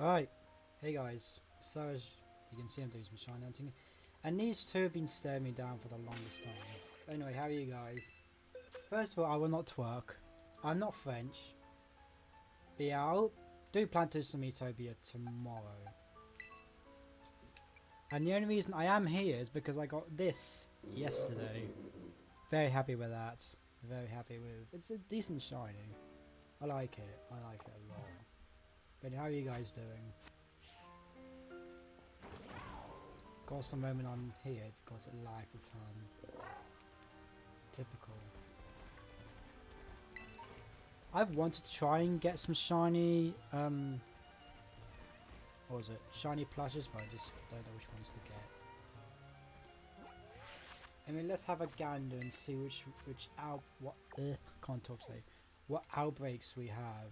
Alright, hey guys, so as you can see I'm doing some shiny hunting, and these two have been staring me down for the longest time. Anyway, how are you guys? First of all, I will not twerk, I'm not French, but yeah, I'll do plan to do some Utopia tomorrow. And the only reason I am here is because I got this yesterday. Very happy with that, very happy with, it's a decent shiny. I like it a lot. But how are you guys doing? Of course, the moment I'm here, of course it lags a ton. Typical. I've wanted to try and get some shiny, what was it? Shiny plushes, but I just don't know which ones to get. I mean, let's have a gander and see what outbreaks we have.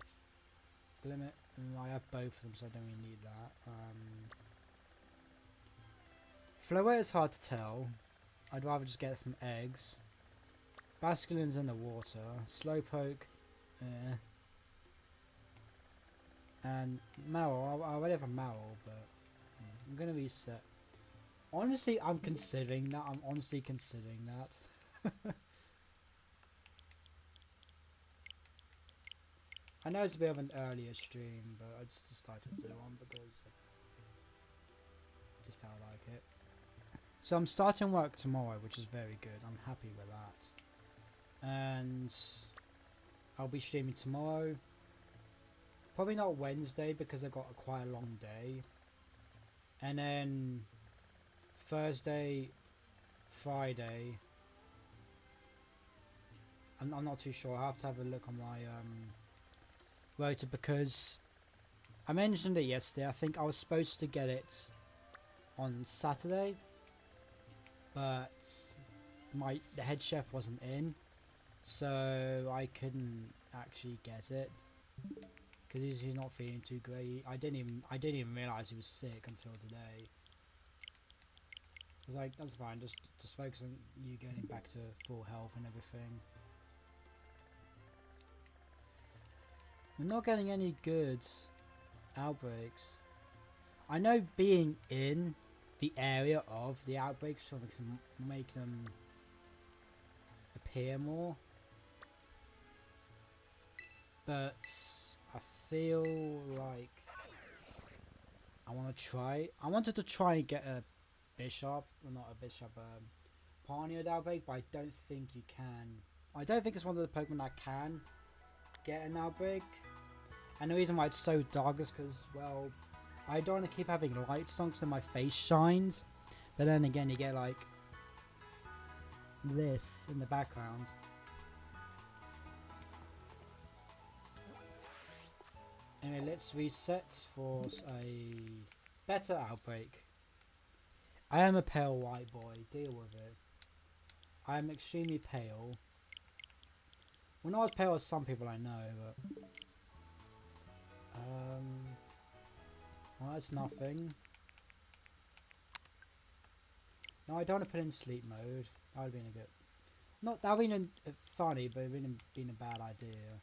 Limit. I have both of them, so I don't really need that. Floette is hard to tell. I'd rather just get it from eggs. Basculin's in the water. Slowpoke. And Marrow. I already have a Marrow, but I'm gonna reset. Honestly, I'm considering that. I'm honestly considering that. I know it's a bit of an earlier stream, but I just decided to do one because I just felt like it. So I'm starting work tomorrow, which is very good. I'm happy with that. And I'll be streaming tomorrow. Probably not Wednesday because I got quite a long day. And then Thursday, Friday. I'm not too sure. I have to have a look on my rota because I mentioned it yesterday. I think I was supposed to get it on Saturday, but the head chef wasn't in, so I couldn't actually get it because he's not feeling too great. I didn't even realize he was sick until today. I was like, that's fine, just focus on you getting back to full health and everything. We're not getting any good outbreaks. I know being in the area of the outbreaks will make them appear more, but I feel like I wanted to try and get a bishop, well, not a bishop, Pioneer outbreak, but I don't think you can. I don't think it's one of the Pokemon that can get an outbreak. And the reason why it's so dark is because, well, I don't want to keep having lights on so my face shines, but then again you get like this in the background. Anyway, let's reset for a better outbreak. I am a pale white boy, deal with it. I am extremely pale. Well, not as pale as some people I know, but well, that's nothing. No, I don't want to put in sleep mode. That would have been a bit... Not that would have been funny, but it would have been a bad idea.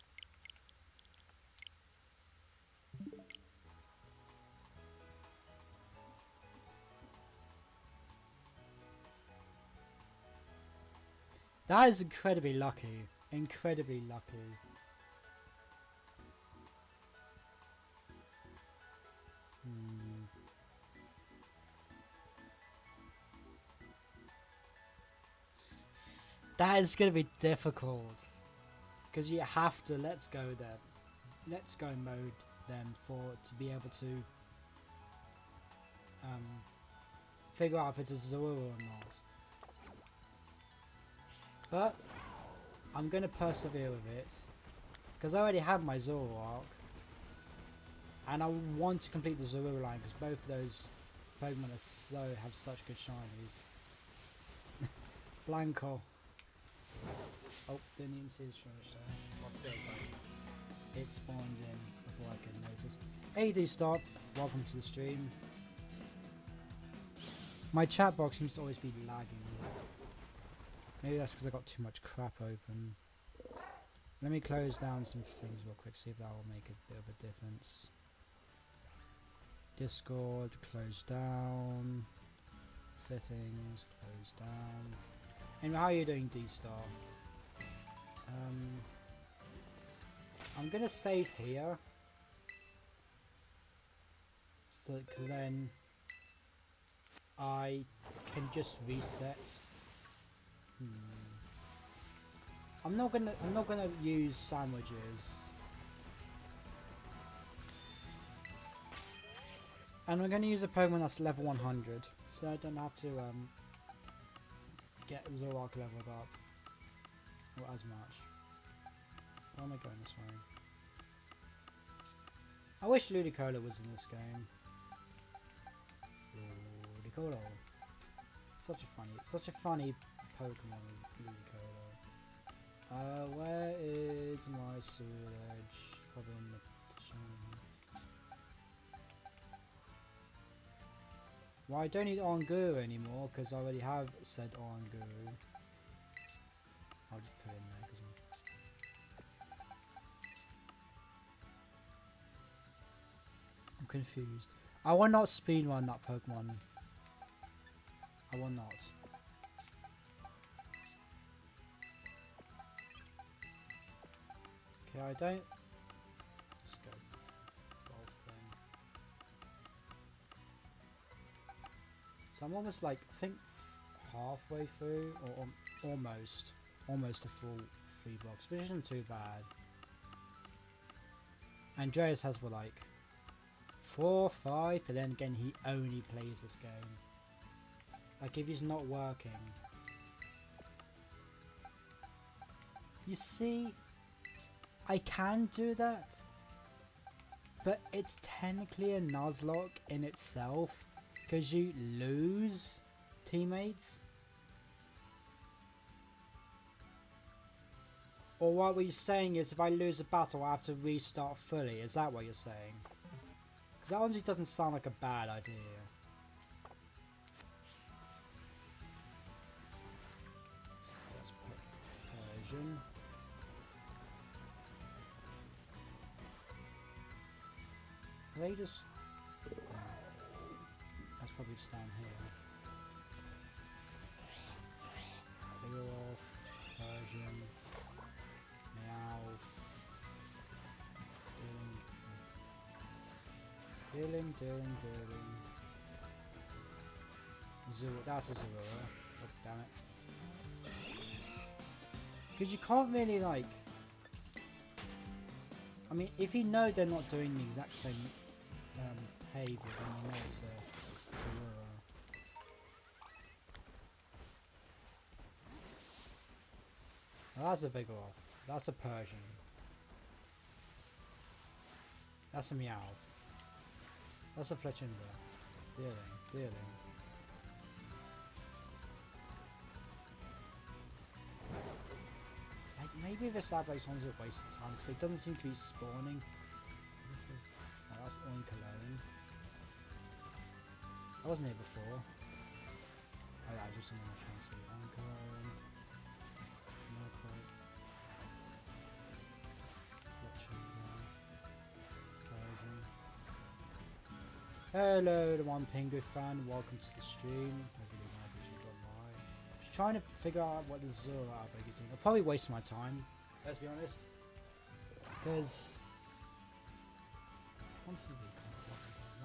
That is incredibly lucky. Incredibly lucky. That is going to be difficult because you have to let's go mode them to be able to figure out if it's a Zorua or not. But I'm going to persevere with it because I already have my Zoroark. And I want to complete the Zorua line because both of those Pokemon have such good shinies. Blanco. Oh, didn't even see the finish there. Oh, there we go. It spawned in before I could notice. AD stop. Welcome to the stream. My chat box seems to always be lagging. Maybe that's because I got too much crap open. Let me close down some things real quick, see if that will make a bit of a difference. Discord, close down. Settings, close down. And how are you doing, D-Star? I'm gonna save here. So, cause then I can just reset. I'm not gonna use sandwiches. And we're gonna use a Pokemon that's level 100, so I don't have to get Zoroark leveled up, or as much. Why am I going this way? I wish Ludicolo was in this game. Ludicolo. Such a funny Pokemon, Ludicolo. Where is my sewage? Covering the shiny. Well, I don't need Oranguru anymore because I already have said Oranguru. I'll just put it in there because I'm confused. I will not speedrun that Pokemon. I will not. Okay, I don't. Let's go. Golf thing. So I'm almost like, I think halfway through, or almost a full 3 blocks, which isn't too bad. Andreas has for like 4, 5, but then again he only plays this game. Like if he's not working. You see, I can do that, but it's technically a Nuzlocke in itself, because you lose teammates. Or what were you saying is if I lose a battle I have to restart fully, is that what you're saying? Because that honestly doesn't sound like a bad idea. So let's put Persian. Are they just... that's probably just down here. Beowulf, Persian, Meow, Dealing. That's a Zero. Oh, damn it. Because you can't really like... I mean, if you know they're not doing the exact same behavior, then you know it's a Zero. Well, that's a Vigoroth. That's a Persian. That's a Meow. That's a Fletchinder. Dealing. Like, maybe this Ablaze one's a waste of time because it doesn't seem to be spawning. This is... oh, that's Oinkologne. I wasn't here before. Oh yeah, I just want to try and see Oinkologne. Murkroyd. Fletchinder. Persian. Hello, the One Pingu fan. Welcome to the stream. Just trying to figure out what the Zoro outbreak is doing. I'll probably waste my time. Let's be honest. Because constantly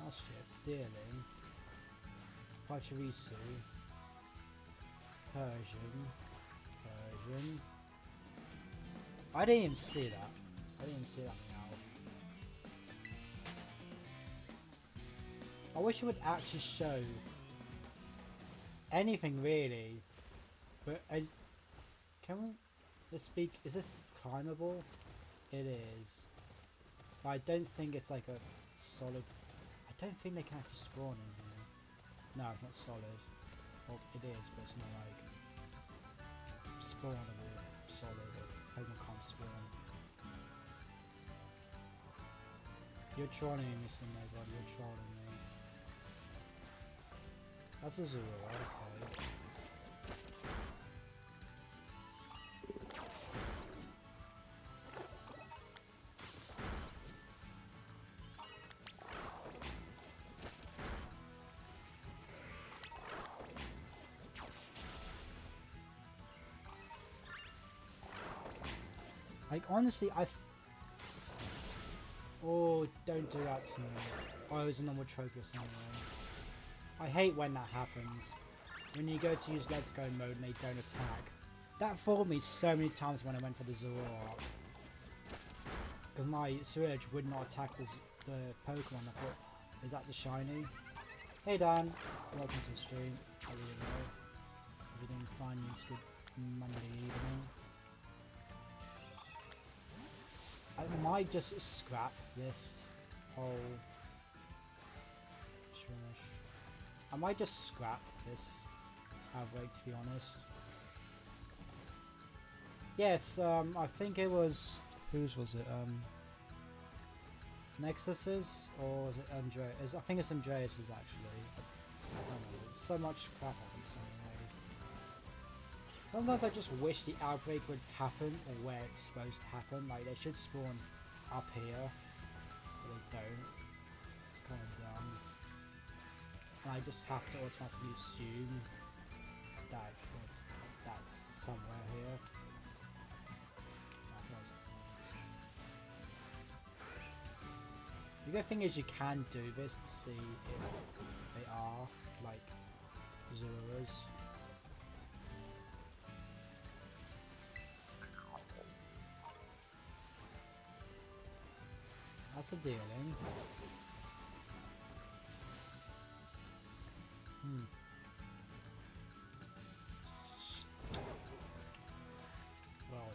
last year, Dealing, Pachirisu, Persian. I didn't even see that. Meow. I wish it would actually show anything really, but can we? Let's speak. Is this climbable? It is. But I don't think it's like a solid. I don't think they can actually spawn in here. No, it's not solid. Well, it is, but it's not like spawnable, solid. Pokemon can't spawn. You're trolling me, Mr. Nobody. You're trolling me. That's a Zero, okay. Like, honestly, oh, don't do that to me. Oh, it was a normal Tropius anyway. I hate when that happens. When you go to use Let's Go mode and they don't attack. That fooled me so many times when I went for the Zoroark. Because my Surge would not attack the Pokemon. I thought, is that the shiny? Hey Dan, welcome to the stream. How are you doing? Everything fine? It's good Monday evening. I might just scrap this whole Shrimish. I might just scrap this outbreak, to be honest. Yes, I think it was... Whose was it? Nexus's? Or was it Andreas? I think it's Andreas's, actually. I don't know. There's so much crap on this anyway. Sometimes I just wish the outbreak would happen or where it's supposed to happen. Like, they should spawn up here. But they don't. It's kind of dumb. And I just have to automatically assume that that's somewhere here. The good thing is you can do this to see if they are like Zoras. That's a dealing. Well,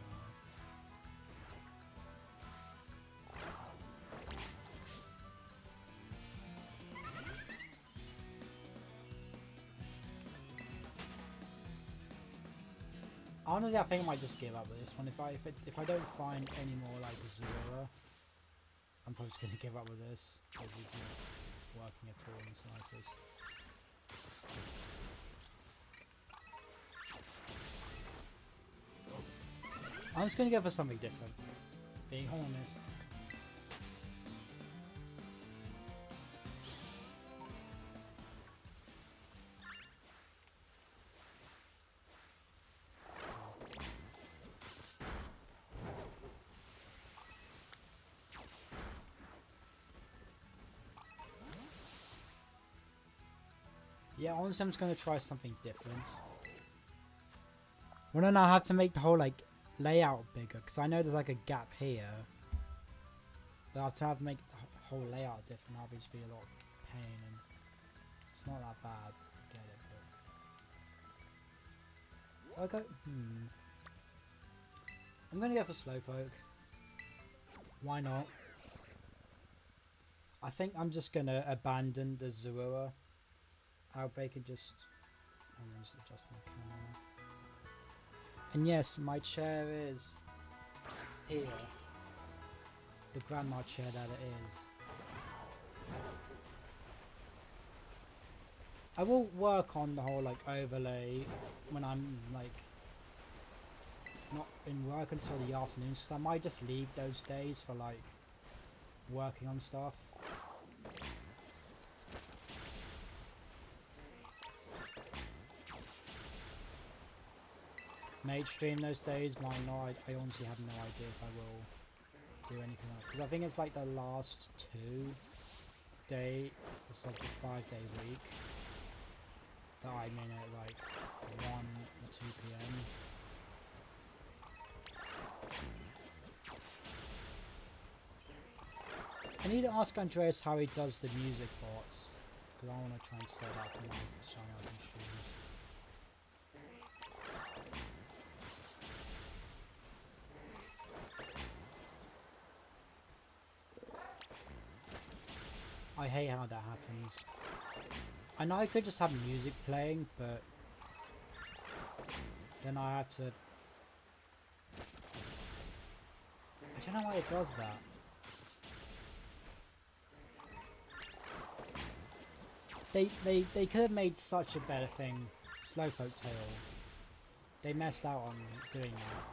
honestly, I think I might just give up with this one. If I don't find any more like Zora, I'm probably just gonna give up with this because it's not working at all in the slightest. I'm just gonna go for something different. Being honest. Yeah, honestly, I'm just gonna try something different. Well, then I have to make the whole like layout bigger because I know there's like a gap here. But I have to make the whole layout different. That'll just be a lot of pain, and it's not that bad. I get it, but okay. I'm gonna go for Slowpoke. Why not? I think I'm just gonna abandon the Zorua outbreak and just... I'm just adjusting the camera. And yes, my chair is here. The grandma chair that it is. I will work on the whole like overlay when I'm like not in work until the afternoons, because I might just leave those days for like working on stuff. May stream those days, might not. I honestly have no idea if I will do anything else. Because I think it's like the last 2 day, it's like the 5-day week that I'm in at like 1 or 2 PM. I need to ask Andreas how he does the music bots, because I want to try and set up my Shiny Hunting streams. I hate how that happens. I know I could just have music playing, but then I have to... I don't know why it does that. They could have made such a better thing. Slowpoke tail. They messed out on doing that.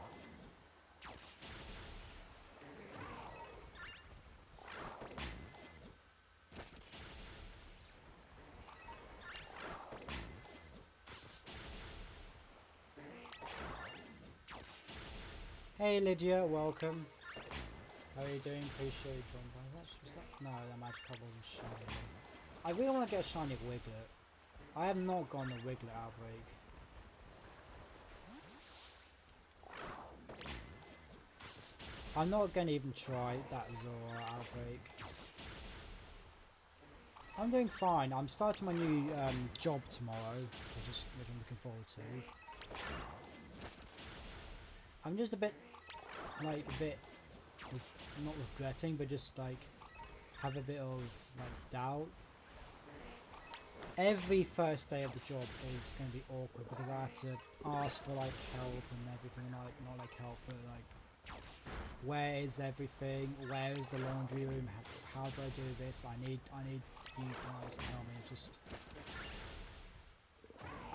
Hey Lydia, welcome. How are you doing? Appreciate you joining. No, that Magikarp wasn't shiny. I really want to get a shiny Wiglet. I have not gotten a Wiglet outbreak. I'm not going to even try that Zora outbreak. I'm doing fine. I'm starting my new job tomorrow, which I'm looking forward to. I'm just a bit, not regretting, but just like have a bit of like doubt. Every first day of the job is going to be awkward because I have to ask for like help and everything, not like help, but like where is everything? Where is the laundry room? How do I do this? I need you guys to tell me. It's just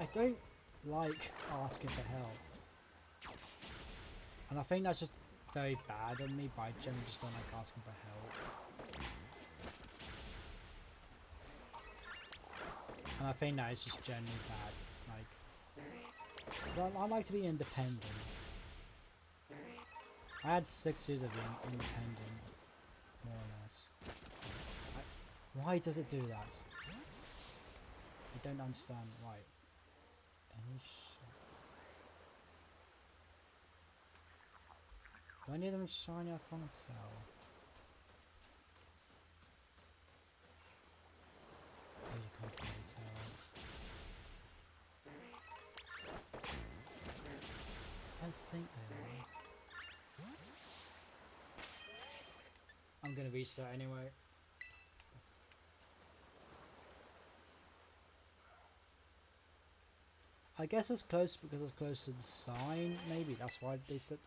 I don't like asking for help, and I think that's just very bad on me. But I generally just don't like asking for help. And I think that is just generally bad. Like, I like to be independent. I had 6 years of being independent, more or less. Why does it do that? I don't understand why. Any do I need them shiny? I can't tell. You can't really tell. I don't think they are. I'm gonna reset anyway. I guess it's close because it's close to the sign. Maybe that's why they said.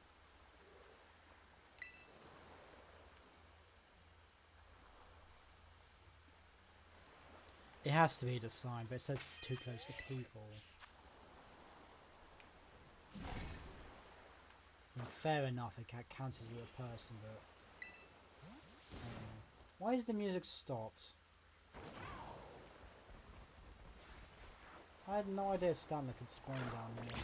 It has to be the sign, but it says too close to people. I mean, fair enough, it counts as a person, but why is the music stopped? I had no idea Stanley could spawn down here.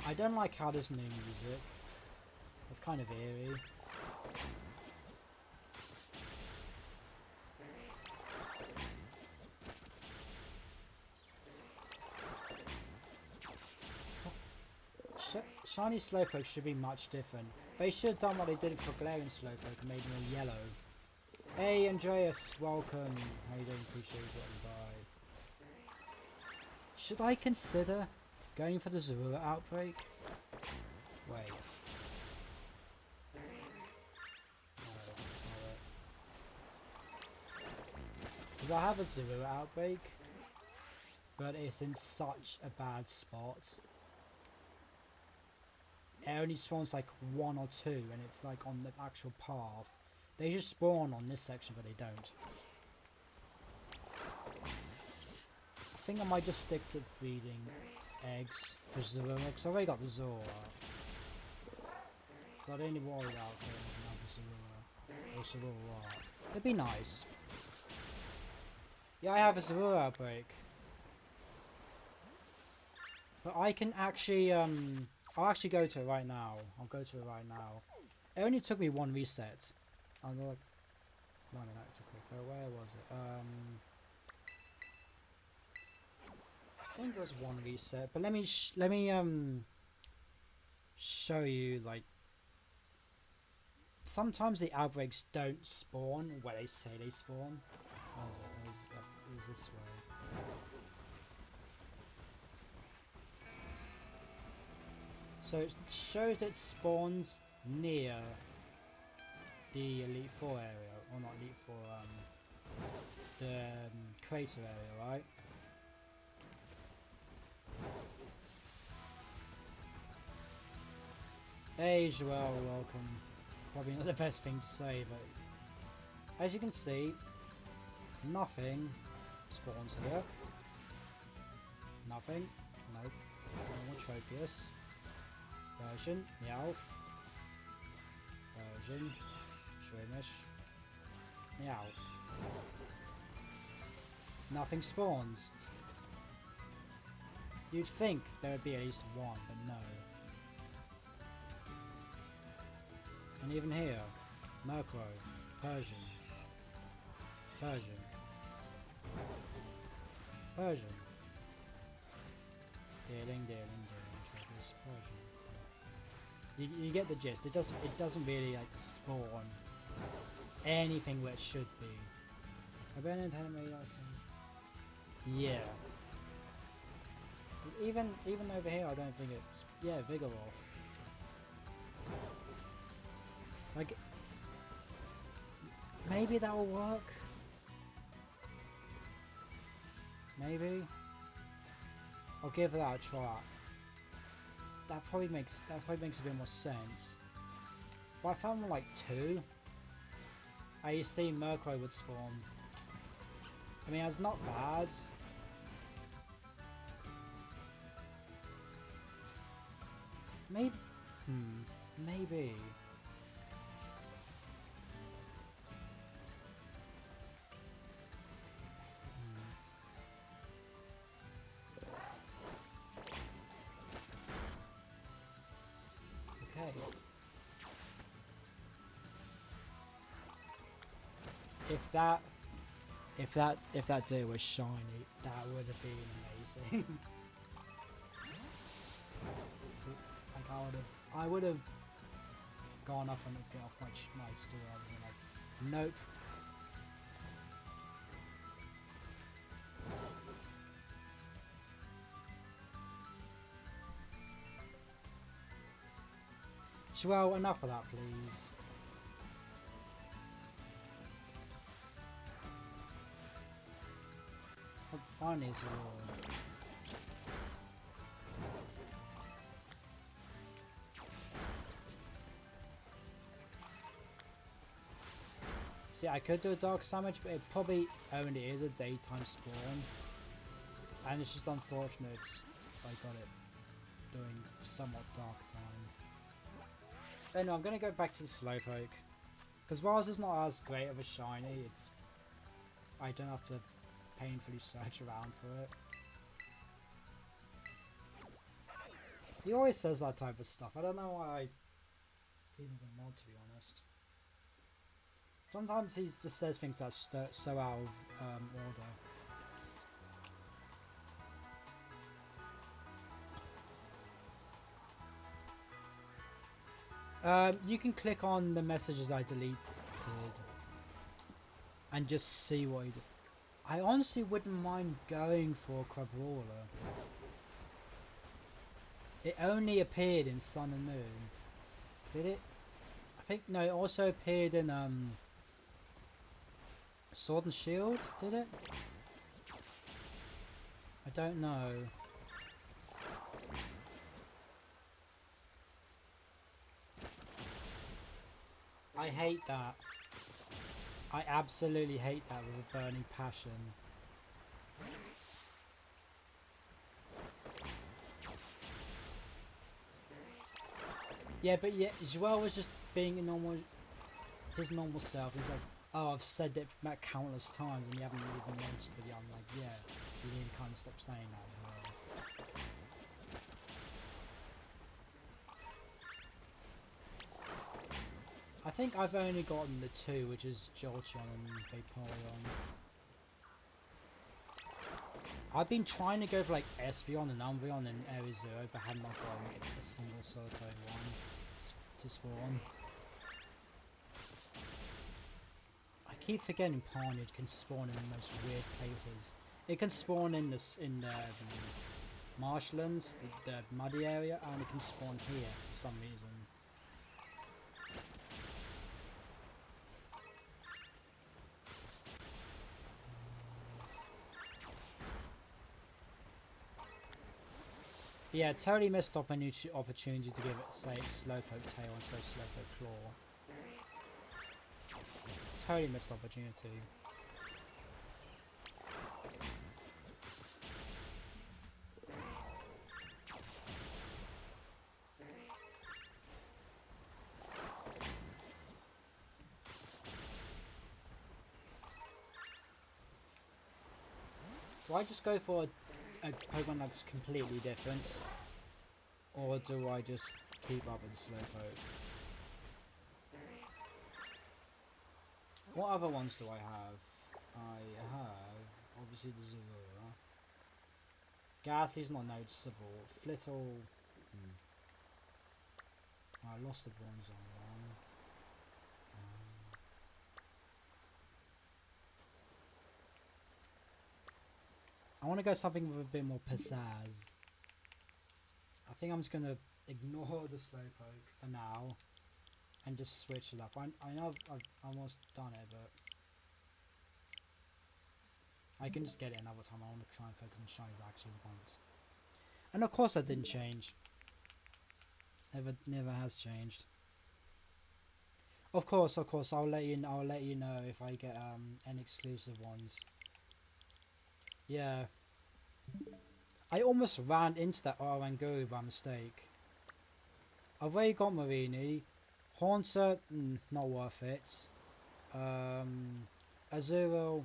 I don't like how this new music. It's kind of eerie. Shiny Slowpoke should be much different. They should have done what they did for Galarian Slowpoke and made him a yellow. Hey Andreas, welcome. How you doing? Appreciate you dropping by. Should I consider going for the Zorua outbreak? Wait. No, that's not it. Because I have a Zorua outbreak, but it's in such a bad spot. It only spawns like 1 or 2 and it's like on the actual path. They just spawn on this section but they don't. I think I might just stick to breeding eggs for Zora because I already got the Zora. So I don't need to worry about getting another Zora or Zora. It'd be nice. Yeah, I have a Zora outbreak. But I can actually I'll actually go to it right now. I'll go to it right now. It only took me 1 reset. I'm like, blimey, that took quick. Where was it? I think it was 1 reset. But let me show you. Like, sometimes the outbreaks don't spawn where they say they spawn. Where is it? It was this way. So it shows it spawns near the Elite Four area, or not Elite Four, the crater area, right? Hey Joel, welcome. Probably not the best thing to say, but as you can see, nothing spawns here. Nothing. Nope. Normal Tropius. Version, Meowth. Version, squeamish. Meow. Nothing spawns. You'd think there would be at least one, but no. And even here, Murkrow, Persian, Persian, Persian. Dealing, Travis, Persian. You get the gist. It doesn't really like spawn anything where it should be. Abandoned enemy like yeah. Even over here, I don't think it's Vigoroth. Like maybe that will work. Maybe I'll give that a try. That probably makes a bit more sense. But I found like 2. I see Murkrow would spawn. I mean, it's not bad. Maybe. Maybe. Okay. If that deer was shiny, that would have been amazing. Like I would have gone up and get off my stool rather than like, nope. Well, enough of that, please. Oh, finally, it's a reward. See, I could do a dark damage, but it probably only is a daytime spawn. And it's just unfortunate I got it doing somewhat dark time. But anyway, I'm going to go back to the Slowpoke. Because whilst it's not as great of a shiny, I don't have to painfully search around for it. He always says that type of stuff. I don't know why he doesn't want, to be honest. Sometimes he just says things that's so out of order. You can click on the messages I deleted and just see what he did. I honestly wouldn't mind going for a Crabrawler. It only appeared in Sun and Moon. Did it? I think, no, it also appeared in Sword and Shield, did it? I don't know. I hate that. I absolutely hate that with a burning passion. Yeah, but yeah, Joel was just being his normal self. He's like, oh, I've said it countless times and you haven't even noticed it. I'm like, yeah, you need to kind of stop saying that as well. I think I've only gotten the 2, which is Jolteon and Vaporeon. I've been trying to go for like Espeon and Umbreon and Arizero, but have not gotten a single Solitary one to spawn. I keep forgetting Parnid can spawn in the most weird places. It can spawn in the marshlands, the muddy area, and it can spawn here for some reason. Yeah, totally missed opportunity to give it, say, its Slowpoke tail instead of Slowpoke claw. Totally missed opportunity. Do I just go for a Pokemon that's completely different? Or do I just keep up with the Slowpoke? What other ones do I have? I have, obviously, the Zorua. Ghastly's not noticeable. Flittle... I lost the bronze on one. I want to go something with a bit more pizzazz. I think I'm just going to ignore the Slowpoke for now and just switch it up. I know I've almost done it, but I can just get it another time. I want to try and focus on shinies I actually want. And of course that didn't change. Never has changed. Of course, I'll let you know if I get any exclusive ones. Yeah. I almost ran into that Oranguru by mistake. I've already got Marini. Haunter, not worth it. Azuro.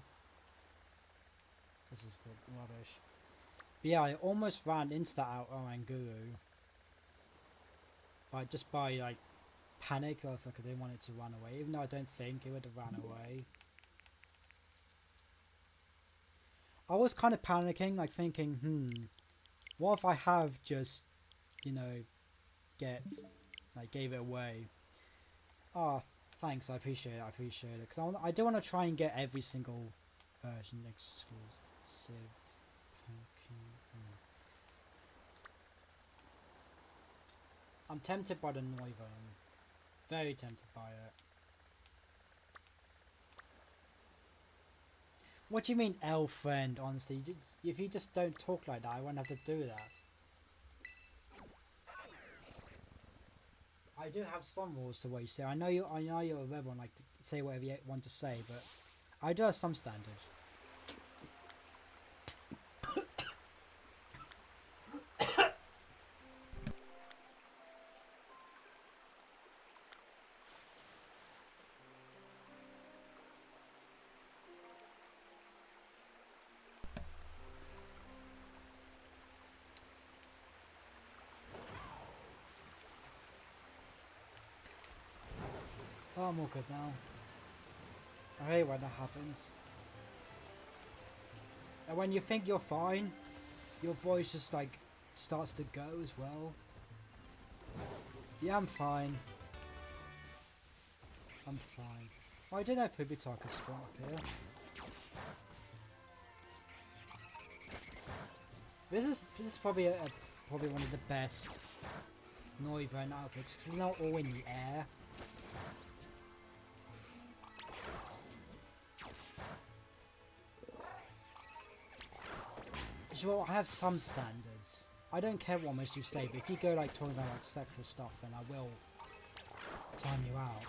This is good rubbish. But yeah, I almost ran into that Oranguru. Just by like panic. I was like, I didn't want it to run away, even though I don't think it would have ran away. I was kind of panicking, like thinking, what if I have just, you know, gave it away. Oh, thanks, I appreciate it, because I do want to try and get every single version exclusive. I'm tempted by the Noivern. Very tempted by it. What do you mean, elf friend? Honestly, if you just don't talk like that, I won't have to do that. I do have some rules to what you say. I know you're a rebel and like to say whatever you want to say, but I do have some standards. Oh, I'm all good now. I hate when that happens. And when you think you're fine, your voice just like starts to go as well. Yeah, I'm fine. I'm fine. Oh, I did have Pubitar could spawn up here. This is probably probably one of the best Noivern outpicks because they're not all in the air. Well, I have some standards. I don't care what much you say, but if you go like talking about like sexual stuff, then I will time you out.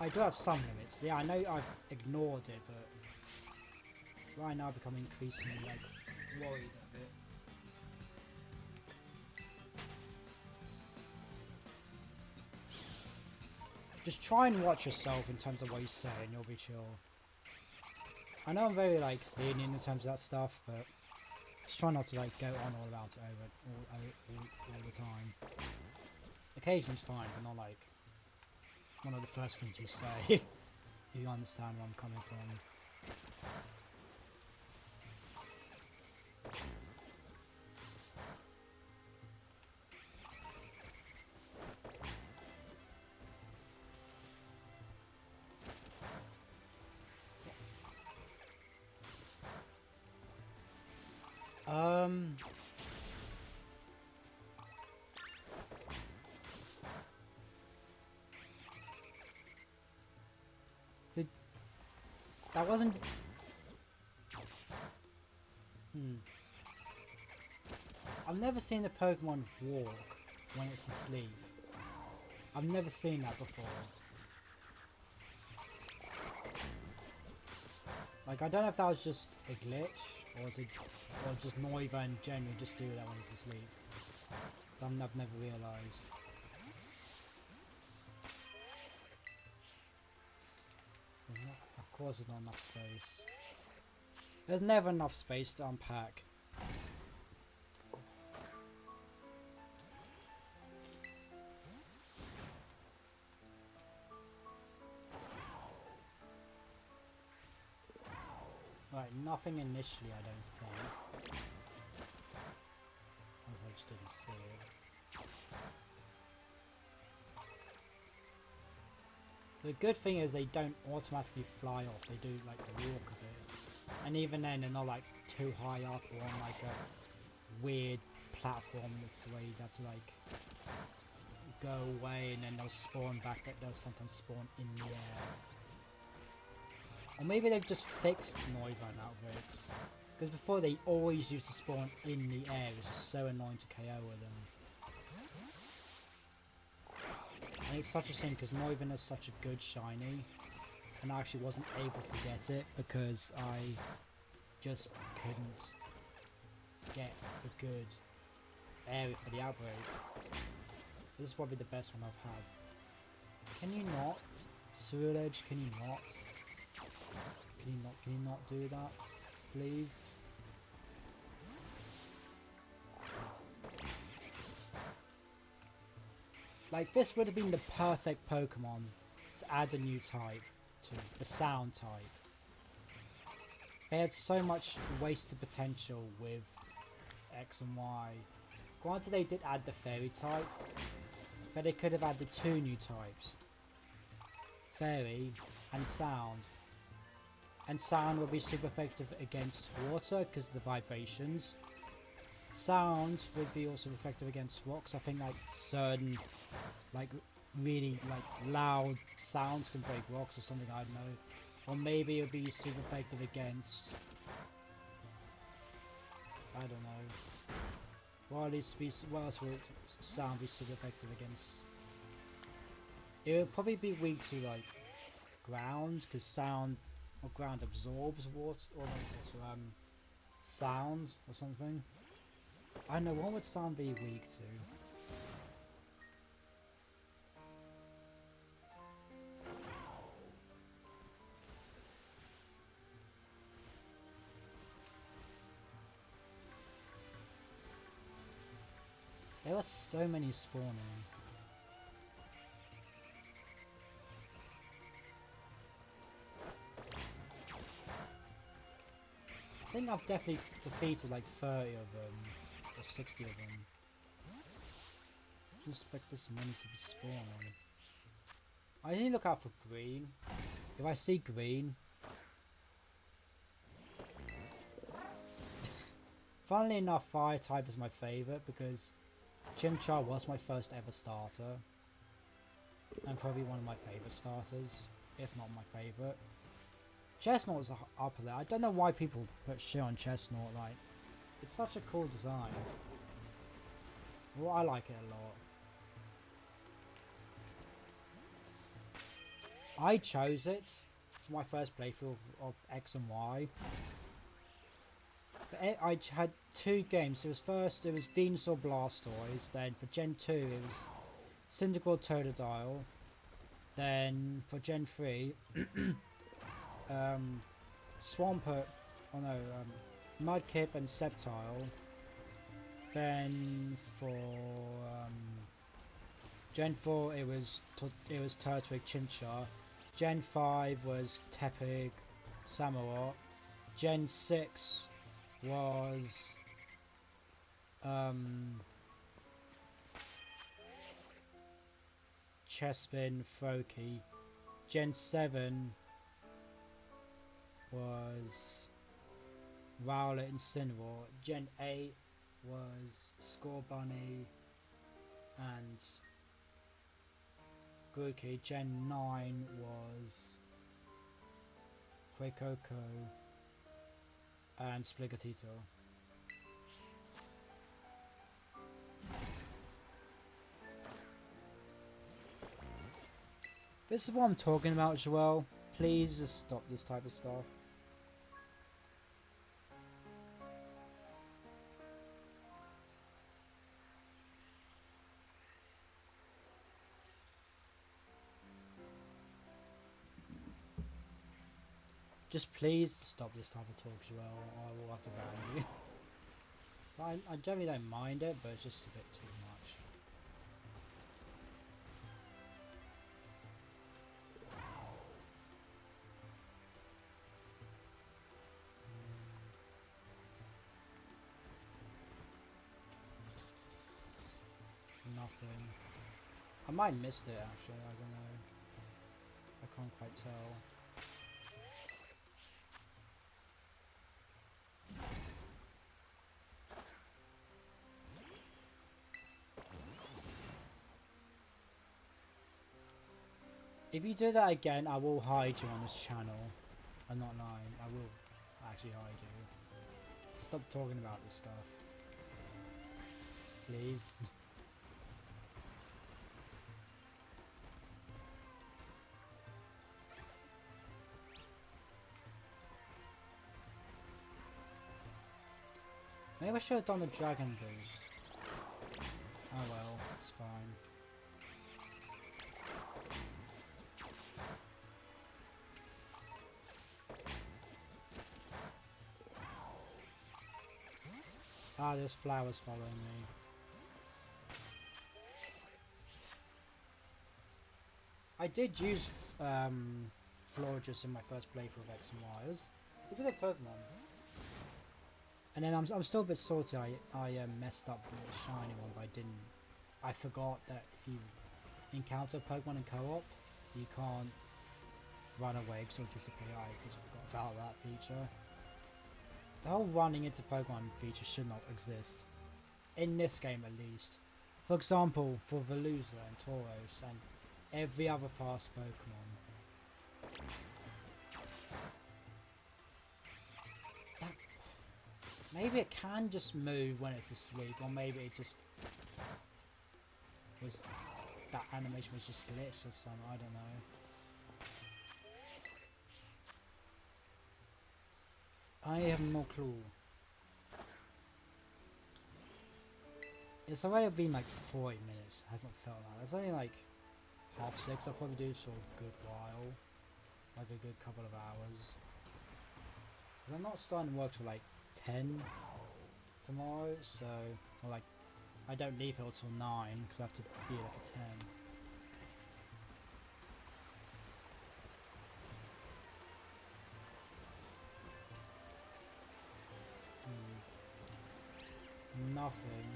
I do have some limits. Yeah, I know I've ignored it, but right now I've become increasingly like worried of it. Just try and watch yourself in terms of what you say, and you'll be chill. I know I'm very like lenient in terms of that stuff, but just try not to like go on all about it all the time. Occasionally it's fine, but not like one of the first things you say. If you understand where I'm coming from. That wasn't... I've never seen a Pokemon walk when it's asleep. I've never seen that before. Like, I don't know if that was just a glitch, or just Noivern generally just do that when it's asleep. I've never realised. Of course there's not enough space. There's never enough space to unpack. Right, nothing initially, I don't think. Unless I just didn't see it. The good thing is they don't automatically fly off, they do like walk a bit. And even then they're not like too high up or on like a weird platform that's where you'd have to like go away and then they'll spawn back, but they'll sometimes spawn in the air. Or maybe they've just fixed Noivern outbreaks. Because before they always used to spawn in the air, it was so annoying to KO with them. And it's such a shame because Noivern is such a good shiny. And I actually wasn't able to get it because I just couldn't get a good area for the outbreak. This is probably the best one I've had. Can you not? Sewer Edge, can you not? Can you not do that, please? Like, this would have been the perfect Pokemon to add a new type to, the sound type. They had so much wasted potential with X and Y. Granted, they did add the Fairy type, but they could have added two new types. Fairy and Sound. And Sound will be super effective against water because of the vibrations. Sound would be also effective against rocks. I think like certain, like really like loud sounds can break rocks or something, I don't know. Or maybe it would be super effective against, I don't know. Well, at least be, what else would Sound be super effective against? It would probably be weak to like ground because Sound or ground absorbs water or like, sound or something. I don't know, what would Sound be weak to? There are so many spawning. I think I've definitely defeated like 30 of them, or 60 of them. I don't expect this many to be spawning. I need to look out for green. If I see green... Funnily enough, fire type is my favourite because Chimchar was my first ever starter. And probably one of my favourite starters, if not my favourite. Chestnut is up there. I don't know why people put shit on Chestnut, like, it's such a cool design. Well, I like it a lot. I chose it for my first playthrough of X and Y. I had two games. It was Venusaur Blastoise, then for Gen 2 it was Cyndaquil Totodile, then for Gen 3 Swampert, Mudkip and Sceptile. Then for Gen 4 it was Turtwig Chimchar. Gen 5 was Tepig Samurott. Gen 6 was Chespin Froakie. Gen 7 was Rowlet Incineroar. Gen 8 was Scorbunny and Grookey. Gen 9 was Fuecoco and Sprigatito. This is what I'm talking about, Joelle. Please just stop this type of stuff. Just please stop this type of talk, Joel, or I will have to ban you. I generally don't mind it, but it's just a bit too much. Nothing. I might have missed it actually, I don't know. I can't quite tell. If you do that again, I will hide you on this channel. I'm not lying, I will actually hide you. So stop talking about this stuff. Please. Maybe I should have done the dragon boost. Oh well, it's fine. Ah, there's flowers following me. I did use Florges in my first playthrough of X and Y. It's a good Pokemon. And then I'm still a bit salty. I messed up with the shiny one, but I didn't. I forgot that if you encounter Pokemon in co-op, you can't run away because it'll disappear. I just forgot about that feature. The whole running into Pokemon feature should not exist. In this game at least. For example, for Veluza and Tauros and every other past Pokemon. Maybe it can just move when it's asleep, or maybe it just was, that animation was just glitched or something, I don't know. I have no clue. It's already been like 40 minutes, has not felt like that. It's only like 6:30, I'll probably do for a good while. Like a good couple of hours. Because I'm not starting work till like 10 tomorrow, so, or like, I don't leave here till 9 because I have to be there for 10. Nothing.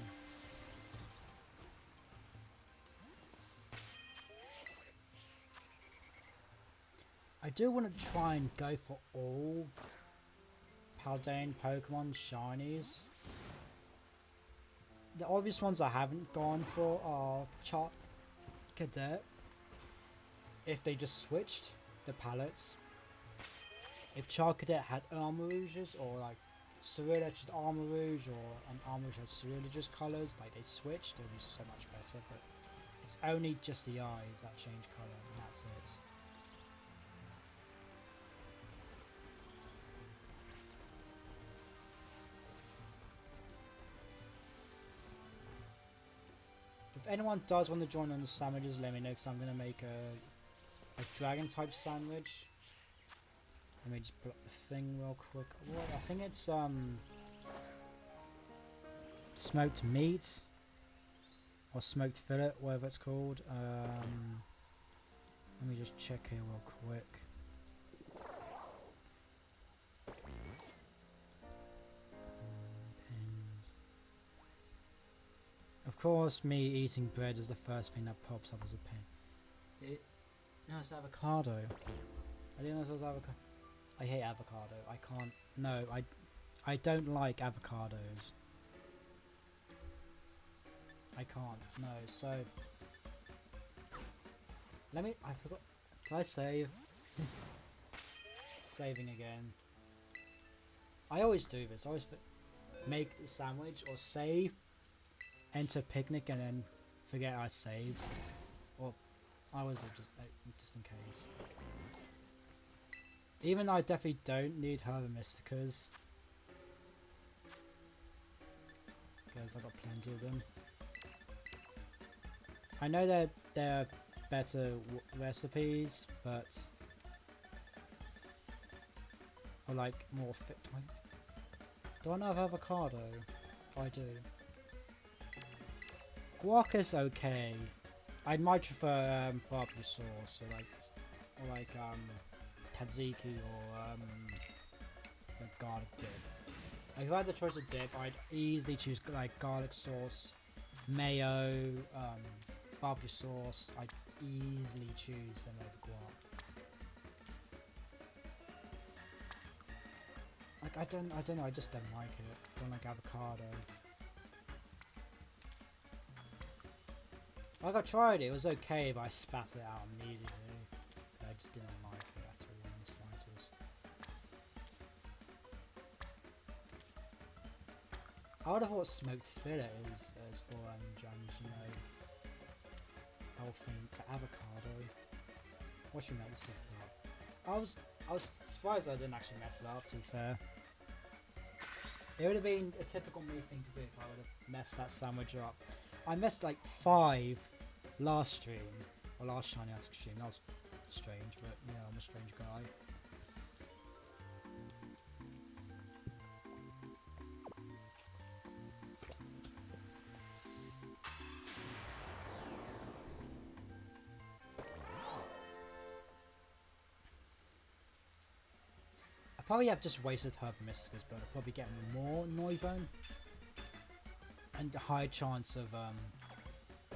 I do want to try and go for all Paldean Pokemon shinies. The obvious ones I haven't gone for are Chart Cadet. If they just switched the palettes. If Chart Cadet had Armarouges, or like Ceruledge had Armarouge, or an Armarouge had Cerulege's colours, like they switched, it would be so much better. But it's only just the eyes that change colour, and that's it. If anyone does want to join on the sandwiches, let me know, because I'm going to make a dragon type sandwich. Let me just pull up the thing real quick. What? I think it's smoked meat or smoked fillet, whatever it's called. Let me just check here real quick. Of course, me eating bread is the first thing that pops up as a pin. No, it's avocado. I didn't know it was avocado. I hate avocado. I can't. No, I don't like avocados. I can't. No, so let me. I forgot. Can I save? Saving again. I always do this. I always make the sandwich or save. Enter picnic and then forget I saved, or I always do just in case. Even though I definitely don't need Herba Mysticas, because I've got plenty of them. I know that they're better recipes, but Or like more fit. Do I not have avocado? I do. Guac is okay. I might prefer barbecue sauce or like tzatziki or like garlic dip. If I had the choice of dip, I'd easily choose like garlic sauce, mayo, barbecue sauce. I'd easily choose them over guac. Like I don't know. I just don't like it. I don't like avocado. Like I tried it. It was okay, but I spat it out immediately. I just didn't like it at all in the slightest. I would have thought smoked fillet is for jams, you know. The whole thing, the avocado. What you mess this up? I was surprised I didn't actually mess it up, to be fair. It would have been a typical me thing to do if I would have messed that sandwich up. I messed like 5 last stream, or last Shiny Hunting stream. That was strange, but you know, I'm a strange guy. I probably have just wasted Herb Mysticus, but I'll probably get more Noivern. And a high chance of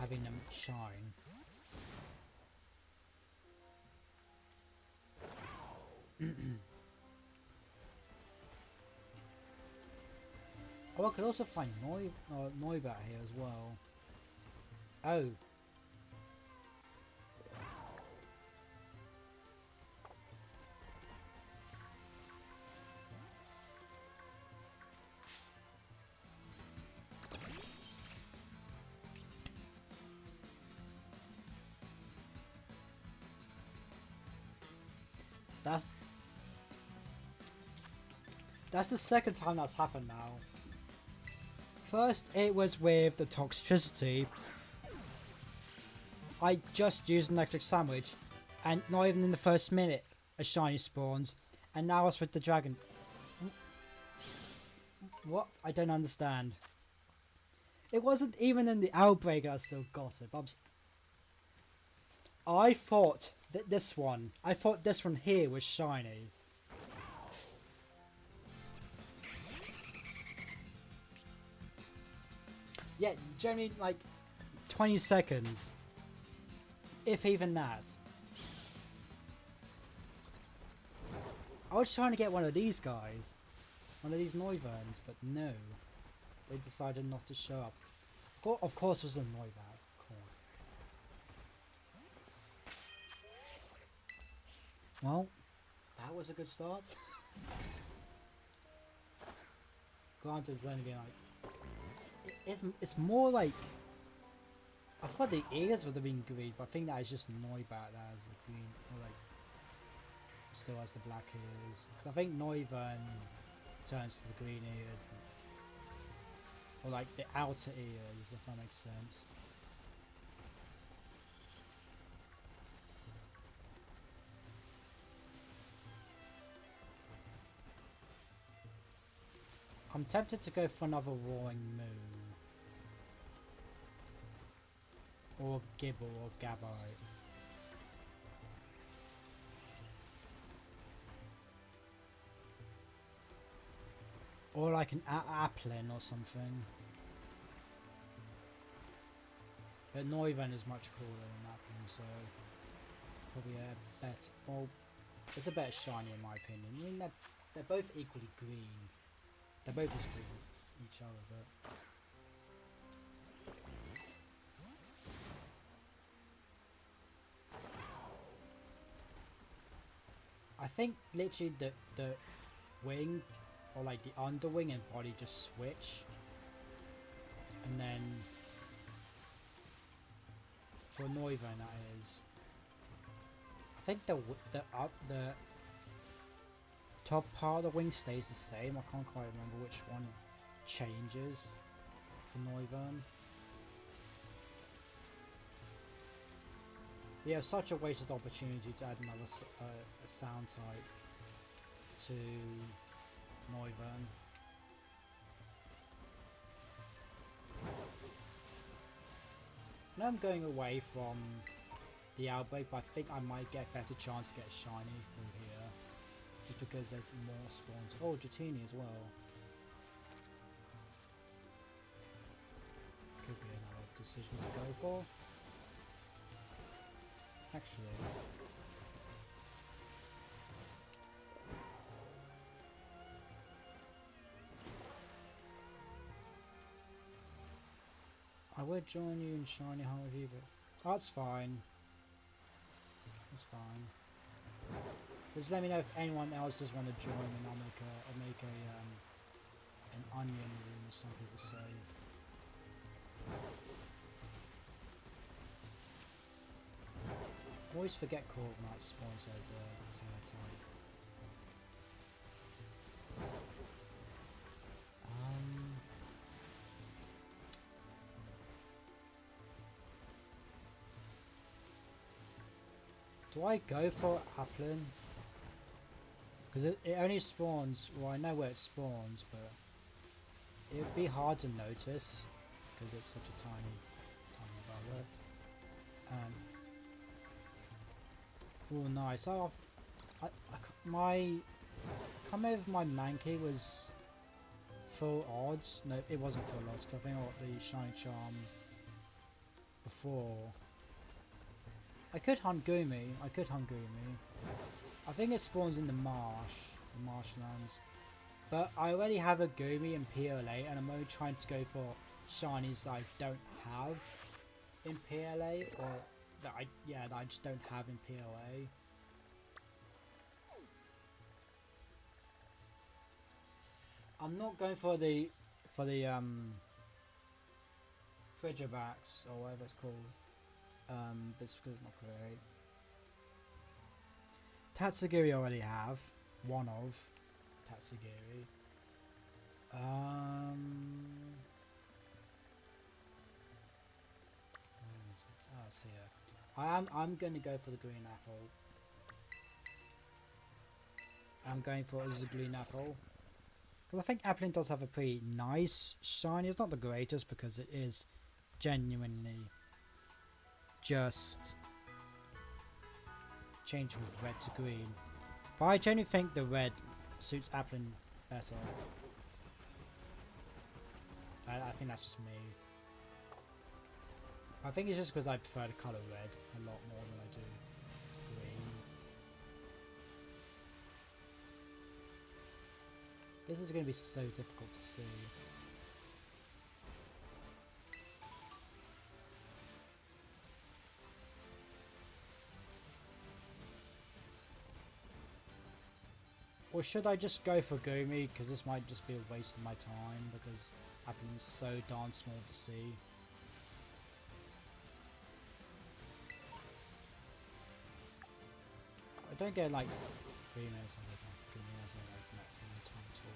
having them shine. Oh, I could also find Noibat here as well. Oh. That's the second time that's happened now. First, it was with the toxicity. I just used an electric sandwich, and not even in the first minute, a shiny spawns. And now it's with the dragon. What? I don't understand. It wasn't even in the outbreak I still got it. I thought that this one here was shiny. Yeah, generally like 20 seconds. If even that. I was trying to get one of these guys. One of these Noiverns, but no. They decided not to show up. Of course it was a Noivat, of course. Well, that was a good start. Granted, it's only been like... It's more like... I thought the ears would have been green, but I think that is just Noibat that has the green, or like... Still has the black ears. Because I think Noivern turns to the green ears. Or like the outer ears, if that makes sense. I'm tempted to go for another Roaring Moon. Or Gibble or Gabite. Or like an Applin or something. But Noivern is much cooler than Applin, so probably a better. Well, it's a better shiny in my opinion. I mean, they're both equally green. They're both as green as each other, but. I think literally the wing, or like the underwing and body just switch. And then for Noivern that is. I think the top part of the wing stays the same. I can't quite remember which one changes for Noivern. Yeah, such a wasted opportunity to add another a sound type to Noivern. Now I'm going away from the outbreak, but I think I might get a better chance to get shiny through here. Just because there's more spawns. Oh, Dratini as well. Could be another decision to go for. Actually. I would join you in shiny hunt with you, but that's fine. That's fine. Just let me know if anyone else does want to join, and I'll make an onion room, as some people say. I always forget Corviknight spawns as a terror type. Do I go for Applin? Because it only spawns, well I know where it spawns, but it would be hard to notice because it's such a tiny bugger. Oh nice, I can't remember if my Mankey was full odds. No, it wasn't full odds because I think I got the Shiny Charm before. I could hunt Goomy. I think it spawns in the marshlands. But I already have a Goomy in PLA, and I'm only trying to go for shinies that I don't have in PLA, or that I just don't have in PLA. I'm not going for the Frigibacks or whatever it's called. But it's because it's not great. Tatsugiri I already have. One of Tatsugiri. Where is it? Oh, it's here. I'm going to go for the green apple. I'm going for a green apple. Because I think Applin does have a pretty nice shiny. It's not the greatest because it is genuinely just change from red to green. But I genuinely think the red suits Applin better. I think that's just me. I think it's just because I prefer the colour red a lot more than I do green. This is going to be so difficult to see. Or should I just go for Goomy, because this might just be a waste of my time, because Applin's so darn small to see. I don't get like 3 minutes on the time. 3 minutes on like maximum time at all.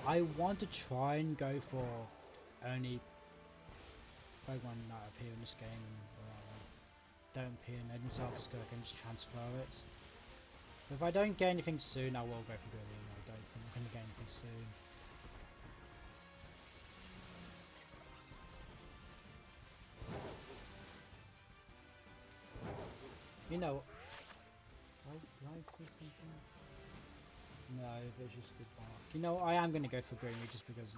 I want to try and go for only Pokemon that appear in this game and don't appear in Legends, so I'll just go and just transfer it. But if I don't get anything soon, I will go for Goomy. I don't think I'm going to get anything soon. You know, did I see something? No, it's just the bark. You know, I am going to go for Goomy just because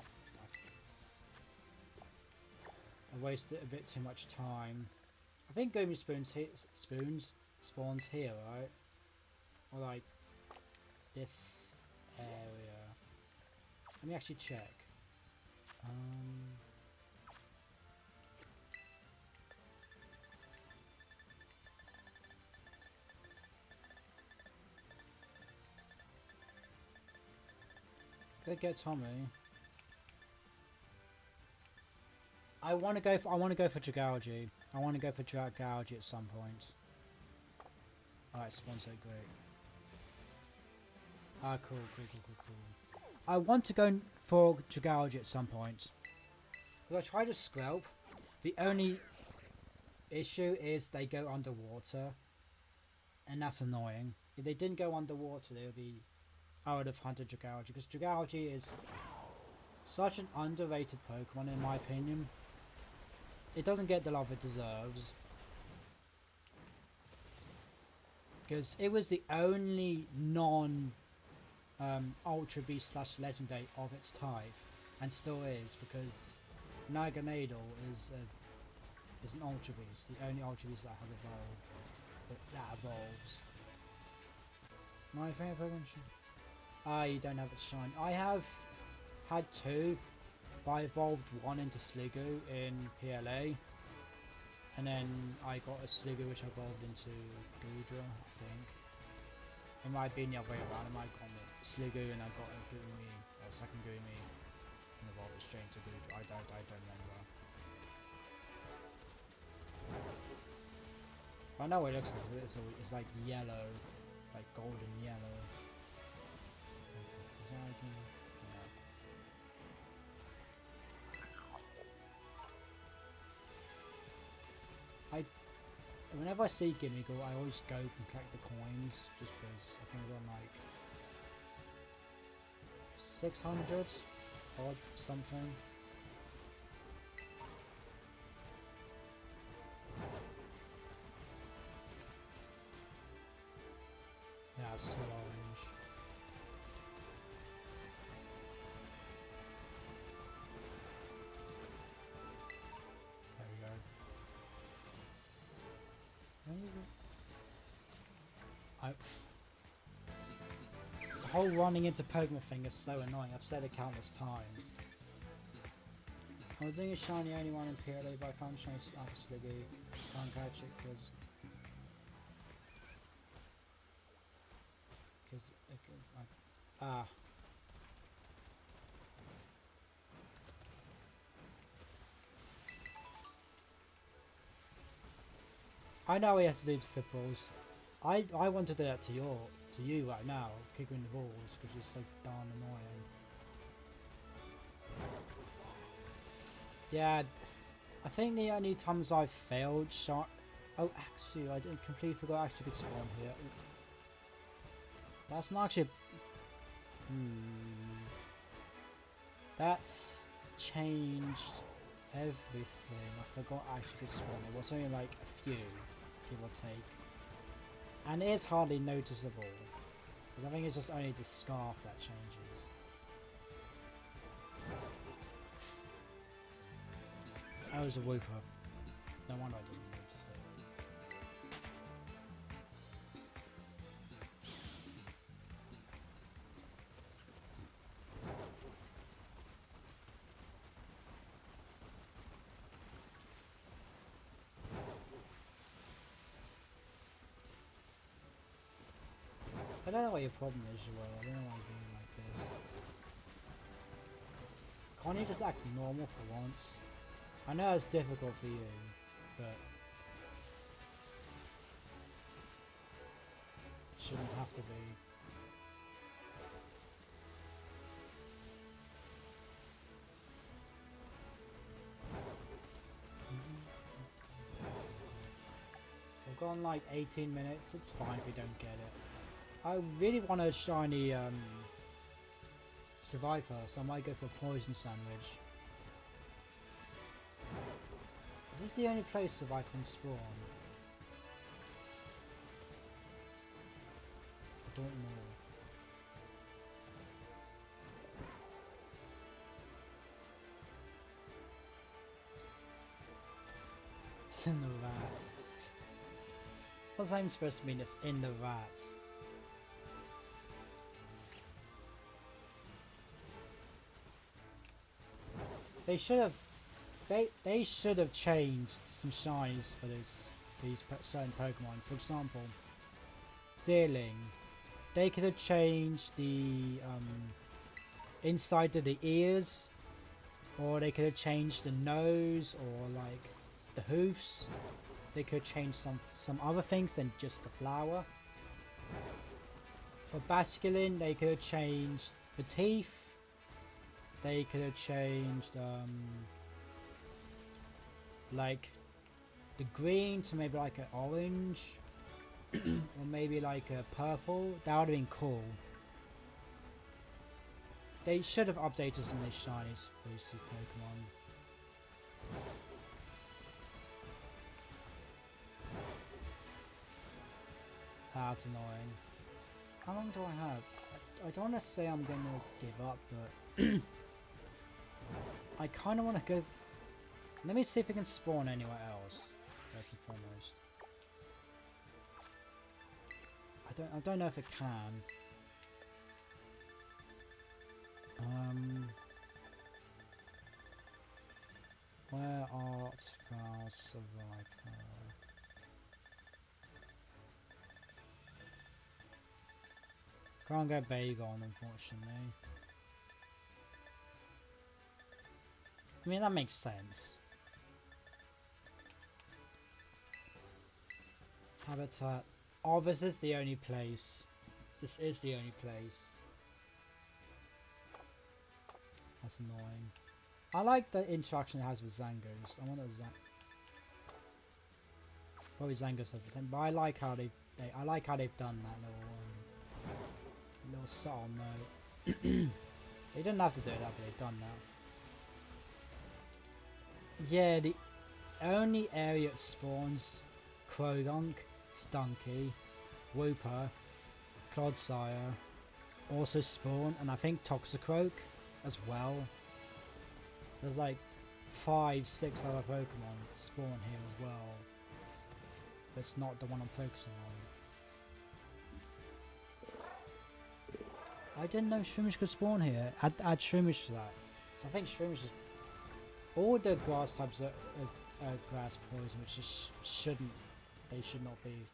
I wasted a bit too much time. I think Goomy spawns here, right? Or like this area. Let me actually check. Go get Tommy. I want to go for Dragalge. I want to go for Dragalge at some point. Alright, spawns so great. Ah, cool. I want to go for Dragalge at some point. Because I tried to Skrelp. The only issue is they go underwater. And that's annoying. If they didn't go underwater, they would be... I would have hunted Dragalge. Because Dragalge is such an underrated Pokemon in my opinion. It doesn't get the love it deserves. Because it was the only non Ultra Beast / Legendary of its type. And still is, because Naganadel is an Ultra Beast. The only Ultra Beast that has evolved. That evolves. My favourite Pokemon shine. You don't have its shine. I have had 2. But I evolved 1 into Sliggoo in PLA. And then I got a Sliggoo which evolved into Goodra, I think. It might be the other way around. I might have gone with Sliggoo and I got a Goomy, or a second Goomy, and evolved it straight into Goodra. I don't remember. I know what it looks like. It's like yellow, like golden yellow. Is that like, whenever I see Gimmighoul, I always go and collect the coins, just because I think I'm like 600 odd something. Yeah, it's so orange. There we go. The whole running into Pokemon thing is so annoying. I've said it countless times. I was doing a shiny only one in PLA, but I found shiny Sliggoo. Can't catch it because I know we have to do the flip balls. I want to do that to you right now, kicking the balls, because you're so darn annoying. Yeah, I think the only times I've failed shot. Oh, actually, I completely forgot I actually could spawn here. That's not actually. That's changed everything. I forgot I actually could spawn. It was only like a few, give or take. And it is hardly noticeable. Because I think it's just only the scarf that changes. I was a woofer. No wonder I didn't notice it. I don't know what your problem is, Joel. I don't know why you're being like this. Can't you just act normal for once? I know it's difficult for you, but it shouldn't have to be. So I've gone like 18 minutes. It's fine if you don't get it. I really want a shiny Survivor, so I might go for a poison sandwich. Is this the only place Survivor can spawn? I don't know. It's in the rats. What's I'm supposed to mean? It's in the rats. They should have changed some shinies for these certain Pokemon. For example, Deerling. They could have changed the inside of the ears, or they could have changed the nose, or like the hoofs. They could change some other things than just the flower. For Basculin, they could have changed the teeth. they could have changed like the green to maybe like an orange or maybe like a purple. That would have been cool. They should have updated some of these shiny exclusive Pokemon. That's annoying. How long do I have? I don't want to say I'm going to give up, but I kind of want to go. Let me see if we can spawn anywhere else. First and foremost, I don't know if it can. Where art thou survivor? Can't get Bagon, unfortunately. I mean, that makes sense. Habitat. Oh, this is the only place. This is the only place. That's annoying. I like the interaction it has with Zangos. I wonder if probably Zangos has the same, but I like how they've done that little subtle note. They didn't have to do that, but they've done that. Yeah, the only area it spawns Croagunk, Stunky, Wooper, Clodsire also spawn, and I think Toxicroak as well. There's like 5-6 other Pokemon spawn here as well. But it's not the one I'm focusing on. I didn't know Shroomish could spawn here. Add Shroomish to that. So I think Shroomish is... All the grass types are grass poison, which just shouldn't... They should not be.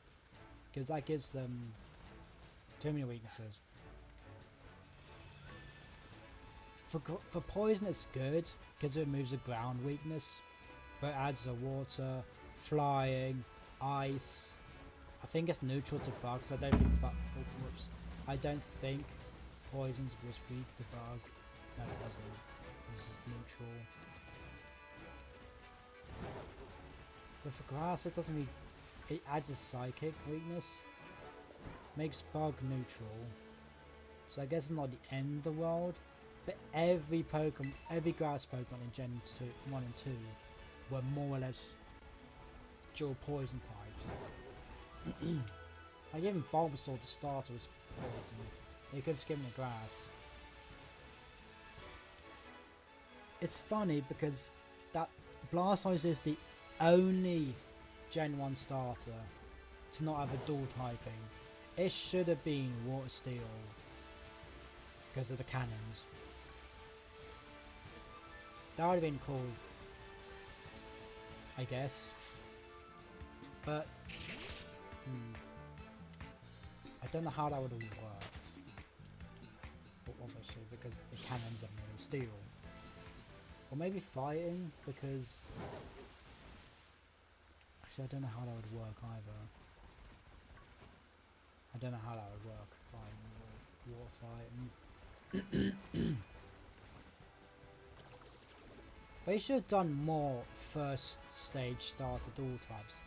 Because that gives them too many weaknesses. For poison it's good, because it removes a ground weakness. But it adds a water, flying, ice. I think it's neutral to bugs. I don't think I don't think poisons was weak to bug. No, it doesn't. This is neutral. But for grass it doesn't really... It adds a psychic weakness. Makes bug neutral. So I guess it's not the end of the world. But every grass Pokemon in Gen 1 and 2 were more or less dual poison types. Like even Bulbasaur to starter was poison. You could just give him the grass. It's funny because that Blastoise is the only Gen 1 starter to not have a dual typing. It should have been Water Steel because of the cannons. That would have been cool, I guess. But I don't know how that would have worked. Obviously, because the cannons are no steel. Or maybe fighting, because actually I don't know how that would work either. I don't know how that would work, fighting, water fighting. They should have done more first stage starter dual types.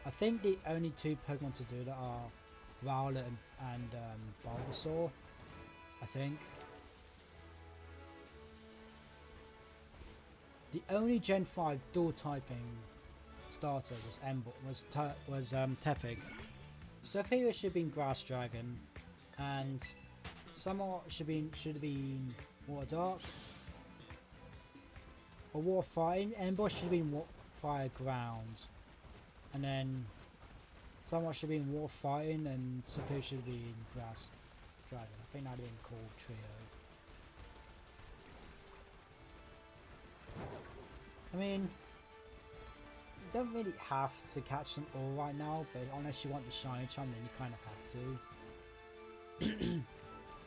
I think the only two Pokemon to do that are Rowlet and Bulbasaur, I think. The only Gen 5 dual typing starter was Tepig. Sophia should have been Grass Dragon, and Summer should have been Water Dark. Or Water Fighting. Emboss should have been Fire Ground, and then Somewhat should have been Water Fighting, and Sophia should have been Grass Dragon. I think that'd have been called Trio. I mean, you don't really have to catch them all right now, but unless you want the shiny charm, then you kind of have to.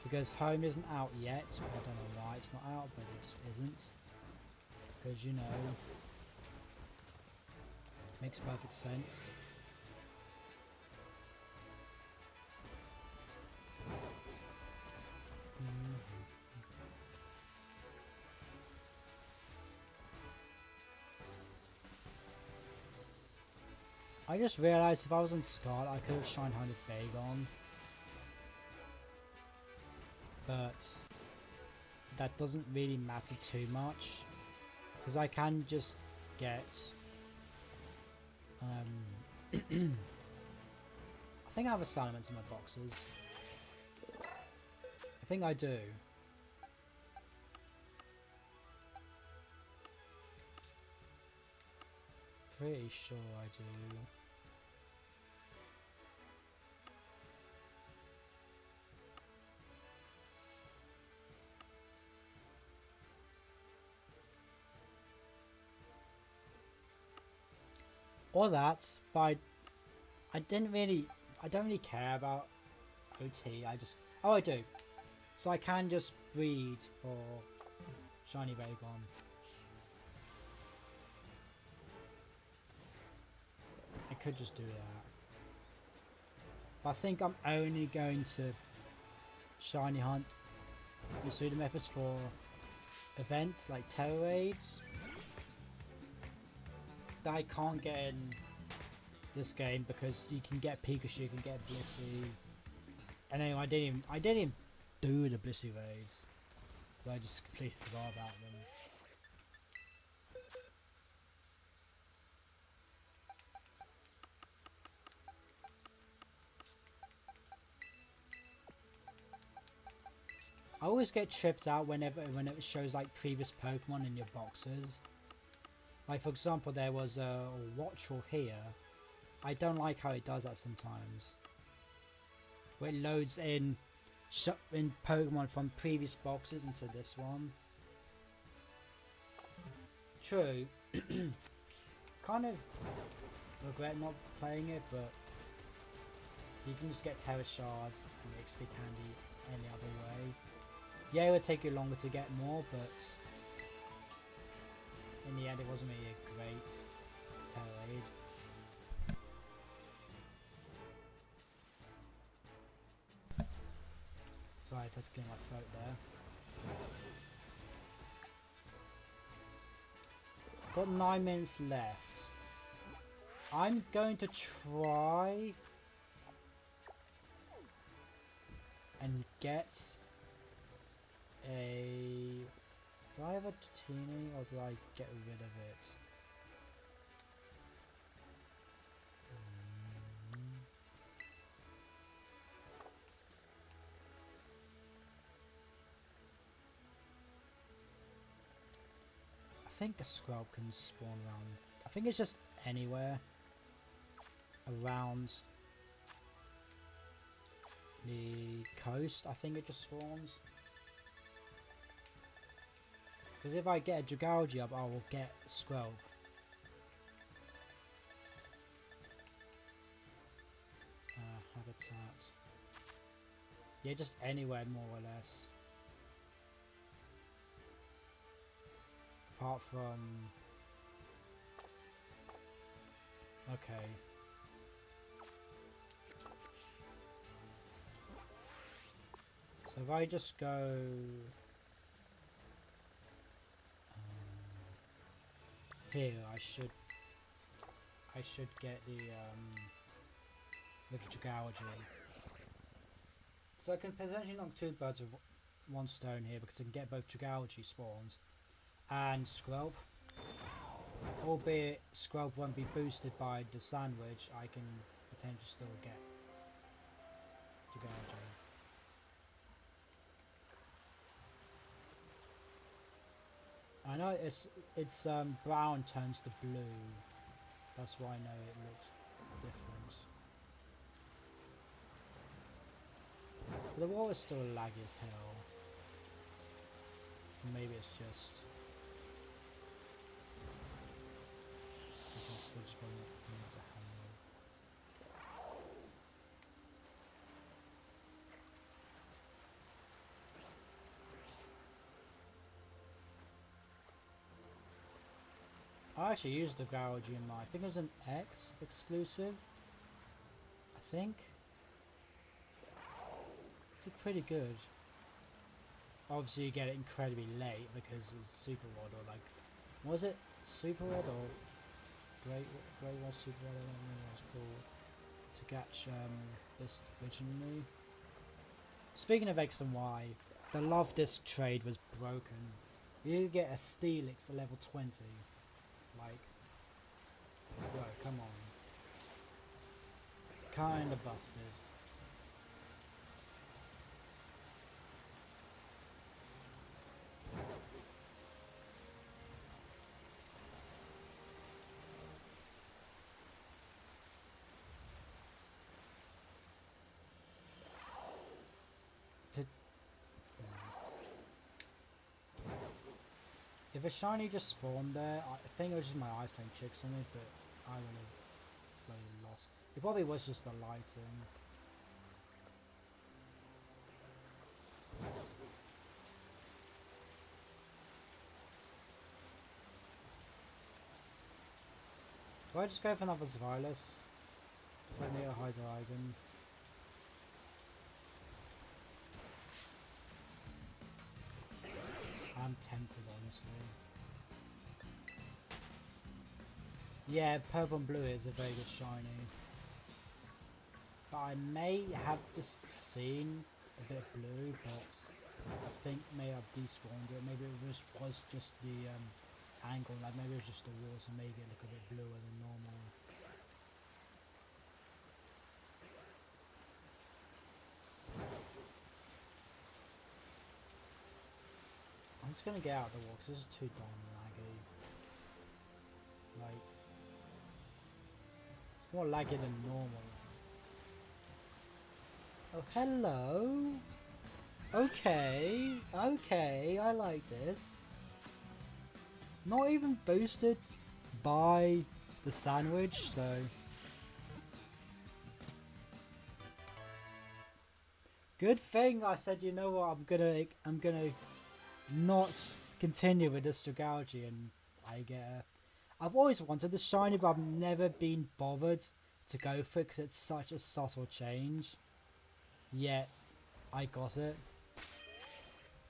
Because Home isn't out yet. I don't know why it's not out, but it just isn't. Because, you know, makes perfect sense. I just realised if I was on Scarlet, I could have Shine Hunted Bagon. But that doesn't really matter too much. Because I can just get... I think I have assignments in my boxes. I think I do. Pretty sure I do. Or that, but I don't really care about OT. Oh, I do. So I can just breed for Shiny Bagon. I could just do that. But I think I'm only going to Shiny Hunt the Pseudomethus for events like Terror Raids that I can't get in this game because you can get Pikachu, you can get Blissey. And anyway, I didn't even do the Blissey raids. But I just completely forgot about them. I always get tripped out whenever it shows like previous Pokemon in your boxes. Like for example, there was a Watchful here. I don't like how it does that sometimes. Where it loads in Pokemon from previous boxes into this one. True. Kind of regret not playing it, but you can just get Terra Shards and XP Candy any other way. Yeah, it would take you longer to get more, but in the end it wasn't really a great Terra Raid. Sorry, I had to clear my throat there. Got 9 minutes left. I'm going to try and get a... Do I have a Tatini or did I get rid of it? I think a Scrub can spawn around. I think it's just anywhere around the coast. I think it just spawns. Because if I get a Dragalge up, I will get Scrub. Habitat. Yeah, just anywhere more or less. Apart from... Okay. So if I just go... here, I should get the Dragalge. So I can potentially knock 2 birds with 1 stone here because I can get both Dragalge spawns and Scrub. Albeit Scrub won't be boosted by the sandwich, I can potentially still get Dragalge. I know it's brown turns to blue. That's why I know it looks different. But the water's still laggy as hell. Maybe it's just... I can still just go into handle. I actually used the Dragalge in my... I think it was an X exclusive. I think. Did pretty good. Obviously you get it incredibly late because it's Super Rod or like... Was it Super Rod or... Great was super well, I don't know what it's called. To catch this originally. Speaking of X and Y, the love disc trade was broken. You get a Steelix at level 20. Like, bro, come on. It's kinda busted. If a shiny just spawned there, I think it was just my eyes playing tricks on it, but I would have bloody lost. It probably was just the lighting. Do I just go for another Xylus? Let me a Hydreigon. I'm tempted, honestly. Yeah, purple and blue is a very good shiny. But I may have just seen a bit of blue, but I think maybe I've despawned it. Maybe it was just the angle, like maybe it was just the water make it look a bit bluer than normal. I'm just gonna get out of the wall because this is too damn laggy. Like, it's more laggy than normal. Oh, hello. Okay, okay, I like this. Not even boosted by the sandwich, so good thing I said, you know what, I'm gonna not continue with this strategy, and I get I've always wanted the shiny, but I've never been bothered to go for it because it's such a subtle change. Yet I got it.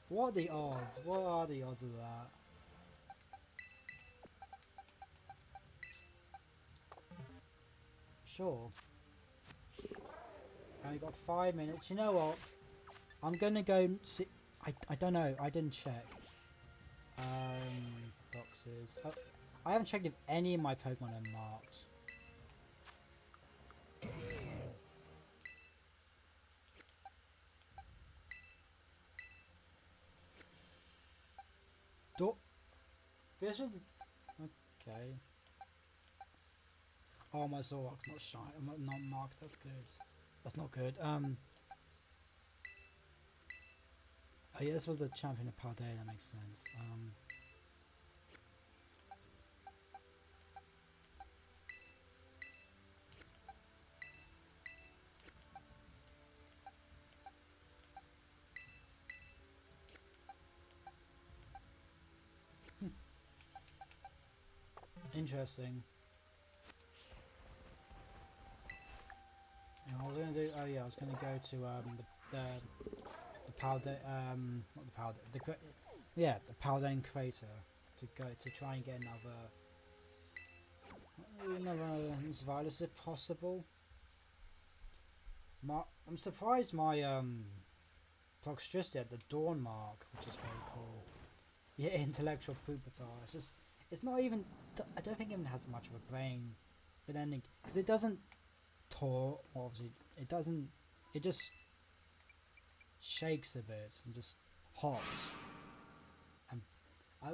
What are the odds? What are the odds of that? Sure. Only got 5 minutes. You know what? I'm gonna go see. I don't know. I didn't check. Boxes. Oh, I haven't checked if any of my Pokemon are marked. This was okay. Oh, my Zoroark's not shy. I'm not marked. That's good. That's not good. Oh yeah, this was the champion of Paldea. That makes sense. Interesting. And I was gonna do. Oh yeah, I was gonna go to the powder. Not the powder. Yeah, the Paldean crater to go to try and get another Xylus if possible. I'm surprised my Toxtricity had the Dawn mark, which is very cool. Yeah, intellectual Pupitar. It's not even. I don't think it even has much of a brain, but then because it doesn't talk. Obviously, it doesn't. It just shakes a bit and just hops. And I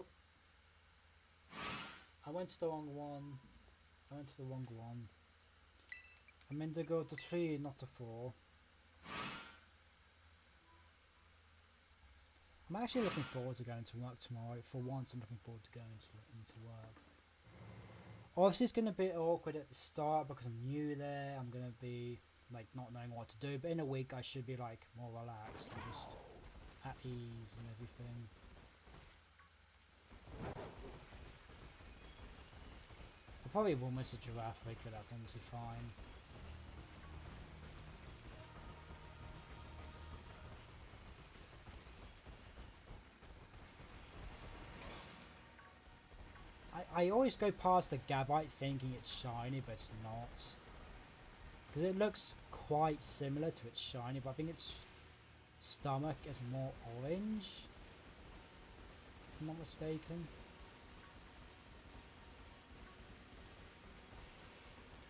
went to the wrong one. I meant to go to 3, not to 4. I'm actually looking forward to going to work tomorrow. For once, I'm looking forward to going into work. Obviously, it's going to be awkward at the start because I'm new there. I'm going to be like not knowing what to do. But in a week, I should be like more relaxed and just at ease and everything. I probably will miss a giraffe rig, but that's honestly fine. I always go past the Gabite thinking it's shiny, but it's not. Because it looks quite similar to its shiny, but I think its stomach is more orange. If I'm not mistaken.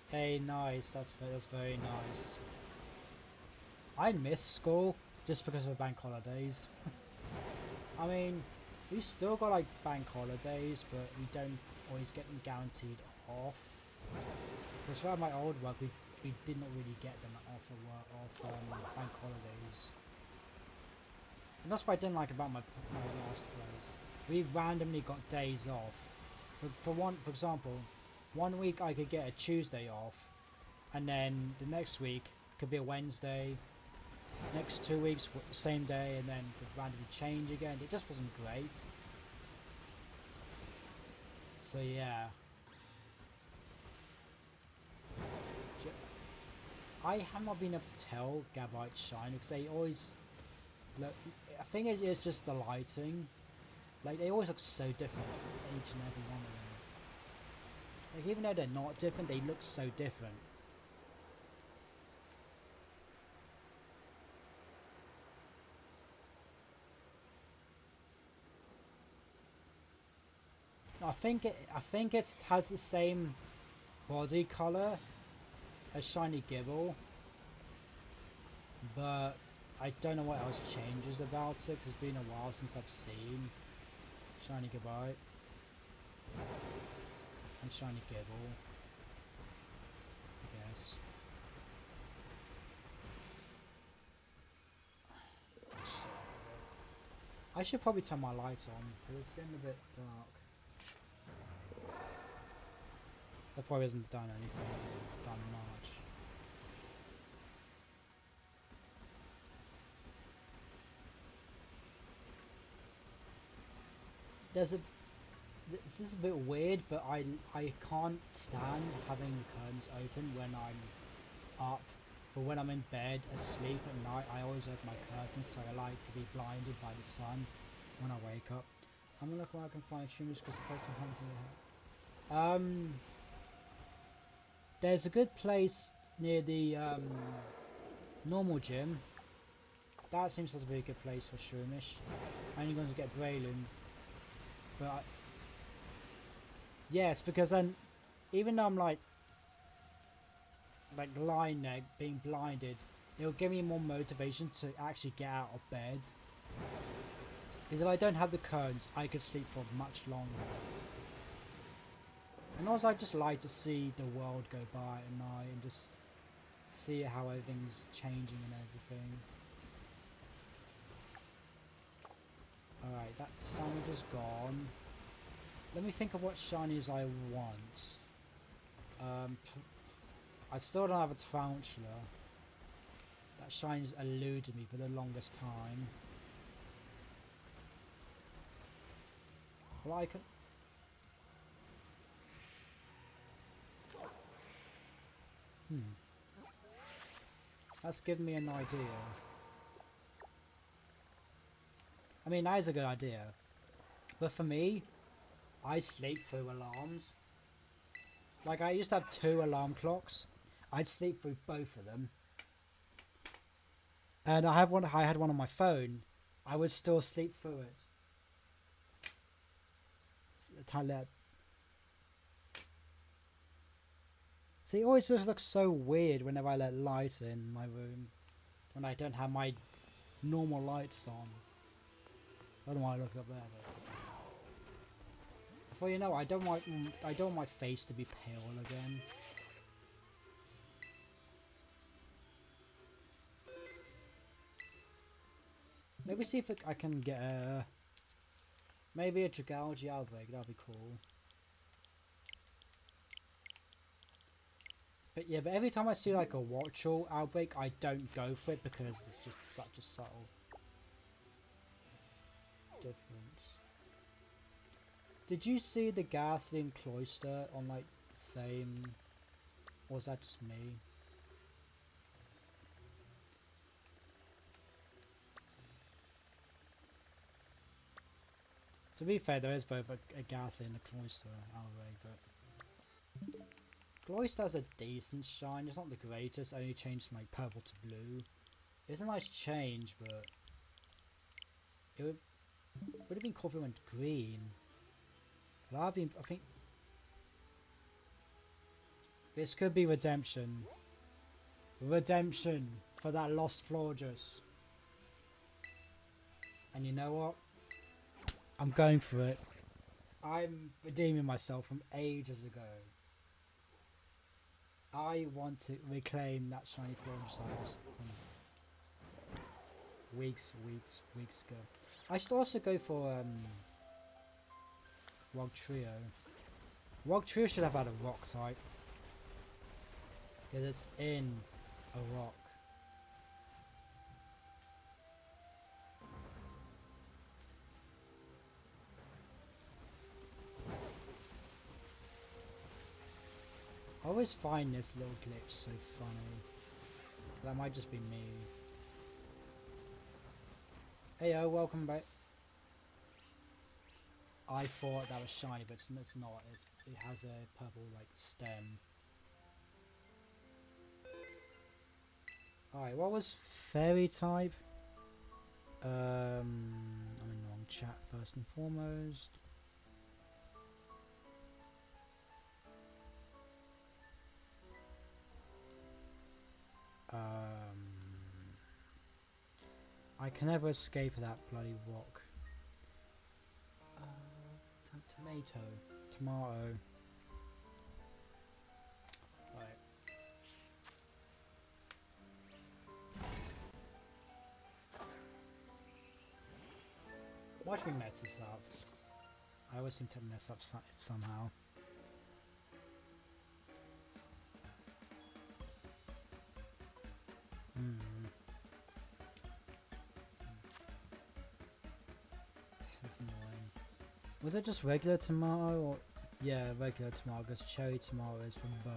Hey, nice. That's very nice. I miss school just because of bank holidays. I mean, we still got like bank holidays, but we don't always get them guaranteed off. Because throughout my old work, we didn't really get them off bank holidays. And that's what I didn't like about my last place. We randomly got days off. For example, 1 week I could get a Tuesday off, and then the next week could be a Wednesday. Next 2 weeks, same day, and then could randomly change again. It just wasn't great. So yeah. I have not been able to tell Gabite shine because they always look. I think it is just the lighting. Like they always look so different, each and every one of them. Like even though they're not different, they look so different. I think it has the same body color as Shiny Gibble, but I don't know what else changes about it because it's been a while since I've seen Shiny Gabite and Shiny Gibble, I guess. I should probably turn my lights on because it's getting a bit dark. That probably hasn't done anything, done much. This is a bit weird, but I can't stand having the curtains open when I'm up. But when I'm in bed asleep at night, I always open my curtains because I like to be blinded by the sun when I wake up. I'm gonna look where I can find streamers because the person hunting. There's a good place near the normal gym. That seems to be a good place for shroomish. I'm only going to get Braylon. But yes, because then even though I'm like lying there being blinded, it'll give me more motivation to actually get out of bed. Because if I don't have the curtains, I could sleep for much longer. And also I just like to see the world go by at night and just see how everything's changing and everything. Alright, that sandwich is gone. Let me think of what shinies I want. I still don't have a tarantula. That shiny's eluded me for the longest time. Well, I can... That's given me an idea. I mean, that is a good idea. But for me, I sleep through alarms. Like, I used to have 2 alarm clocks. I'd sleep through both of them. And I had one on my phone. I would still sleep through it. See, it always just looks so weird whenever I let light in my room. When I don't have my normal lights on. I don't know why I looked up there, but... Well, you know, I don't want my face to be pale again. Maybe see if I can get a... Maybe a Dragalgy outbreak, that'd be cool. But yeah, but every time I see like a Watchall outbreak, I don't go for it because it's just such a subtle difference. Did you see the Ghastly Cloister on like the same, or was that just me? To be fair, there is both a ghastly and a cloister outright, but cloister has a decent shine. It's not the greatest. I only changed from like purple to blue. It's a nice change, but it would have been cool if it went green. But I think this could be redemption. Redemption for that lost Florges. And you know what? I'm going for it. I'm redeeming myself from ages ago. I want to reclaim that shiny Florges I lost from weeks ago. I should also go for Rogue Trio. Rogue Trio should have had a rock type. Because it's in a rock. I always find this little glitch so funny. That might just be me. Hey, welcome back. I thought that was shiny, but it's not. It has a purple like stem. Alright, what was fairy type? I'm in the wrong chat first and foremost. I can never escape that bloody rock. Tomato. Right. Watch me mess this up. I always seem to mess up somehow. That's annoying. Was it just regular tomato or... Yeah, regular tomato, because cherry tomato is from bug.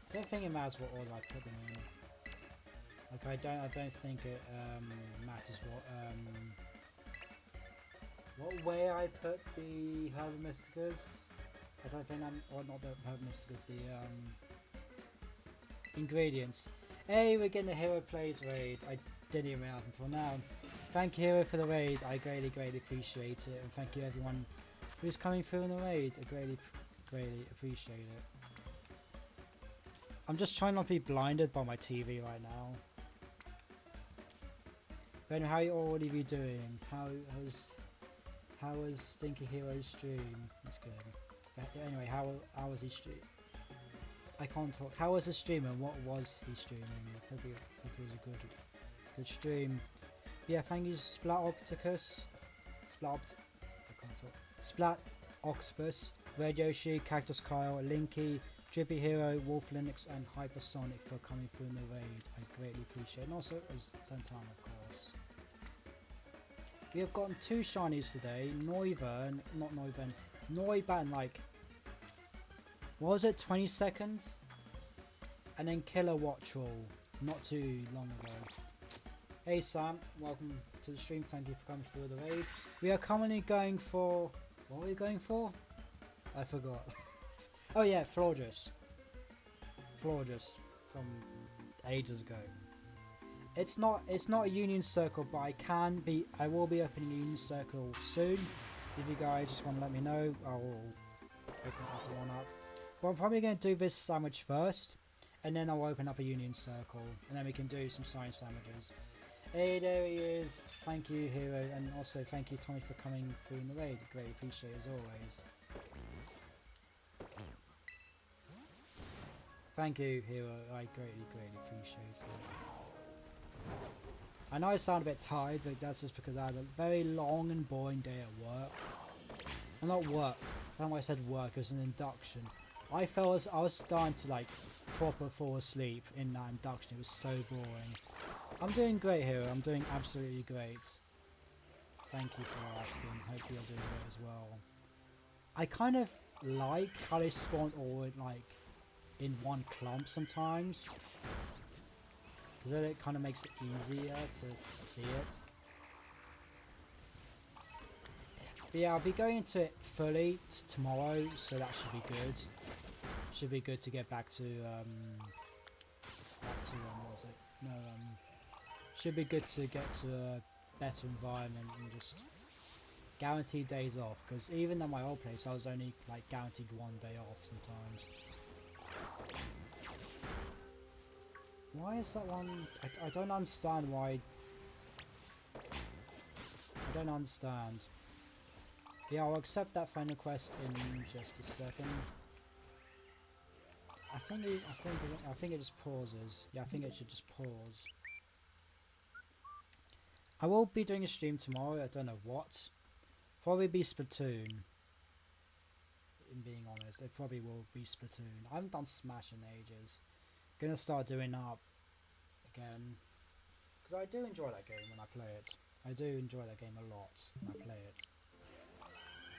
I don't think it matters what order I put them in. Like I don't think it matters what way I put the Herb Mysticas. I don't think or not the Herb Mysticas, the ingredients. Hey, we're getting a Hero Plays raid. I didn't even realize until now. Thank you, Hero, for the raid. I greatly appreciate it, and thank you everyone who's coming through in the raid. I greatly appreciate it. I'm just trying not to be blinded by my TV right now. Ben, how you already be doing? How was Stinky Hero's stream? That's good. But anyway, how was he stream? I can't talk. How was his stream and what was he streaming? Hope it was a good stream. Yeah, thank you, Splat-Opticus. I can't talk. Splat Octopus, Red Yoshi, Cactus Kyle, Linky, Drippy Hero, Wolf Linux, and Hypersonic for coming through in the raid. I greatly appreciate it. And also at the same time, of course. We have gotten 2 shinies today. Noiban, like, what was it, 20 seconds? And then Killer Watchroll, not too long ago. Hey Sam, welcome to the stream, thank you for coming through the raid. We are currently going for... What are we going for? I forgot. Oh yeah, Florges from ages ago. It's not a Union Circle, but I will be opening a Union Circle soon. If you guys just want to let me know, I will open one up. But I'm probably going to do this sandwich first, and then I'll open up a Union Circle, and then we can do some signed sandwiches. Hey, there he is. Thank you, Hero, and also thank you, Tommy, for coming through in the raid. Greatly appreciate it as always. Thank you, Hero. I greatly appreciate it. I know I sound a bit tired, but that's just because I had a very long and boring day at work. Well, not work. I don't know why I said work. It was an induction. I was starting to like proper fall asleep in that induction. It was so boring. I'm doing great, Hero. I'm doing absolutely great. Thank you for asking. Hope you're doing great as well. I kind of like how they spawn all like in one clump sometimes. Because then it kind of makes it easier to see it. But yeah, I'll be going into it fully tomorrow, so that should be good. Should be good to get back to what was it? No, should be good to get to a better environment and just guaranteed days off. Because even at my old place, I was only like guaranteed 1 day off sometimes. Why is that one? I don't understand why. I don't understand. Yeah, I'll accept that friend request in just a second. I think it just pauses. Yeah, I think it should just pause. I will be doing a stream tomorrow. I don't know what. Probably be Splatoon. In being honest, it probably will be Splatoon. I haven't done Smash in ages. Gonna start doing that again because I do enjoy that game when I play it. I do enjoy that game a lot when I play it.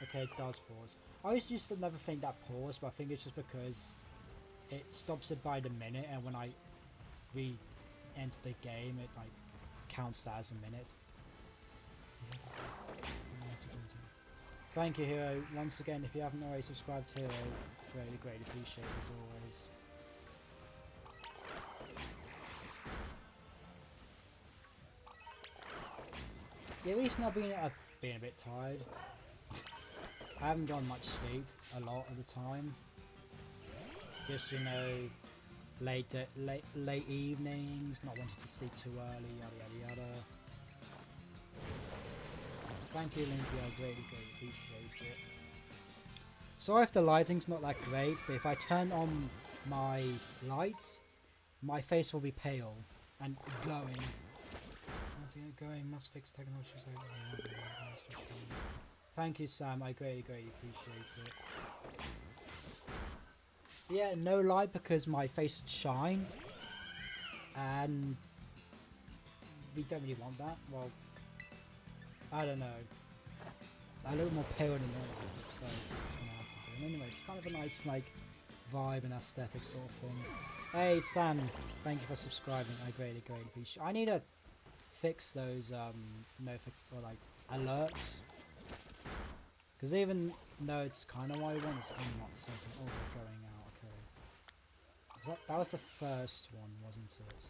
Okay, it does pause. I used to never think that paused, but I think it's just because it stops it by the minute, and when I re-enter the game, it like counts that as a minute. Thank you, Hero. Once again, if you haven't already subscribed to Hero, really greatly appreciate it as always. The reason I've been a bit tired. I haven't gotten much sleep a lot of the time. Just, you know, late evenings, not wanting to sleep too early, yada yada yada. Thank you, Olympia, I greatly appreciate it. Sorry if the lighting's not that great, but if I turn on my lights, my face will be pale and glowing. Going, must fix technology. Thank you, Sam. I greatly appreciate it. Yeah, no light because my face would shine, and we don't really want that. Well, I don't know. I look more pale than normal, so this is what I have to do. And anyway, it's kind of a nice like vibe and aesthetic sort of thing. Hey, Sam. Thank you for subscribing. I greatly appreciate. I need to fix those alerts, because even though it's kind of what I want, it's kind of not something. Oh, they're going out. Okay, that was the first one, wasn't it?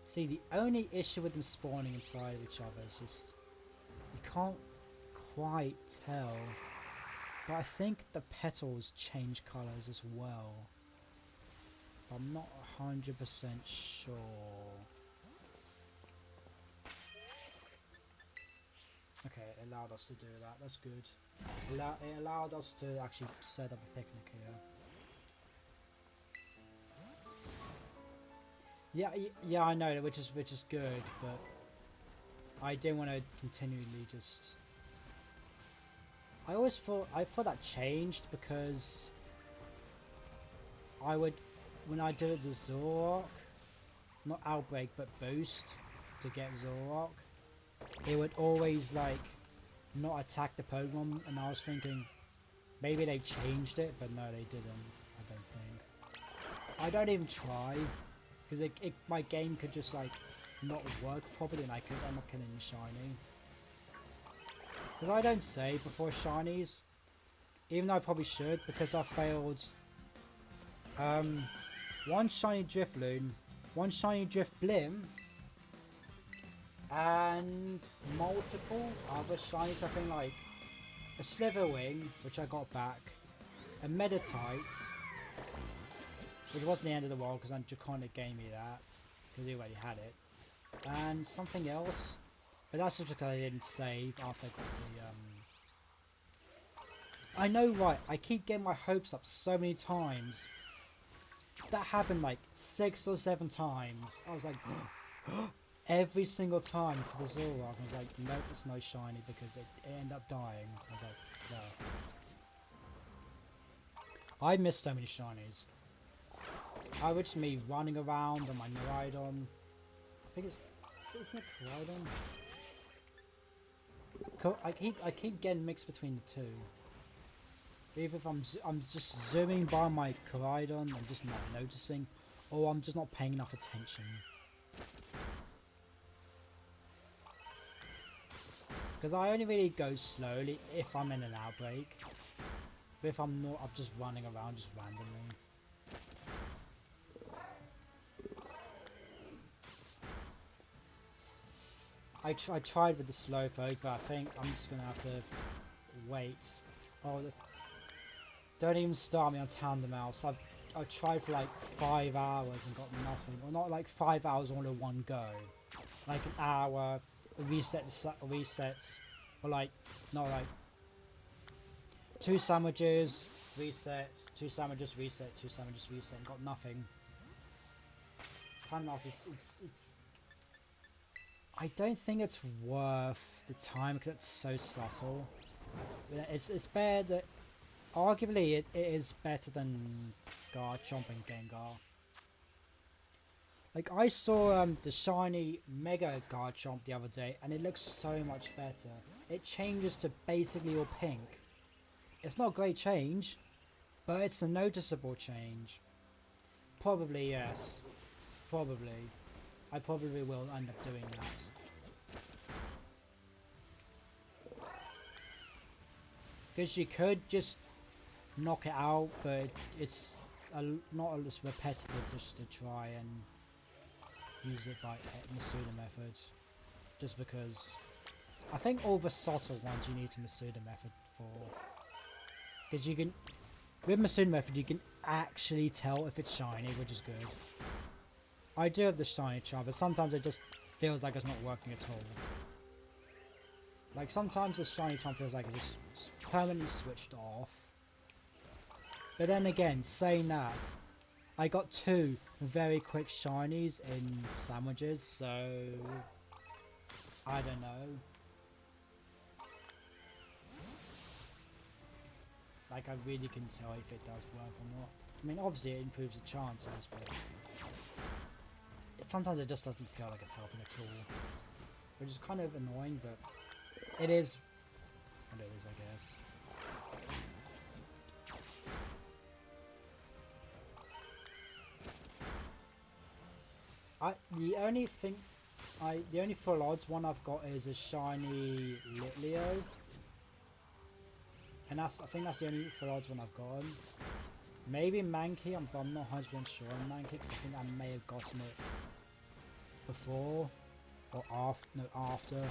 See, the only issue with them spawning inside of each other is just you can't quite tell. But I think the petals change colours as well. I'm not 100% sure. Okay, it allowed us to do that. That's good. It allowed us to actually set up a picnic here. Yeah, I know, which is good, but I didn't want to continually just. I thought that changed because I would. When I did the Zorok, not Outbreak but Boost to get Zorok, it would always like not attack the Pokemon, and I was thinking maybe they changed it, but no they didn't, I don't think. I don't even try, because my game could just like not work properly and I could end up killing the shiny. Because I don't save before shinies, even though I probably should, because I failed one shiny Drifloon, one shiny Drifblim, and multiple other shinies. I think like a Slitherwing, which I got back, a Meditite, which wasn't the end of the world because Draconic gave me that because he already had it, and something else, but that's just because I didn't save after I got the I know, right? I keep getting my hopes up so many times. That happened like 6 or 7 times. I was like, every single time for the Zorok. I was like, nope, it's no shiny because it ended up dying. I was like, no. I missed so many shinies. I was just me running around on my Neuridon. I think isn't it Neuridon? I keep getting mixed between the two. Either if I'm just zooming by my Koraidon and just not noticing, or I'm just not paying enough attention. Because I only really go slowly if I'm in an outbreak. But if I'm not, I'm just running around just randomly. I tried with the slowpoke, but I think I'm just going to have to wait. Oh, don't even start me on Tandem Mouse. I've tried for like 5 hours and got nothing. Well, not like 5 hours all in one go. Like an hour, resets, or like, not like 2 sandwiches, resets, 2 sandwiches, reset, 2 sandwiches, reset, and got nothing. Tandem Mouse is, it's I don't think it's worth the time because it's so subtle. It's better that, arguably it is better than Garchomp and Gengar. Like I saw the shiny Mega Garchomp the other day and it looks so much better. It changes to basically all pink. It's not a great change, but it's a noticeable change. Probably yes. Probably. I probably will end up doing that. Because you could just knock it out, but it's not as repetitive just to try and use it by Masuda method. Just because I think all the subtle ones you need to Masuda method for. Because you can, with Masuda method you can actually tell if it's shiny, which is good. I do have the shiny charm, but sometimes it just feels like it's not working at all. Like sometimes the shiny charm feels like it's just permanently switched off. But then again, saying that, I got 2 very quick shinies in sandwiches, so I don't know. Like I really can tell if it does work or not. I mean, obviously it improves the chances, but sometimes it just doesn't feel like it's helping at all. Which is kind of annoying, but it is what it is, I guess. The only full odds one I've got is a shiny Litleo. And I think that's the only full odds one I've gotten. Maybe Mankey, but I'm not 100% sure on Mankey because I think I may have gotten it before or after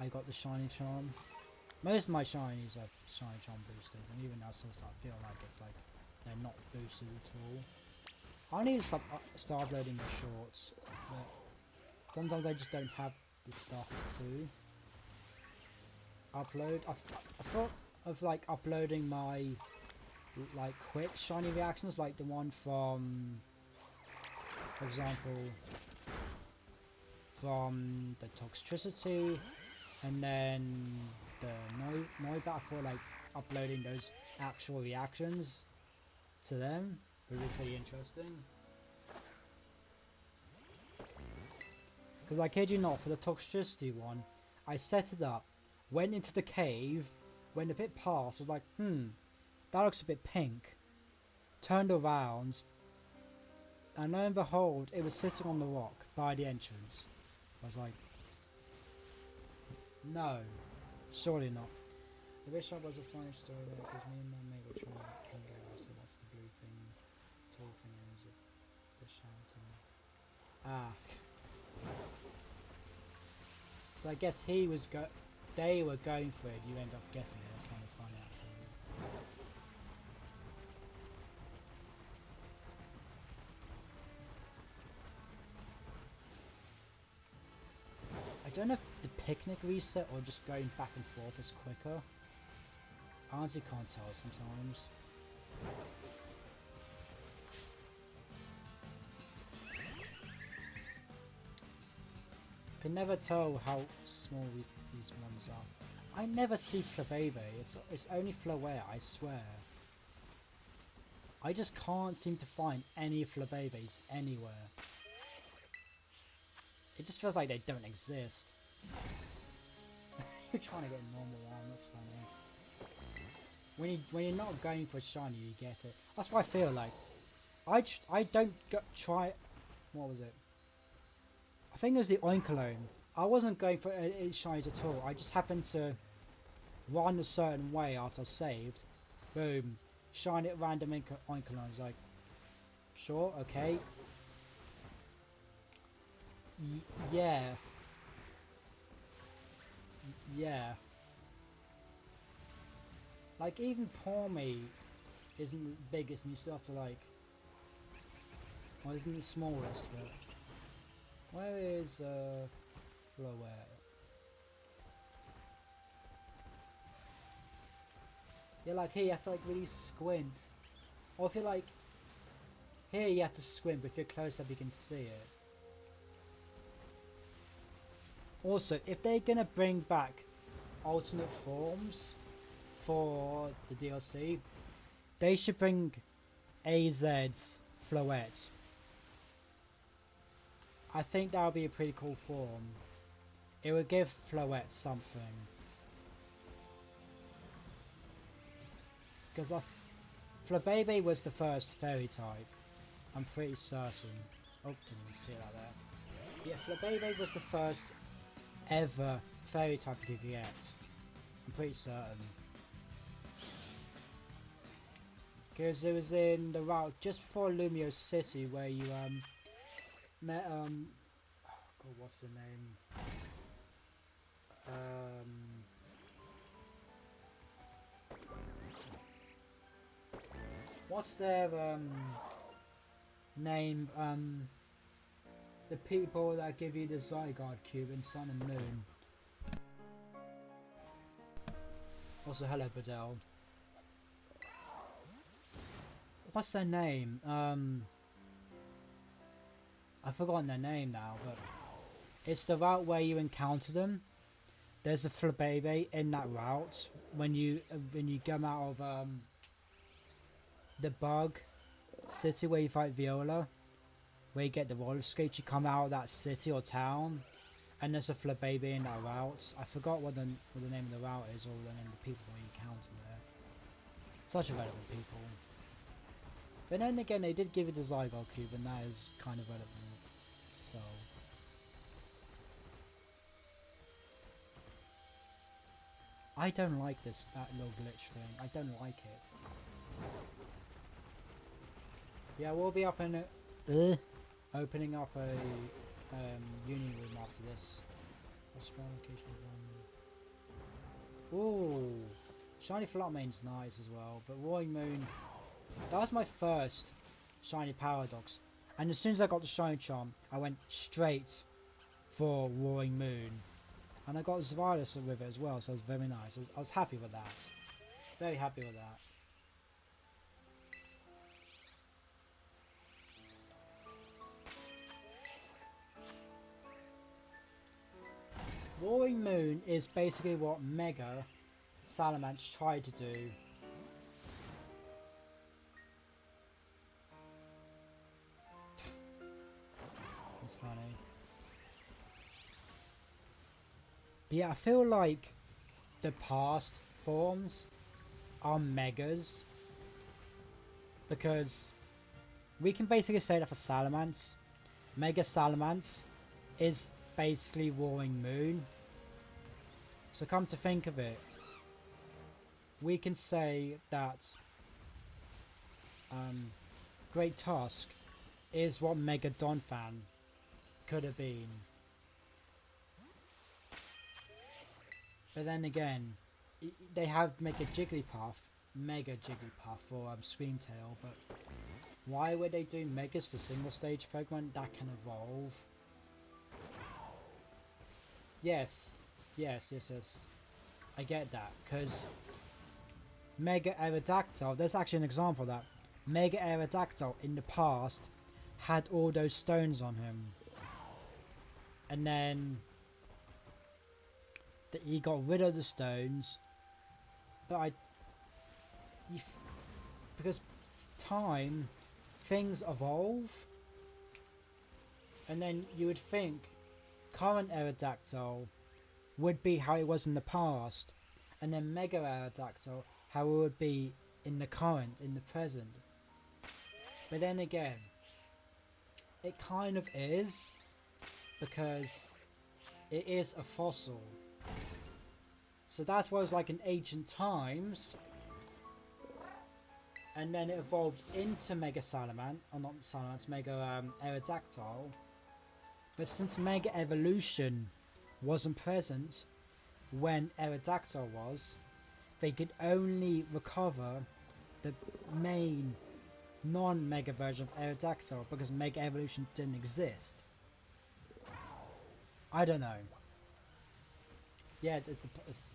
I got the shiny charm. Most of my shinies are shiny charm boosted, and even now I still feel like it's like they're not boosted at all. I need to start uploading the shorts, but sometimes I just don't have the stuff to upload. I thought of like uploading my like quick shiny reactions, like the one from, for example, from the Toxtricity, and then the Noibat. I thought like uploading those actual reactions to them would be pretty interesting. Because I kid you not, for the Toxtricity one, I set it up, went into the cave, went a bit past, was like, that looks a bit pink. Turned around, and lo and behold, it was sitting on the rock by the entrance. I was like, no, surely not. I wish I was a funny story there, because me and my mate were trying to get Kangaroo, so that's the blue thing, tall thing, and it was a bit shouting. Ah. So I guess they were going for it, you end up getting it. That's kind of funny actually. I don't know if the picnic reset or just going back and forth is quicker. I honestly can't tell sometimes. Can never tell how small these ones are. I never see Flabebe. It's only Flower, I swear. I just can't seem to find any Flabebes anywhere. It just feels like they don't exist. You're trying to get a normal one, that's funny. When you're not going for a shiny, you get it. That's what I feel like. I don't try. What was it? I think it was the Oinkologne. I wasn't going for any shinies at all. I just happened to run a certain way after I saved. Boom. Shine it random icon. I was like, sure, okay. Yeah. Yeah. Like, even poor me isn't the biggest, and you still have to, like... Well, isn't the smallest, but... Where is, Floette? Yeah, like, here you have to, like, really squint. Or if you're, like... Here you have to squint, but if you're close up, you can see it. Also, if they're gonna bring back alternate forms for the DLC, they should bring AZ's Floette. I think that would be a pretty cool form. It would give Floette something. Because Flabébé was the first fairy type. I'm pretty certain. Oh, didn't even see it like that. Yeah, Flabébé was the first ever fairy type you could get. I'm pretty certain. Because it was in the route just before Lumio City where you met oh god, what's the name? What's their name? The people that give you the Zygarde cube in Sun and Moon. Also, hello, Badell. What's their name? I've forgotten their name now, but it's the route where you encounter them. There's a Flabébé in that route when you come out of the bug city where you fight Viola, where you get the roller skates. You come out of that city or town, and there's a Flabébé in that route. I forgot what the name of the route is, or the name of the people you encounter there. Such irrelevant people. But then again, they did give it the Zygarde cube, and that is kind of relevant. So I don't like that little glitch thing. I don't like it. Yeah, we'll be up in opening up a union room after this. Ooh, shiny Floatmane's nice as well, but Roaring Moon. That was my first shiny Paradox, and as soon as I got the shiny charm, I went straight for Roaring Moon, and I got Zyrus with it as well, so it was very nice. I was happy with that. Very happy with that. Roaring Moon is basically what Mega Salamence tried to do. That's funny. But yeah, I feel like the past forms are Megas, because we can basically say that for Salamence, Mega Salamence is basically Roaring Moon. So come to think of it, we can say that Great Tusk is what Mega Donphan could have been. But then again, they have Mega Jigglypuff for Screamtail, but why would they do Megas for single stage Pokemon that can evolve? Yes. I get that, because Mega Aerodactyl, there's actually an example of that. Mega Aerodactyl in the past had all those stones on him. And then he got rid of the stones. But because time, things evolve. And then you would think current Aerodactyl would be how it was in the past, and then Mega Aerodactyl how it would be in the present. But then again, it kind of is, because It is a fossil. So that's why it was like in ancient times. And then it evolved into Mega Salamant, or not Salamant, Mega Aerodactyl. But since Mega Evolution wasn't present when Aerodactyl was, they could only recover the main non-Mega version of Aerodactyl because Mega Evolution didn't exist. I don't know. Yeah, it's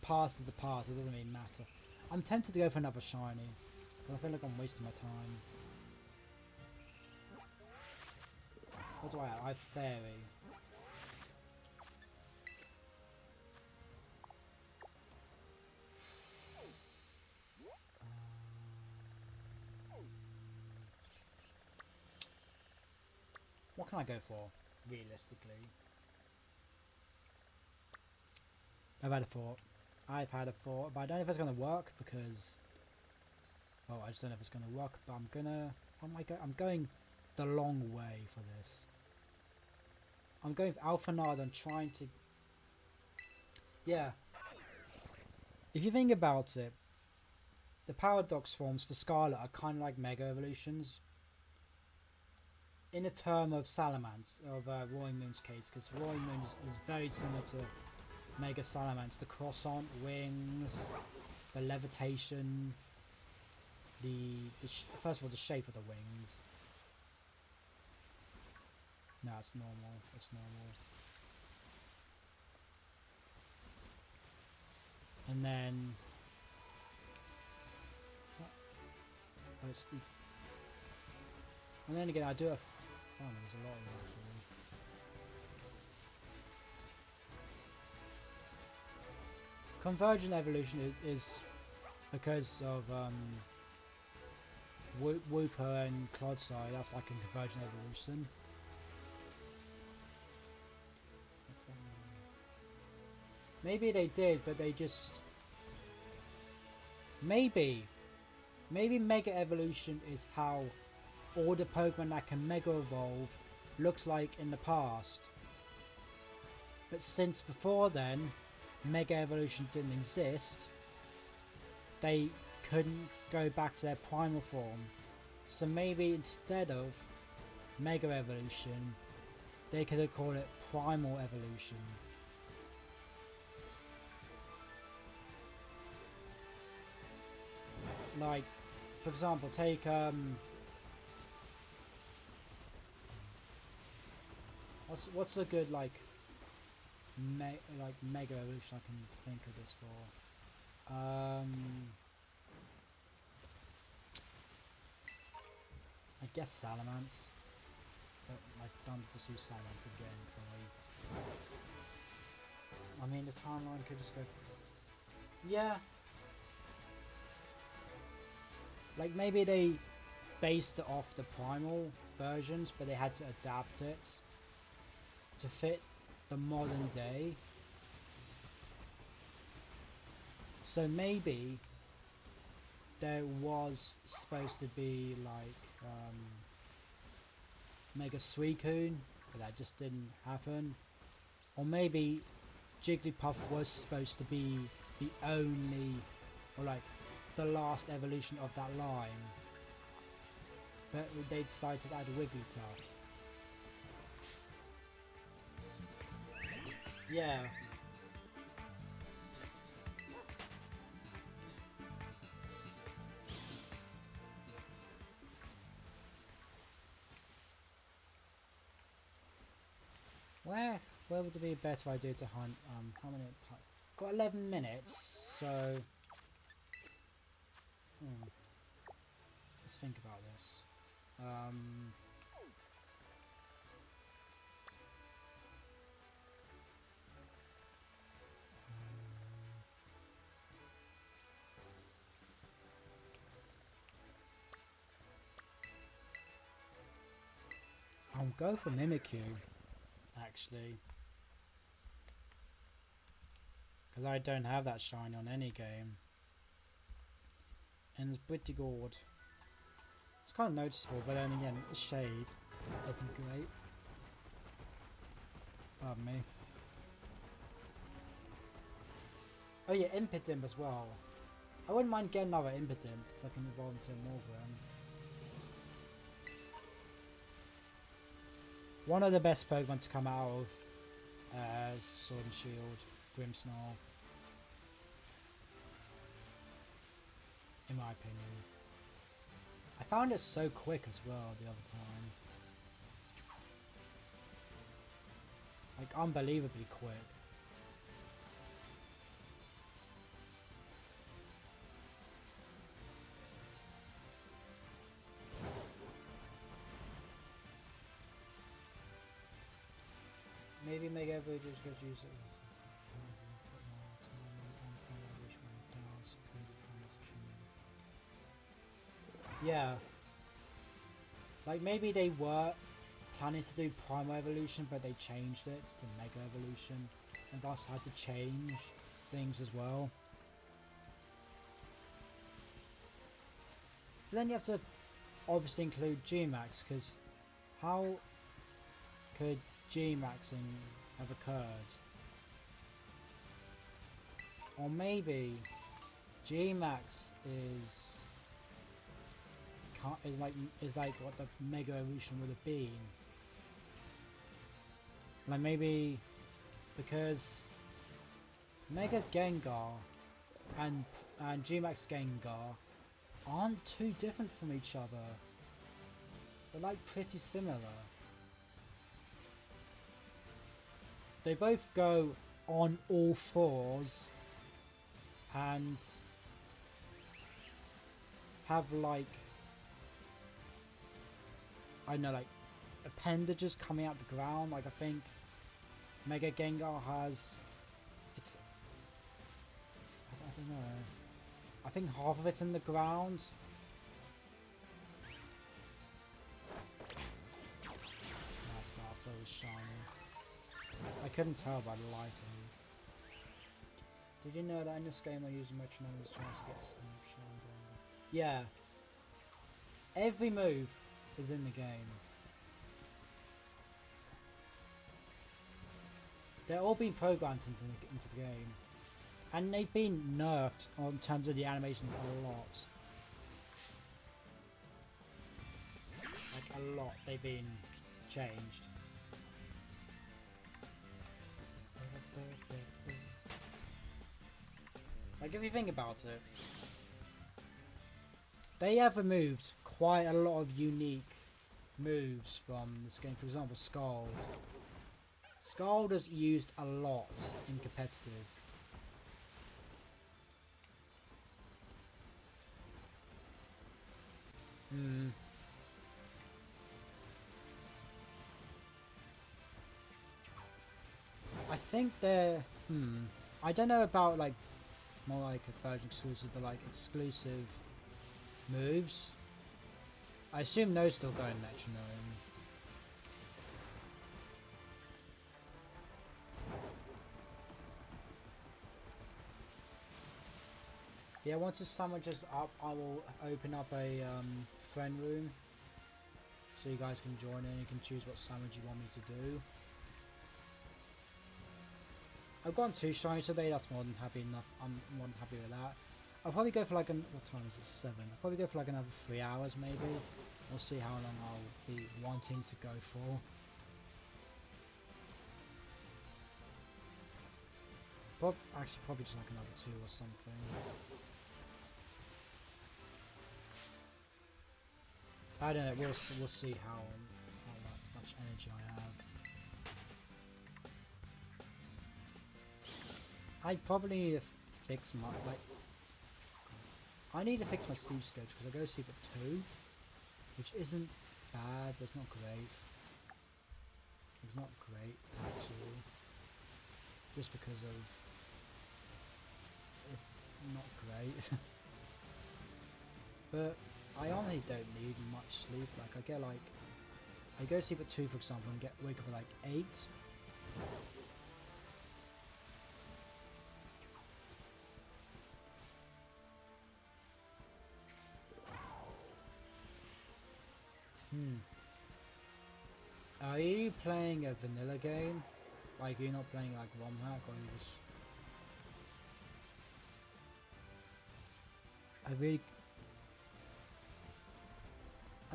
past is the past, it doesn't really matter. I'm tempted to go for another shiny, but I feel like I'm wasting my time. What do I have? I have Fairy. What can I go for, realistically? I've had a thought. But I don't know if it's going to work because... Oh, I just don't know if it's going to work, but I'm gonna... I'm going the long way for this. I'm going for Alphanard and trying to... Yeah. If you think about it, the Paradox forms for Scarlet are kind of like Mega Evolutions. In a term of Salamence, of Roy Moon's case, because Roy Moon is very similar to Mega Salamence. The croissant wings, the levitation, first of all, the shape of the wings. No, it's normal. It's normal. And then... Oh, it's the... And then again, I do have... Oh, there's a lot of them actually. Convergent evolution is because of Wooper and Clodside. That's like a convergent evolution. Maybe they did, but they just... Maybe Mega Evolution is how all the Pokemon that can Mega Evolve looks like in the past. But since before then, Mega Evolution didn't exist, they couldn't go back to their primal form. So maybe instead of Mega Evolution, they could have called it Primal Evolution. Like, for example, take what's a good like Mega Evolution I can think of this for? I guess Salamence. But I don't just use Salamence again because I mean the timeline could just go. Yeah. Like maybe they based it off the primal versions, but they had to adapt it to fit the modern day. So maybe there was supposed to be like Mega Suicune, but that just didn't happen. Or maybe Jigglypuff was supposed to be the only, or like the last evolution of that line, but they decided to add Wigglytuff. Yeah. Where would it be a better idea to hunt? How many time? Got 11 minutes, so let's think about this. I'll go for Mimikyu, actually, because I don't have that shiny on any game, and it's pretty good. It's kind of noticeable, but then again, the shade isn't great. Pardon me. Oh yeah, Impidimp as well. I wouldn't mind getting another Impidimp so I can evolve into a Morgrem. One of the best Pokemon to come out of Sword and Shield, Grimmsnarl. In my opinion. I found it so quick as well the other time. Like, unbelievably quick. Maybe Mega Evolution just gets used it. Yeah. Like, maybe they were planning to do Primo Evolution, but they changed it to Mega Evolution, and thus had to change things as well. But then you have to obviously include G-Max, because how could G-Maxing have occurred? Or maybe G-Max is like what the Mega Evolution would have been. Like maybe because Mega Gengar and G-Max Gengar aren't too different from each other. They're like pretty similar. They both go on all fours and have like, I don't know, like appendages coming out the ground. Like I think Mega Gengar has, it's, I don't know, I think half of it's in the ground. That's not very shiny. I couldn't tell by the lighting. Did you know that in this game I use a metronome as a chance to get some shine? Yeah. Every move is in the game. They're all being programmed into the game. And they've been nerfed in terms of the animation a lot. Like a lot, they've been changed. Like if you think about it, they have removed quite a lot of unique moves from this game. For example, Scald. Scald is used a lot in competitive. I think they're I don't know about like more like a version exclusive, but like exclusive moves. I assume those still go in metronome. Yeah, once the summer just up, I will open up a friend room so you guys can join in. You can choose what summons you want me to do. I've gone 2 shiny today, that's more than happy enough. I'm more than happy with that. I'll probably go for like what time is it? 7. I'll probably go for like another 3 hours maybe. We'll see how long I'll be wanting to go for. Actually probably just like another 2 or something. I don't know, we'll see how much energy I have. I probably need to fix my, I need to fix my sleep schedule because I go to sleep at 2, which isn't bad, but it's not great. It's not great, actually. Just because of, it's not great. But I honestly don't need much sleep. Like I get like, I go to sleep at 2 for example and wake up at like 8. Are you playing a vanilla game? Like you're not playing like ROM hack, or you just... I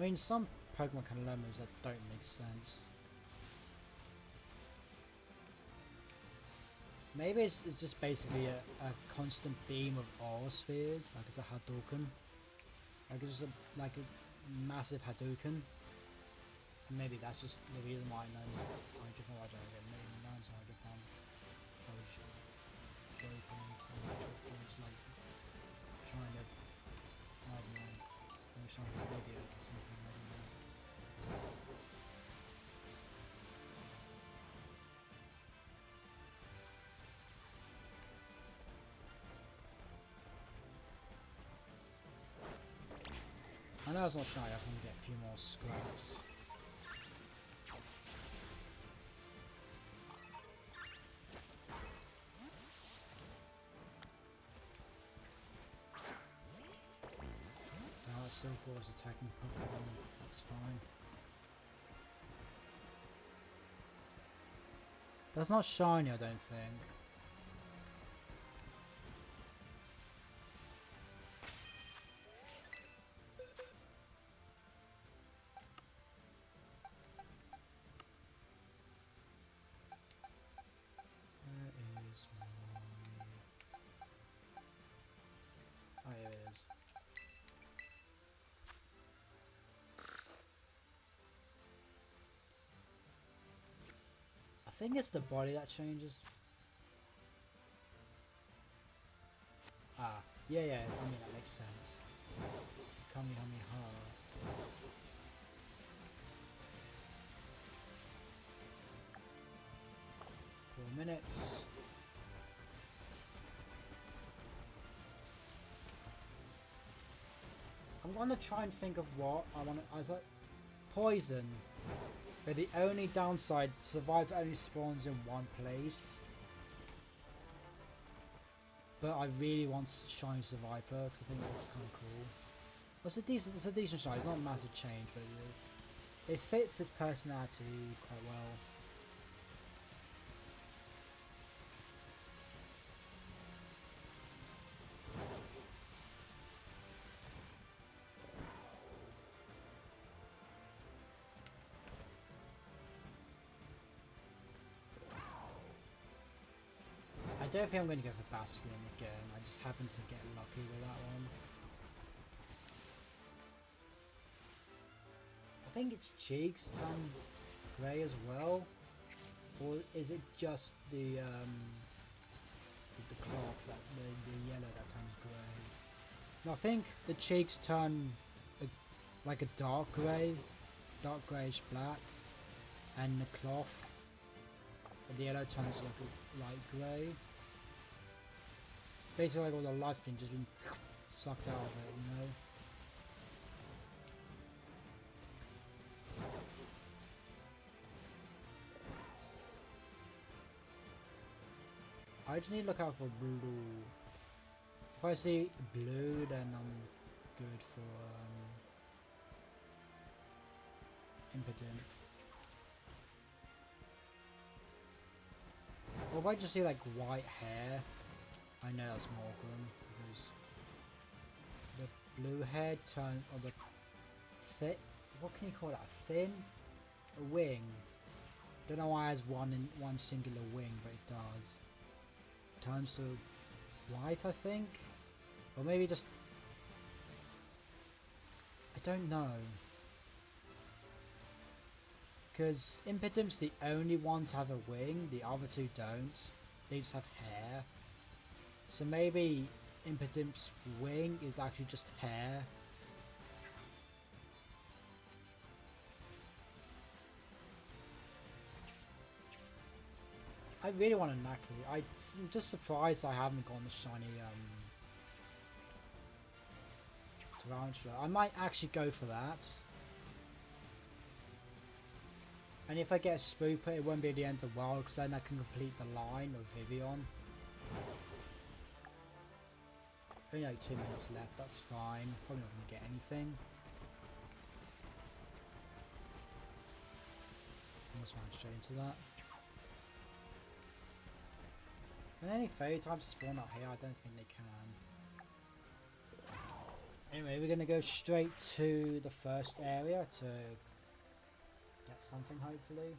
mean, some Pokemon can learn moves that don't make sense. Maybe it's just basically a constant beam of aura spheres, like it's a Hadouken. Like it's just like a massive Hadouken. Maybe that's just the reason why it learns Hydro Pump. I don't know, maybe it learns Hydro Pump. It's like trying to, I don't know, maybe trying to be an idiot or something, I don't know. I know it's not shy, I just want to get a few more scraps. So far as attacking Pokemon, that's fine. That's not shiny, I don't think. Where is my... Oh, here it is. I think it's the body that changes. Ah, yeah, I mean that makes sense. Kamehameha. 4 minutes. I'm gonna try and think of what I want to. I was like, poison. But the only downside, Survivor only spawns in one place. But I really want Shiny Survivor because I think that looks kind of cool. Well, it's a decent shiny. It's not a massive change, but it fits his personality quite well. I don't think I'm going to go for Bastion again. I just happened to get lucky with that one. I think its cheeks turn grey as well, or is it just the cloth that the yellow that turns grey? No, I think the cheeks turn like a dark greyish black, and the cloth, the yellow turns like a light grey. Basically, like all the life thing just been sucked out of it, you know. I just need to look out for blue. If I see blue, then I'm good for impotent. Or if I just see like white hair, I know that's Morgan, because the blue hair turn, or the fit, what can you call that, a fin? A wing. Don't know why it has one singular wing, but it does. Turns to white, I think? Or maybe just... I don't know. Because Impidim's the only one to have a wing, the other two don't. They just have hair. So maybe Impidim's wing is actually just hair. I really want a Nacli. I'm just surprised I haven't gotten the shiny Tarantula. I might actually go for that. And if I get a Spooper, it won't be the end of the world, because then I can complete the line of Vivian. Only like 2 minutes left, that's fine. Probably not going to get anything. Almost ran straight into that. Can any fairy types spawn out here? I don't think they can. Anyway, we're gonna go straight to the first area to get something, hopefully.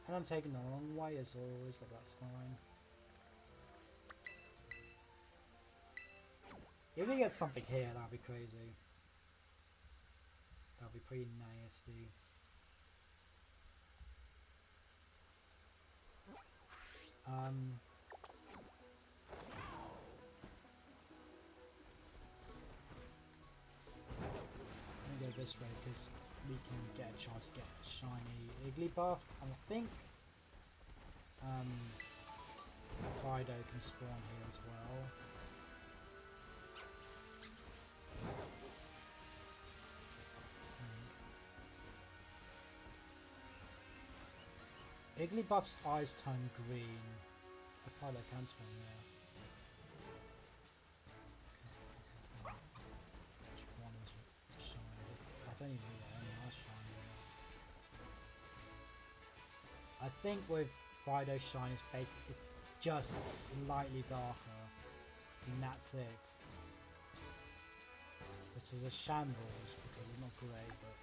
And I'm taking the long way as always, but that's fine. If we get something here, that'd be crazy. That'd be pretty nasty. I'm gonna go this way because we can get a chance to get a shiny Igglybuff, and I think Fido can spawn here as well. Igglybuff's eyes turn green. I Fido can spawn here. Which one is shiny? I don't even know what any are shiny. I think with Fido shiny, it's just slightly darker, and that's it. Which is a shambles because it's not great, but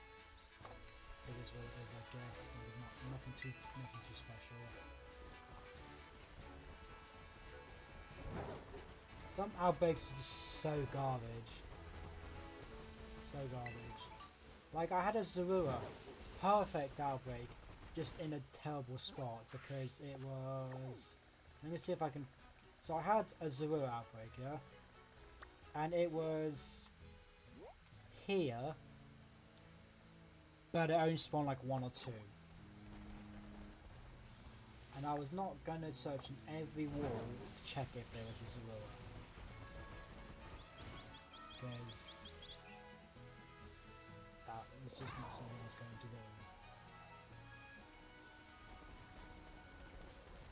it is what it is. I guess it's nothing too special. Some outbreaks are just so garbage. So garbage. Like I had a Zorua, perfect outbreak, just in a terrible spot because it was. Let me see if I can. So I had a Zorua outbreak, yeah, and it was here, but it only spawned like 1 or 2. And I was not going to search in every wall to check if there was a Zorua. Because that was just not something I was going to do.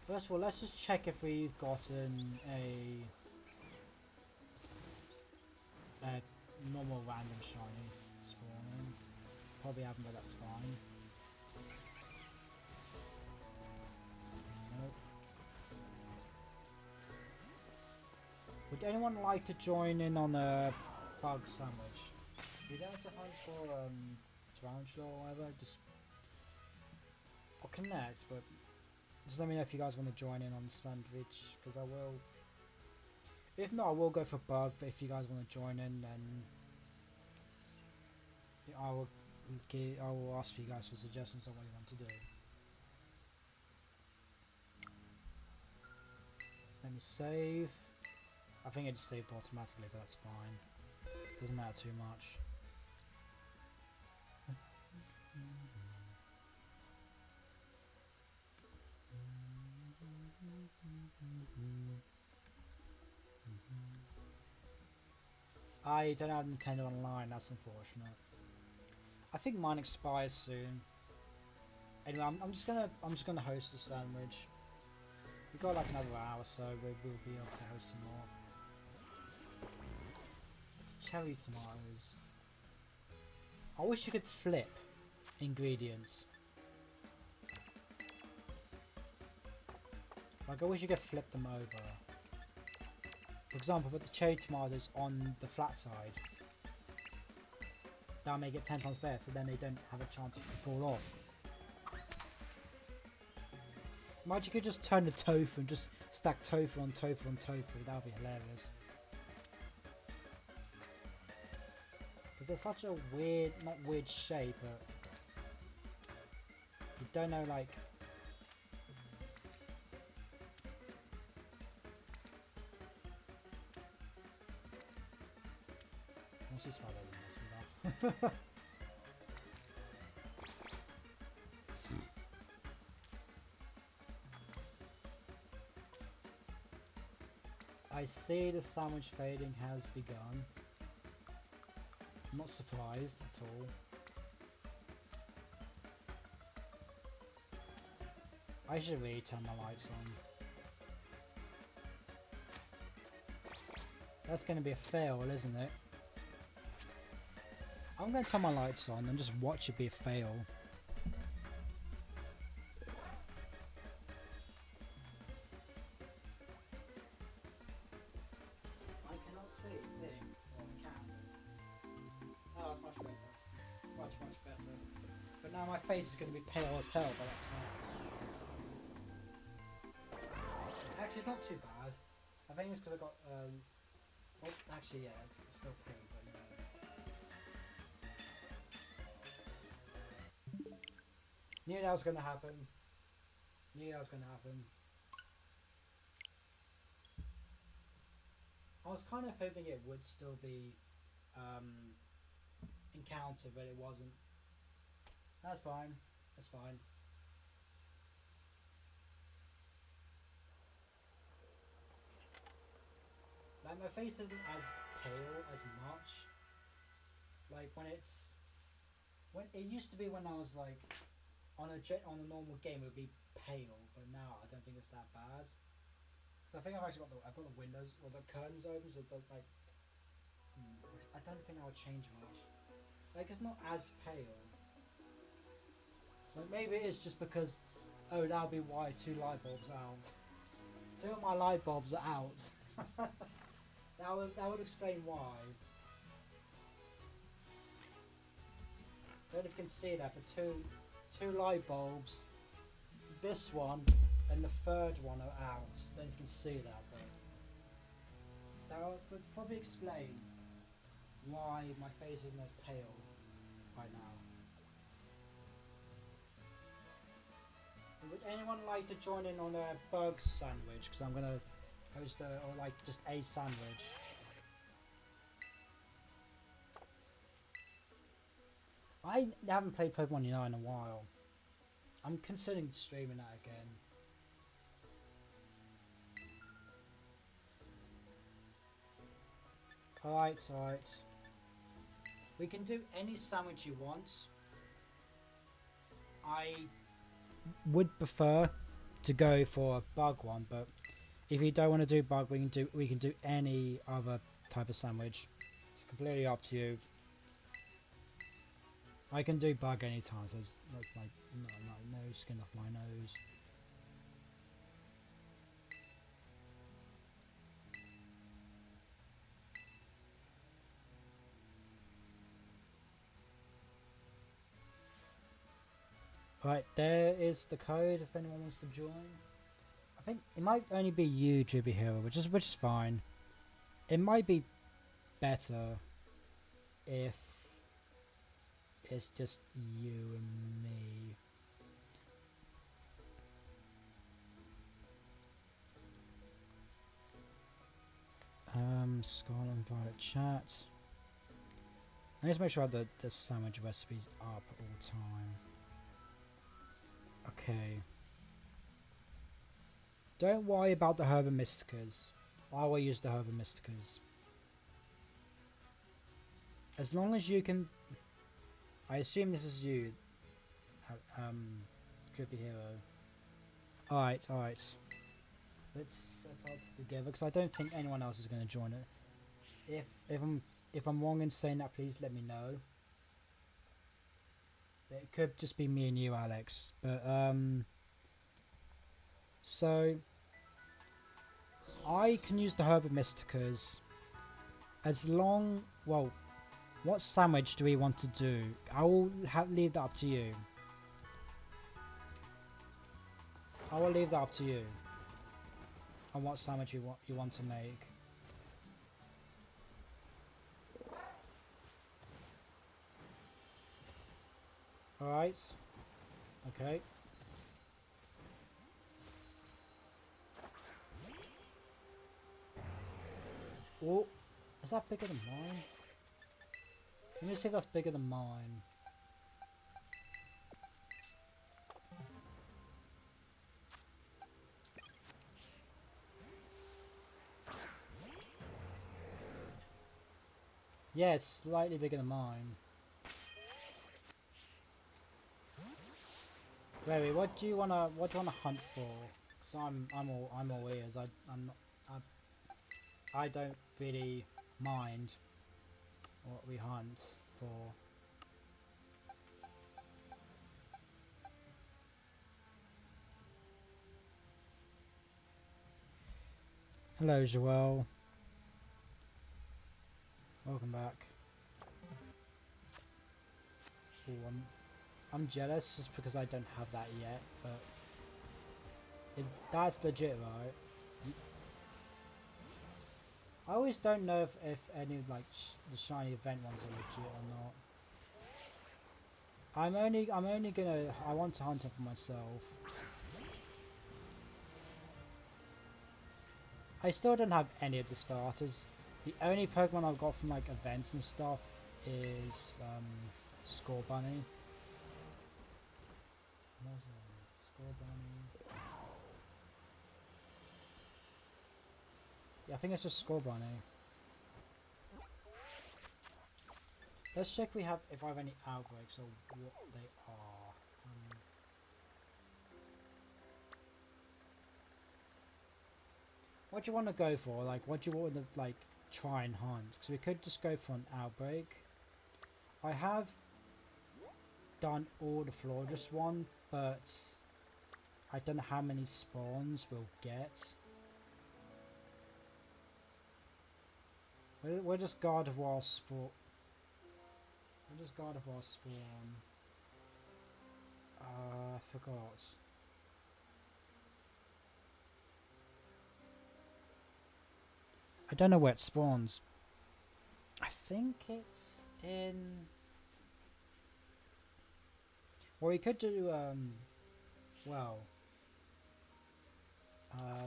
First of all, let's just check if we've gotten a normal random shiny spawning. Probably haven't, but that's fine. Nope. Would anyone like to join in on a bug sandwich? You don't have to hunt for tarantula or whatever, just or connect, but just let me know if you guys want to join in on the sandwich, because I will. If not, I will go for bug, but if you guys want to join in, then I will ask for you guys for suggestions on what you want to do. Let me save. I think it just saved automatically, but that's fine. Doesn't matter too much. I don't have Nintendo Online, that's unfortunate. I think mine expires soon. Anyway, I'm just gonna host the sandwich. We've got like another hour, so we'll be able to host some more. It's cherry tomatoes. I wish you could flip ingredients. Like I wish you could flip them over. For example, put the cherry tomatoes on the flat side. That'll make it 10 times better, so then they don't have a chance to fall off. Imagine you could just turn the tofu and just stack tofu on tofu on tofu. That would be hilarious. Because they're such a weird, not weird shape, but you don't know, like. Let's just try to mess it up. I see the sandwich fading has begun. I'm not surprised at all. I should really turn my lights on. That's going to be a fail, isn't it? I'm going to turn my lights on and just watch it be a fail. I cannot see a thing on the cat. much better. But now my face is going to be pale as hell, but that's fine. Actually, it's not too bad. I think it's because I got, well, actually, yeah, it's still pale, but knew that was going to happen. I was kind of hoping it would still be encounter, but it wasn't. That's fine. Like, my face isn't as pale as much. Like, when it used to be when I was like on a normal game, it would be pale, but now I don't think it's that bad. Because I think I've got the windows or the curtains open, so it's like I don't think that would change much. Like, it's not as pale. Like, maybe it's just because, oh, that'll be why 2 light bulbs are out. 2 of my light bulbs are out. that would explain why. Don't know if you can see that, but two light bulbs. This one and the third one are out. Don't know if you can see that, but that would probably explain why my face isn't as pale right now. Would anyone like to join in on a bug sandwich? Because I'm gonna host or like just a sandwich. I haven't played Pokemon Unite in a while. I'm considering streaming that again. Alright. We can do any sandwich you want. I would prefer to go for a bug one, but if you don't want to do bug, we can do any other type of sandwich. It's completely up to you. I can do bug anytime, so that's like no skin off my nose. Right, there is the code if anyone wants to join. I think it might only be you, Drippy Hero, which is fine. It might be better if it's just you and me. Scarlet and Violet chat. I need to make sure the sandwich recipes up at all time. Okay. Don't worry about the Herba Mysticas. I will use the Herba Mysticas. As long as you can... I assume this is you, Drippy Hero. Alright. Let's set out together, because I don't think anyone else is going to join it. If I'm wrong in saying that, please let me know. It could just be me and you, Alex. But so I can use the Herba Mysticas as long. Well, what sandwich do we want to do? I will leave that up to you. I will leave that up to you. On what sandwich you want to make. Alright. Okay. Oh, is that bigger than mine? Let me see if that's bigger than mine. Yeah, it's slightly bigger than mine. Wait, what do you wanna hunt for? Cause I'm all ears. I don't really mind what we hunt for. Hello, Joelle. Welcome back. Ooh, I'm jealous just because I don't have that yet, but that's legit, right? I always don't know if any like the shiny event ones are legit or not. I want to hunt it for myself. I still don't have any of the starters. The only Pokemon I've got from like events and stuff is Score Bunny. Score Bunny. Yeah, I think it's just Score Bunny. Let's check if I have any outbreaks or what they are. What do you want to go for? Like, what do you want to like try and hunt? Because we could just go for an outbreak. I have done all the Florges one, but I don't know how many spawns we'll get. We'll just Gardevoir spawn. We'll just Gardevoir spawn. I forgot. I don't know where it spawns. I think it's in... Well, we could do, well...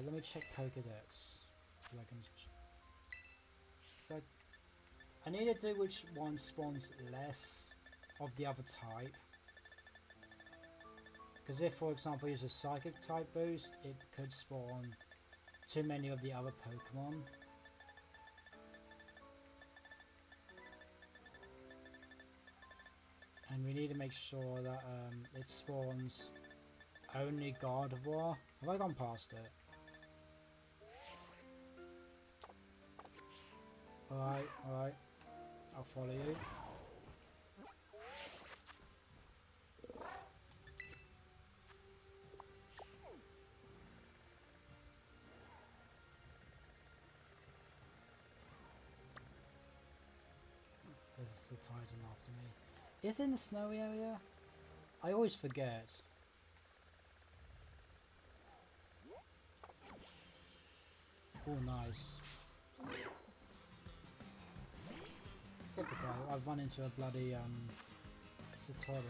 let me check Pokedex. So I need to do which one spawns less of the other type. Because if, for example, you use a Psychic type boost, it could spawn too many of the other Pokemon. And we need to make sure that it spawns only Gardevoir. Have I gone past it? Alright, alright. I'll follow you. There's a Titan after me. Is it in the snowy area? I always forget. Oh, nice. Typical. I've run into a bloody Satoru.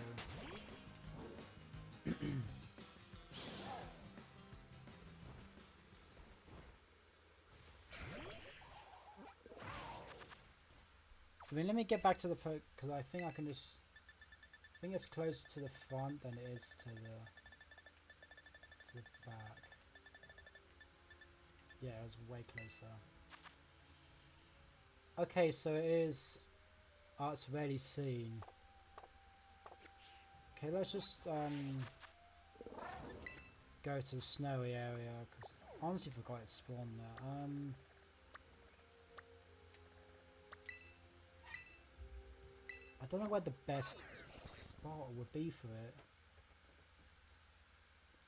I mean, let me get back to the poke because I think I can just. I think it's closer to the front than it is to the back. Yeah, it was way closer. Okay, so it is. Oh, it's rarely seen. Okay, let's just go to the snowy area because I honestly forgot it spawned there. I don't know where the best spot would be for it.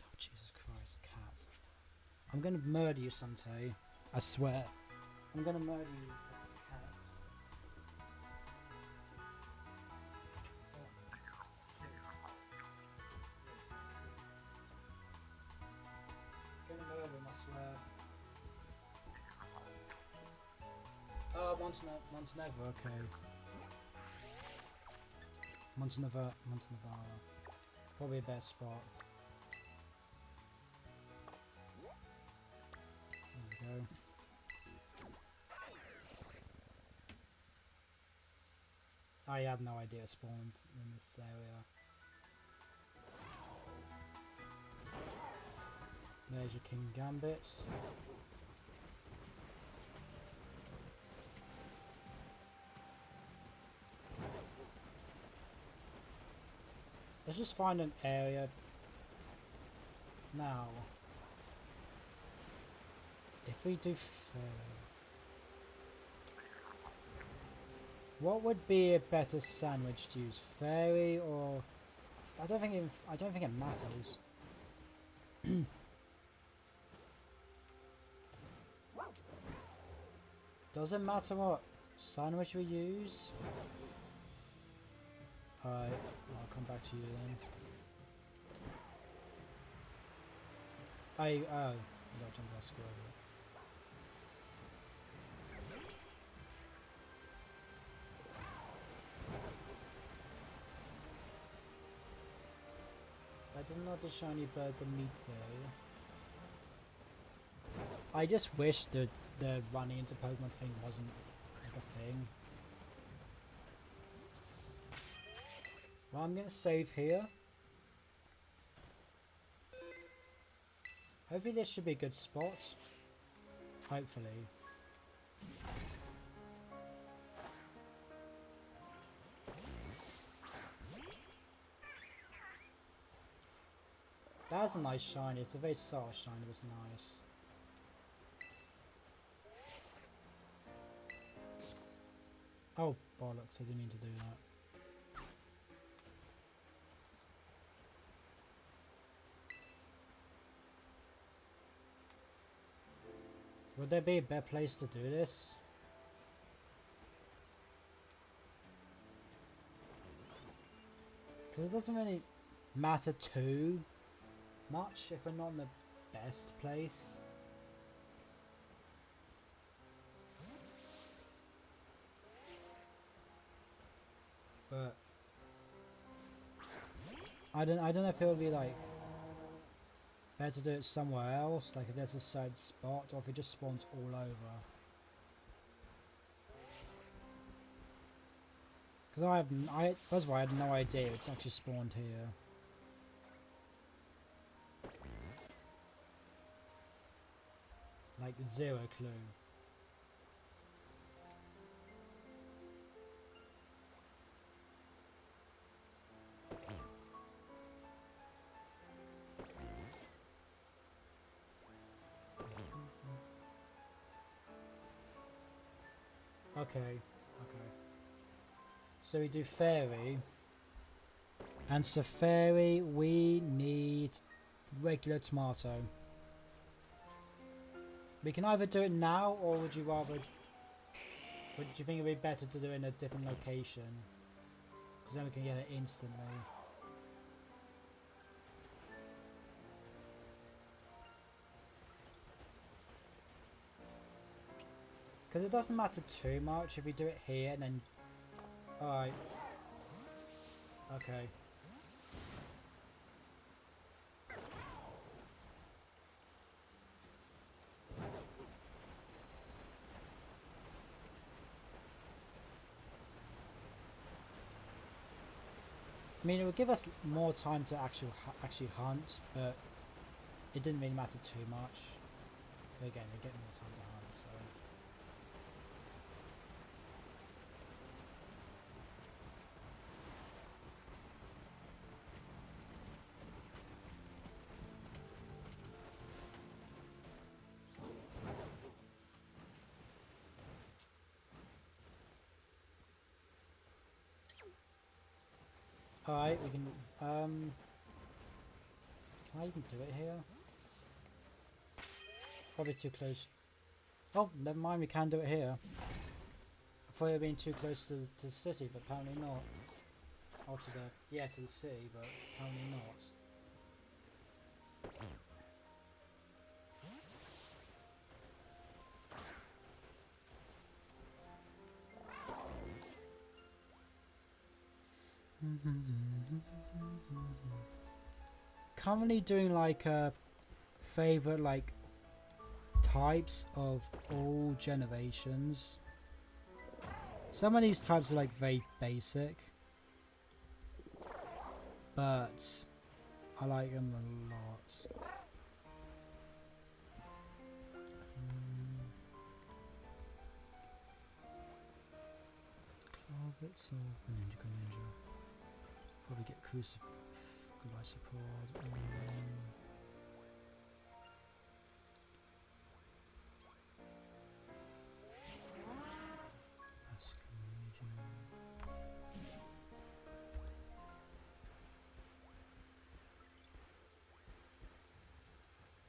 Oh, Jesus Christ, cat. I'm gonna murder you someday. I swear. I'm gonna murder you, cat. I'm gonna murder him, I swear. Oh, Montenegro, okay. Montenegro. Probably a better spot. There we go. I had no idea it spawned in this area. There's your King Gambit. Let's just find an area now. If we do what would be a better sandwich to use, fairy or I don't think it matters. Does it matter what sandwich we use? Alright, I'll come back to you then. You don't jump that square. I did not the shiny burger meat day. I just wish the running into Pokemon thing wasn't like a thing. Well, I'm gonna save here. Hopefully this should be a good spot. Hopefully. That's a nice shiny. It's a very soft shiny, but it's nice. Oh, bollocks. I didn't mean to do that. Would there be a better place to do this? Because it doesn't really matter too much if we're not in the best place. But I don't know if it would be like better to do it somewhere else, like if there's a certain spot, or if it just spawns all over. Because first of all, I had no idea it's actually spawned here. Like zero clue. Okay, okay. So we do fairy. And so fairy, we need regular tomato. We can either do it now, or would you rather... Would you think it would be better to do it in a different location? Because then we can get it instantly. Because it doesn't matter too much if we do it here and then... Alright. Okay. I mean, it would give us more time to actually hunt, but it didn't really matter too much. But again, we get more time to hunt, so... Alright, we can, can I even do it here? Probably too close. Oh, never mind, we can do it here. I thought it had been too close to the city, but apparently not. Or to the, yeah, to the city, but apparently not. Currently doing like favorite like types of all generations. Some of these types are like very basic, but I like them a lot. Clavits or Ninja. Probably get Crucifix, Goodbye Support.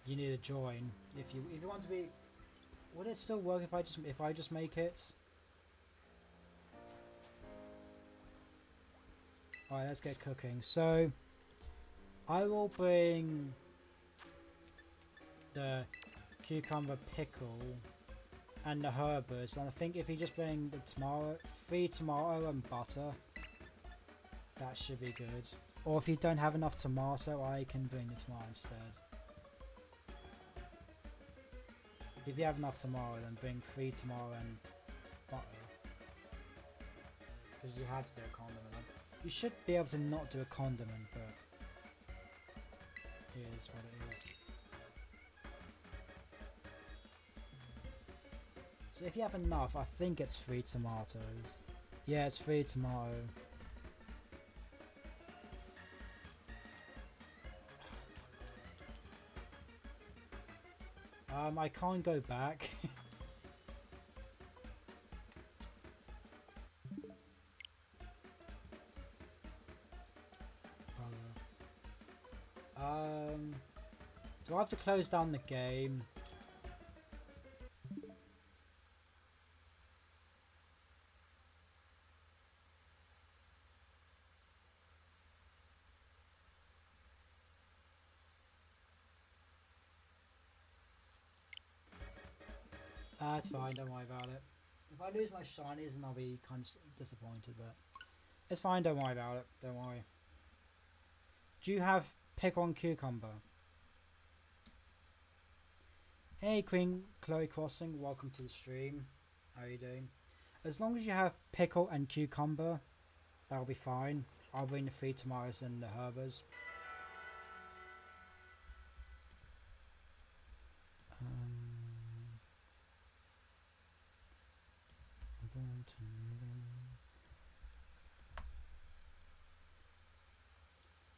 You need to join if you want to be. Would it still work if I just make it? Alright, let's get cooking. So, I will bring the cucumber pickle and the herbers, and I think if you just bring the tomato, 3 tomato and butter, that should be good. Or if you don't have enough tomato, I can bring the tomato instead. If you have enough tomato, then bring 3 tomato and butter. Because you have to do a condiment. You should be able to not do a condiment, but here's what it is. So if you have enough, I think it's 3 tomatoes. Yeah, it's 3 tomato. I can't go back. Do I have to close down the game? That's fine, don't worry about it. If I lose my shinies, then I'll be kind of disappointed, but it's fine, don't worry about it, don't worry. Do you have pickle and cucumber? Hey Queen Chloe Crossing, welcome to the stream. How are you doing? As long as you have pickle and cucumber, that'll be fine. I'll bring the 3 tomatoes and the herbers.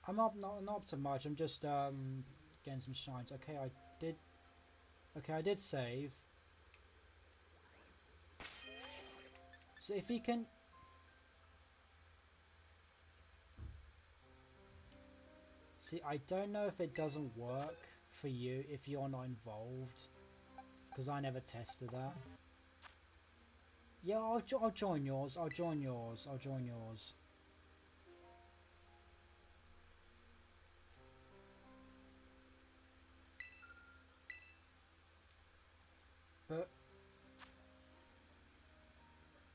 I'm not up to much. I'm just getting some shines. Okay, I did save. So if you can, see, I don't know if it doesn't work for you if you're not involved, because I never tested that. Yeah, I'll join yours. I'll join yours. I'll join yours. But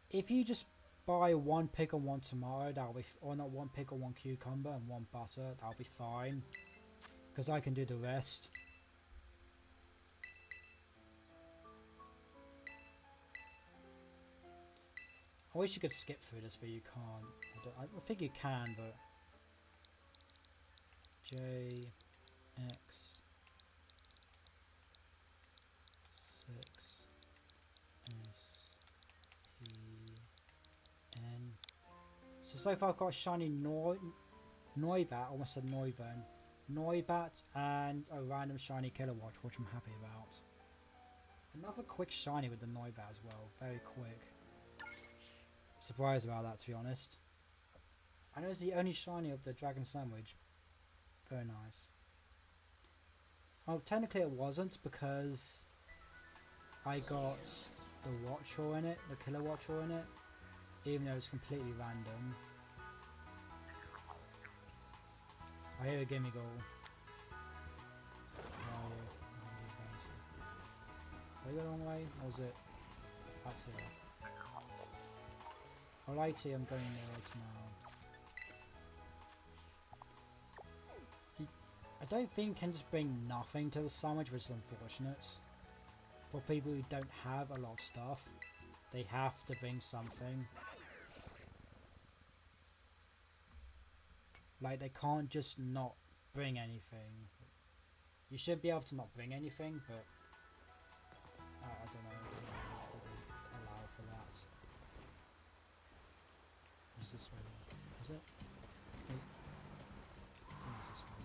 if you just buy 1 pickle, 1 tomato, that'll be, or not 1 pickle, 1 cucumber, and 1 butter, that'll be fine. Because I can do the rest. I wish you could skip through this, but you can't. I think you can, but J X 6 S P N. So far I've got a shiny Noibat, almost said Noivern. Noibat and a random shiny Kilowatch, which I'm happy about. Another quick shiny with the Noibat as well, very quick. Surprised about that, to be honest. I know it's the only shiny of the Dragon Sandwich. Very nice. Oh, technically it wasn't, because I got the Watcher in it, the Killer Watcher in it, even though it's completely random. I hear a gimme goal. Are you the wrong way? Or is it? That's here. Alrighty, I'm going right now. I don't think you can just bring nothing to the sandwich, which is unfortunate. For people who don't have a lot of stuff, they have to bring something. Like, they can't just not bring anything. You should be able to not bring anything, but I don't know. Allow for that. Is this way? Is it? I think it's this way.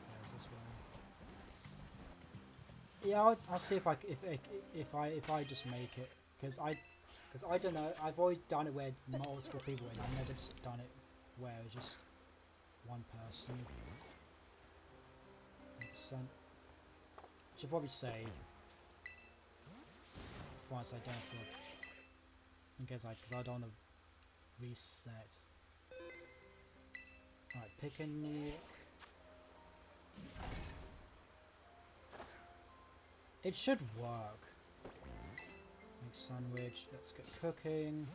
Yeah, it's this way. Yeah, I'll see if I just make it, because I don't know. I've always done it where multiple people in. I've never just done it where it's just one person. Makes sense. Should probably save. Once I don't have to. In case because I don't want to reset. Alright, picnic. It should work. Make sandwich. Let's get cooking.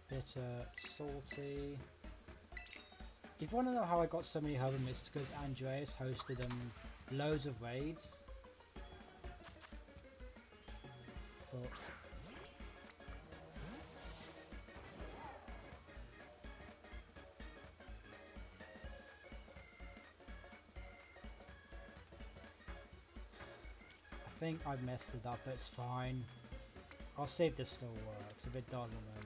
Bitter, salty. If you want to know how I got so many Herbal Mists, because Andreas hosted loads of raids. I think I messed it up, but it's fine. I'll see if this still works. If it doesn't, then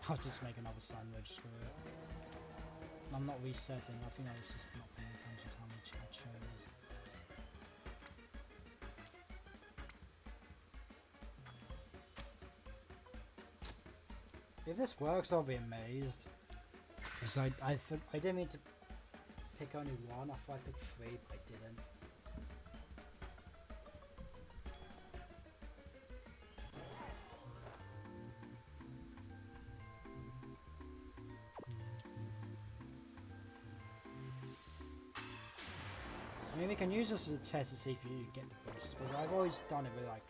I'll just make another sandwich. Screw it. I'm not resetting. I think I was just not paying attention to how much I chose. If this works, I'll be amazed. Because I didn't mean to pick only one. I thought I picked 3, but I didn't. I mean, we can use this as a test to see if you get the boost. Because I've always done it with, like,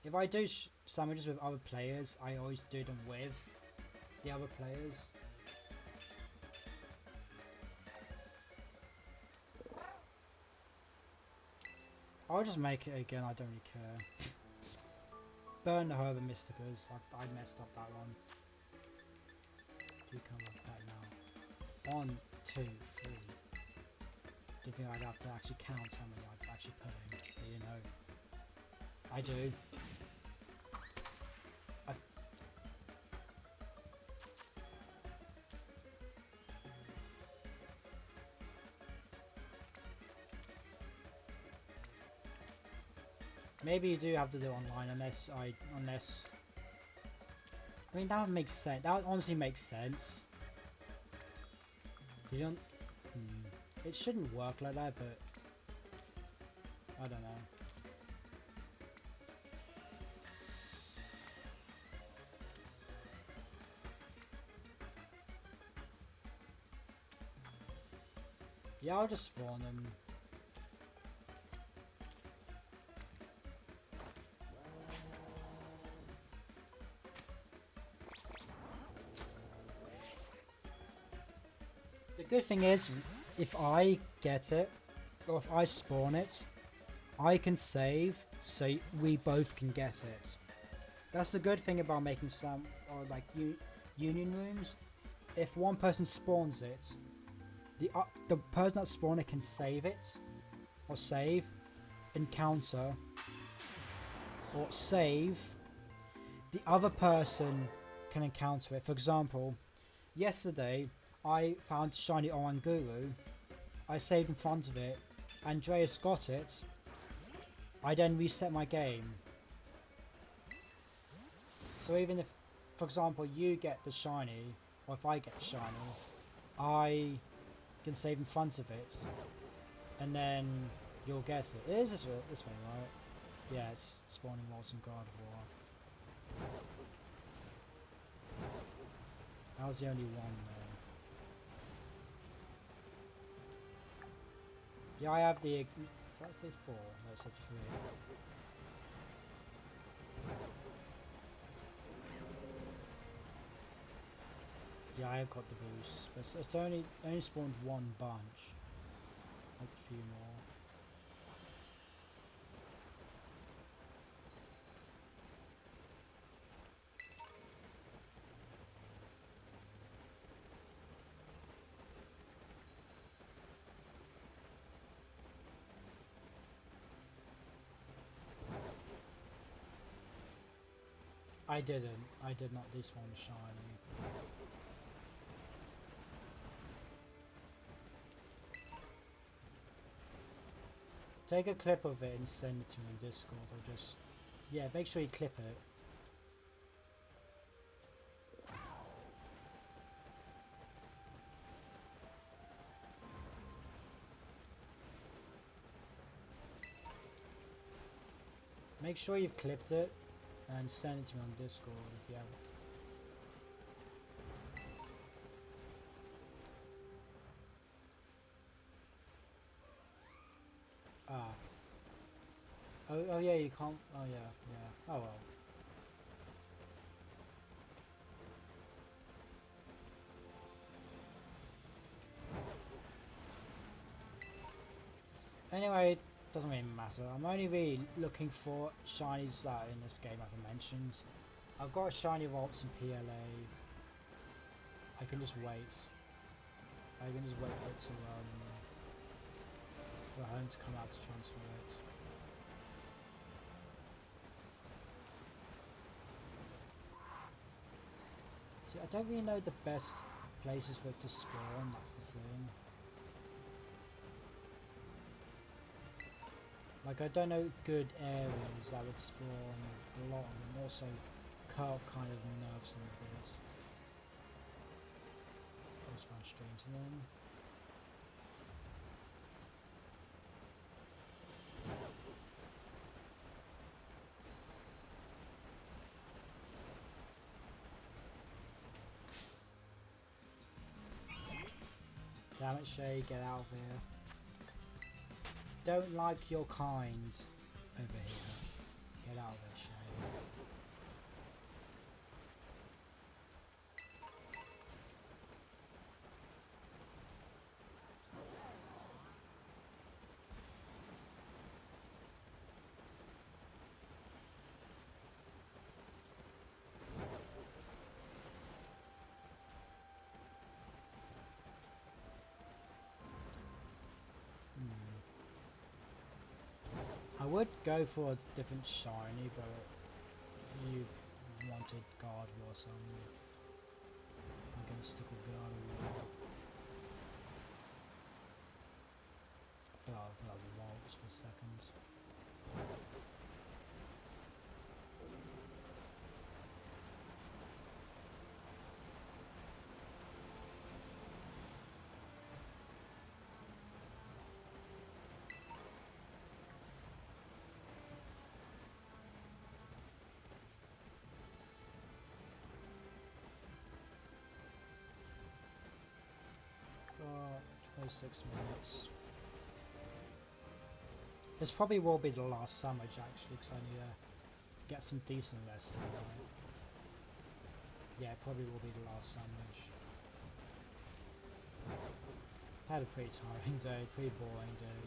if I do sandwiches with other players, I always do them with the other players. I'll just make it again, I don't really care. Burn the Herb and Mysticas, I messed up that one. You come like that now. 1, 2, 3. Do you think I'd have to actually count how many I've actually put in? But you know, I do. Maybe you do have to do it online unless I mean, that would make sense. That would honestly make sense. You don't. It shouldn't work like that, but I don't know. Yeah, I'll just spawn them. The good thing is, if I get it, or if I spawn it, I can save, so we both can get it. That's the good thing about making some, or like union rooms. If one person spawns it, the person that spawned it can save it, or save, encounter, or save. The other person can encounter it. For example, yesterday I found Shiny Oranguru. I saved in front of it. Andreas got it. I then reset my game. So even if, for example, you get the shiny, or if I get the shiny, I can save in front of it, and then you'll get it. It is this way, right? Yeah, it's spawning Molten God of War. That was the only one though. Yeah, I have the... Did I say 4? No, I said 3. Yeah, I have got the boost, but it's only spawned one bunch. Like a few more. I didn't. I did not despawn shiny. Take a clip of it and send it to me in Discord, or just... Yeah, make sure you clip it. Make sure you've clipped it and send it to me on Discord if you haven't. Ah. Oh yeah, you can't. Oh yeah, yeah. Oh well. Anyway, it doesn't really matter. I'm only really looking for shinies that in this game, as I mentioned. I've got a shiny Volts and PLA. I can just wait. I can just wait for it to for the home to come out to transfer it. See, I don't really know the best places for it to spawn. That's the thing. Like, I don't know good areas that would spawn a lot, and also cut up kind of nerves in a bit. I'll just run straight into them. Damn it, Shay, get out of here. Don't like your kind over here. Get out of it, Shay. I would go for a different shiny, but you wanted guard or something. I'm gonna stick with guard or I feel like the waltz for a second. Got 26 minutes. This probably will be the last sandwich actually, because I need to get some decent rest tonight. Yeah, it probably will be the last sandwich. I had a pretty tiring day, pretty boring day.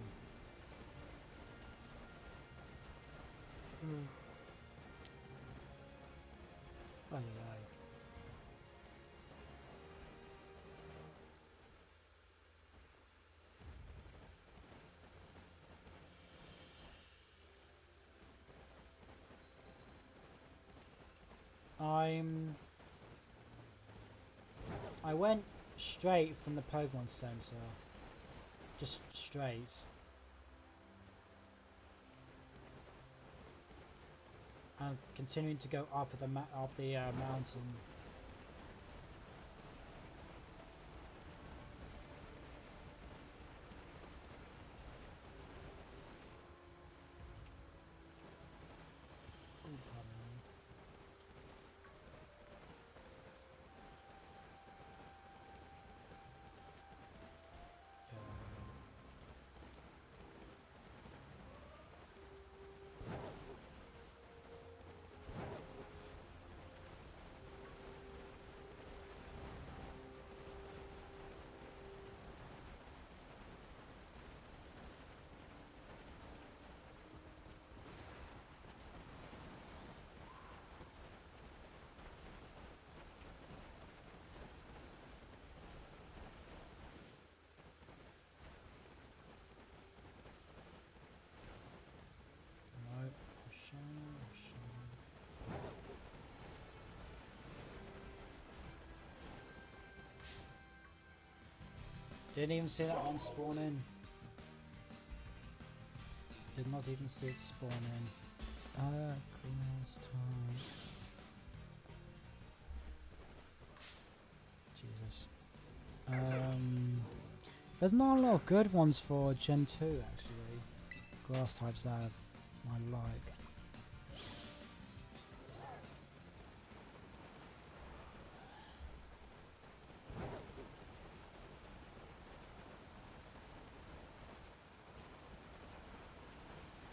Aye, aye. I went straight from the Pokemon Center. Just straight. And continuing to go up the mountain. Didn't even see that one spawn in. Did not even see it spawn in. Christmas time. Jesus. There's not a lot of good ones for Gen 2 actually. Grass types that I like.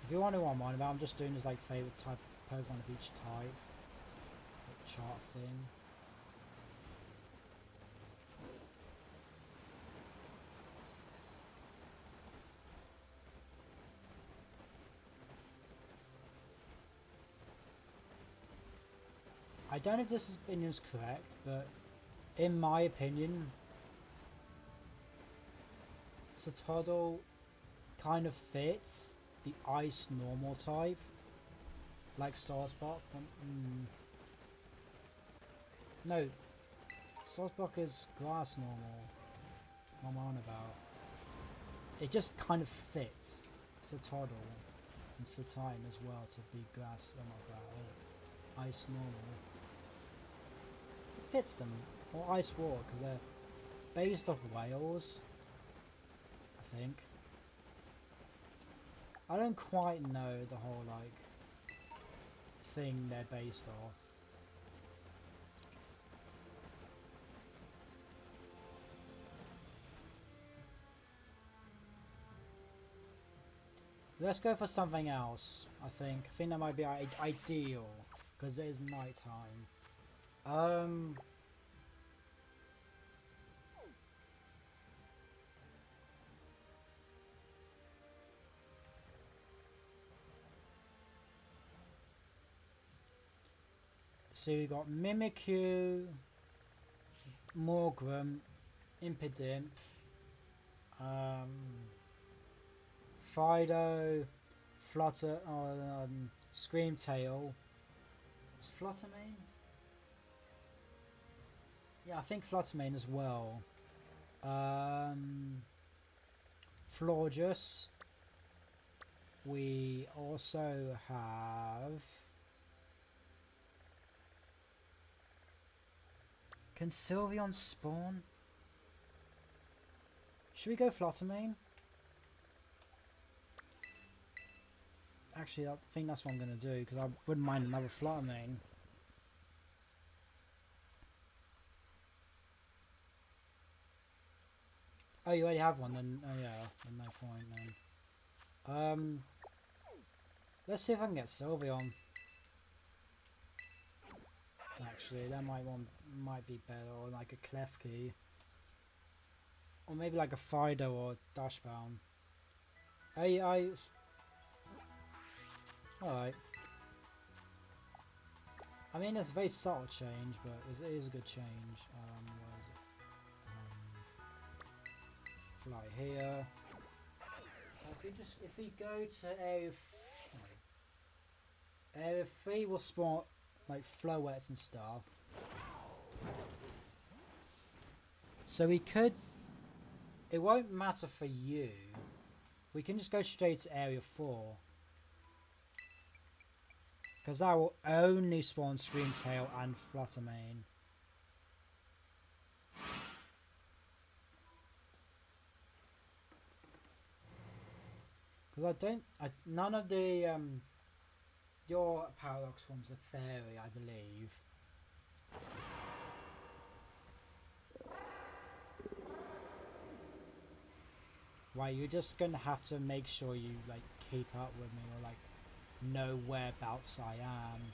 If you wonder what I'm on about, I'm just doing this like favourite type Pokemon of each type. Like chart thing. I don't know if this opinion is correct, but in my opinion, Satoddle kind of fits the ice normal type, like Sawsbuck. No, Sawsbuck is grass normal. What am I on about? It just kind of fits Satoddle and Satine as well to be grass, not grass, ice normal. It fits them, or ice water, because they're based off Wales, I think. I don't quite know the whole like thing they're based off. Let's go for something else, I think. I think that might be ideal, because it is night time. So we got Mimikyu, Morgrem, Impidimp, Fido, Flutter, Screamtail. Is Fluttermane? Yeah, I think Fluttermane as well. Florges. We also have... Can Sylveon spawn? Should we go Fluttermane? Actually, I think that's what I'm going to do, because I wouldn't mind another Fluttermane. Oh, you already have one, then oh yeah, then no point then. Let's see if I can get Sylveon. Actually, that might be better, or like a Klefki. Or maybe like a Fido or Dashbound. Alright. I mean, it's a very subtle change, but it is a good change. Where is it? Fly here. If we go to area 3 will spawn like Floettes and stuff. So we could... It won't matter for you. We can just go straight to area 4. Because that will only spawn Screamtail and Fluttermane. Because none of the your Paradox forms are fairy, I believe. Right, you're just gonna have to make sure you like keep up with me, or like know whereabouts I am.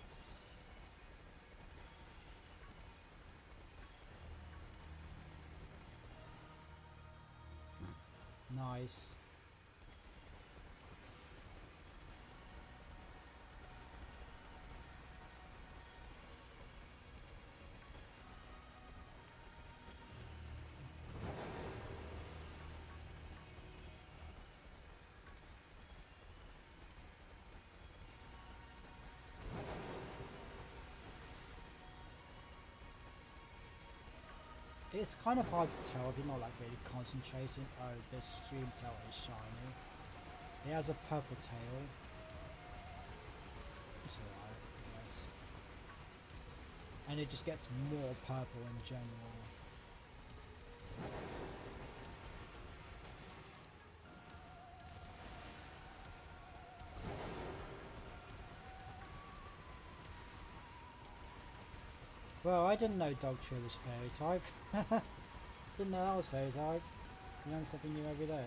Nice. It's kind of hard to tell if you're not like really concentrating. Oh, this Screamtail is shiny. It has a purple tail. It's alright, I guess. And it just gets more purple in general. Well, I didn't know Dogtree was fairy type. Didn't know that was fairy type. You learn something new every day.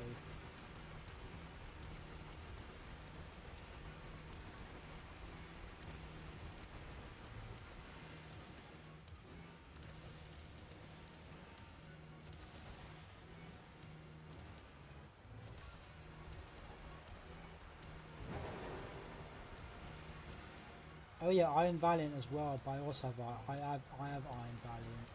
Oh yeah, Iron Valiant as well, but I also have I have Iron Valiant.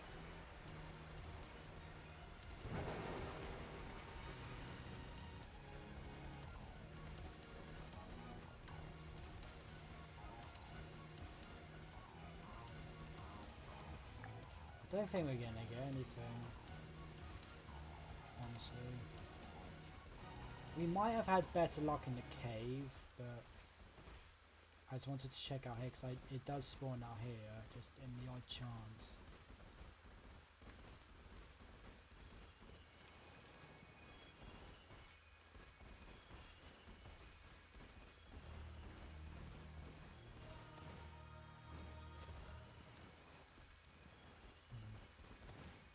I don't think we're gonna get anything, honestly. We might have had better luck in the cave, but I just wanted to check out here because it does spawn out here, just in the odd chance.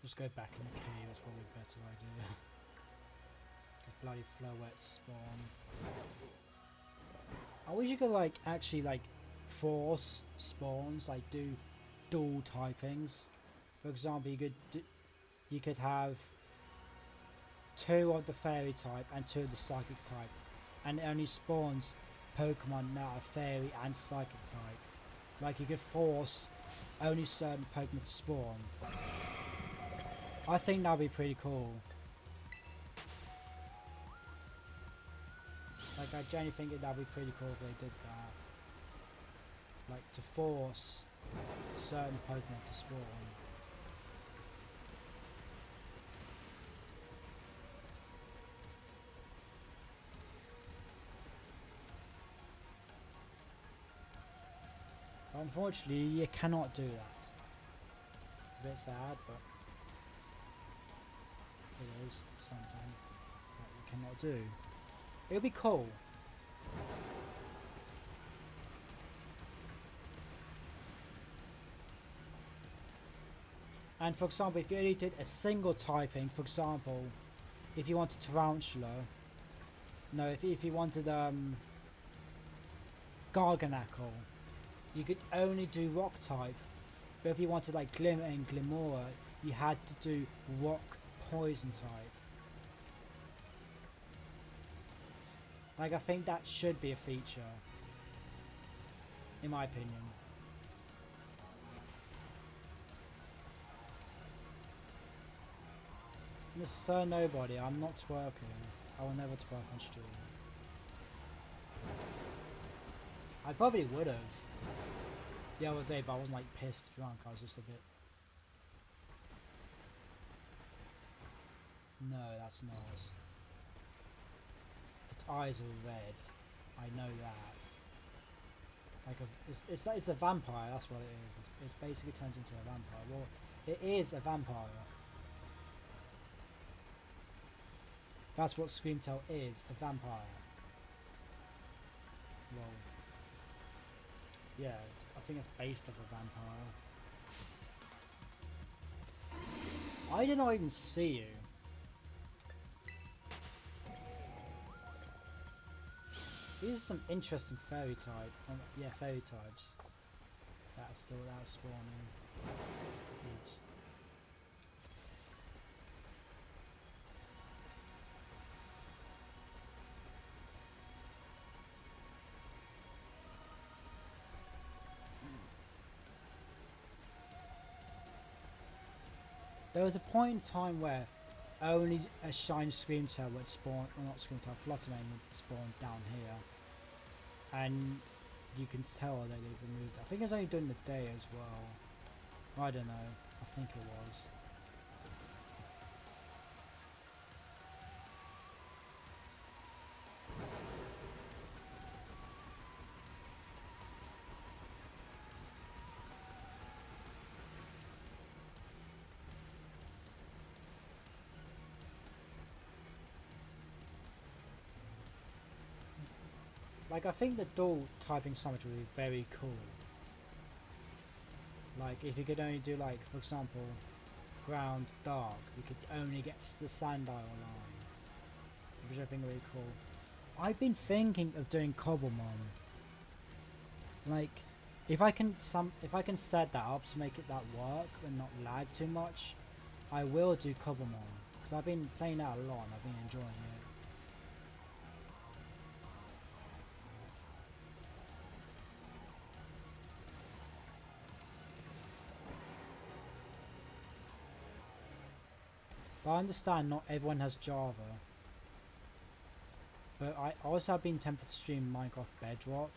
Just go back in the cave, that's probably a better idea. Bloody flowette spawn. I wish you could like actually like force spawns, like do dual typings. For example, you could have 2 of the fairy type and 2 of the psychic type, and it only spawns Pokemon that are fairy and psychic type. Like you could force only certain Pokemon to spawn. I think that'd be pretty cool. Like I genuinely think that'd be pretty cool if they did that. Like to force certain Pokemon to spawn. But unfortunately, you cannot do that. It's a bit sad, but it is something that you cannot do. It would be cool. And for example, if you only did a single typing, for example, if you wanted Tarantula, no, if you wanted Garganacl, you could only do rock type. But if you wanted like Glimmer and Glimora, you had to do rock poison type. Like I think that should be a feature, in my opinion. Mr. Nobody, I'm not twerking. I will never twerk on stream. I probably would have the other day, but I wasn't like pissed drunk. I was just a bit. No, that's not. Its eyes are red. I know that. Like it's a vampire. That's what it is. It basically turns into a vampire. Well, it is a vampire. That's what Screamtail is, a vampire. Well, yeah, I think it's based off a vampire. I did not even see you. These are some interesting fairy type. Yeah, fairy types. That are still out spawning. Good. There was a point in time where only a shiny Screamtail would spawn, or not Screamtail, Fluttermane would spawn down here. And you can tell that they've removed it. I think it was only during the day as well. I don't know. I think it was. Like, I think the dual typing summit would be very cool. Like, if you could only do, like, for example, ground dark, you could only get the Sandile line, which I think would be cool. I've been thinking of doing Cobblemon. Like, if I can set that up to make it that work and not lag too much, I will do Cobblemon, because I've been playing that a lot and I've been enjoying it. But I understand not everyone has Java. But I also have been tempted to stream Minecraft Bedrock.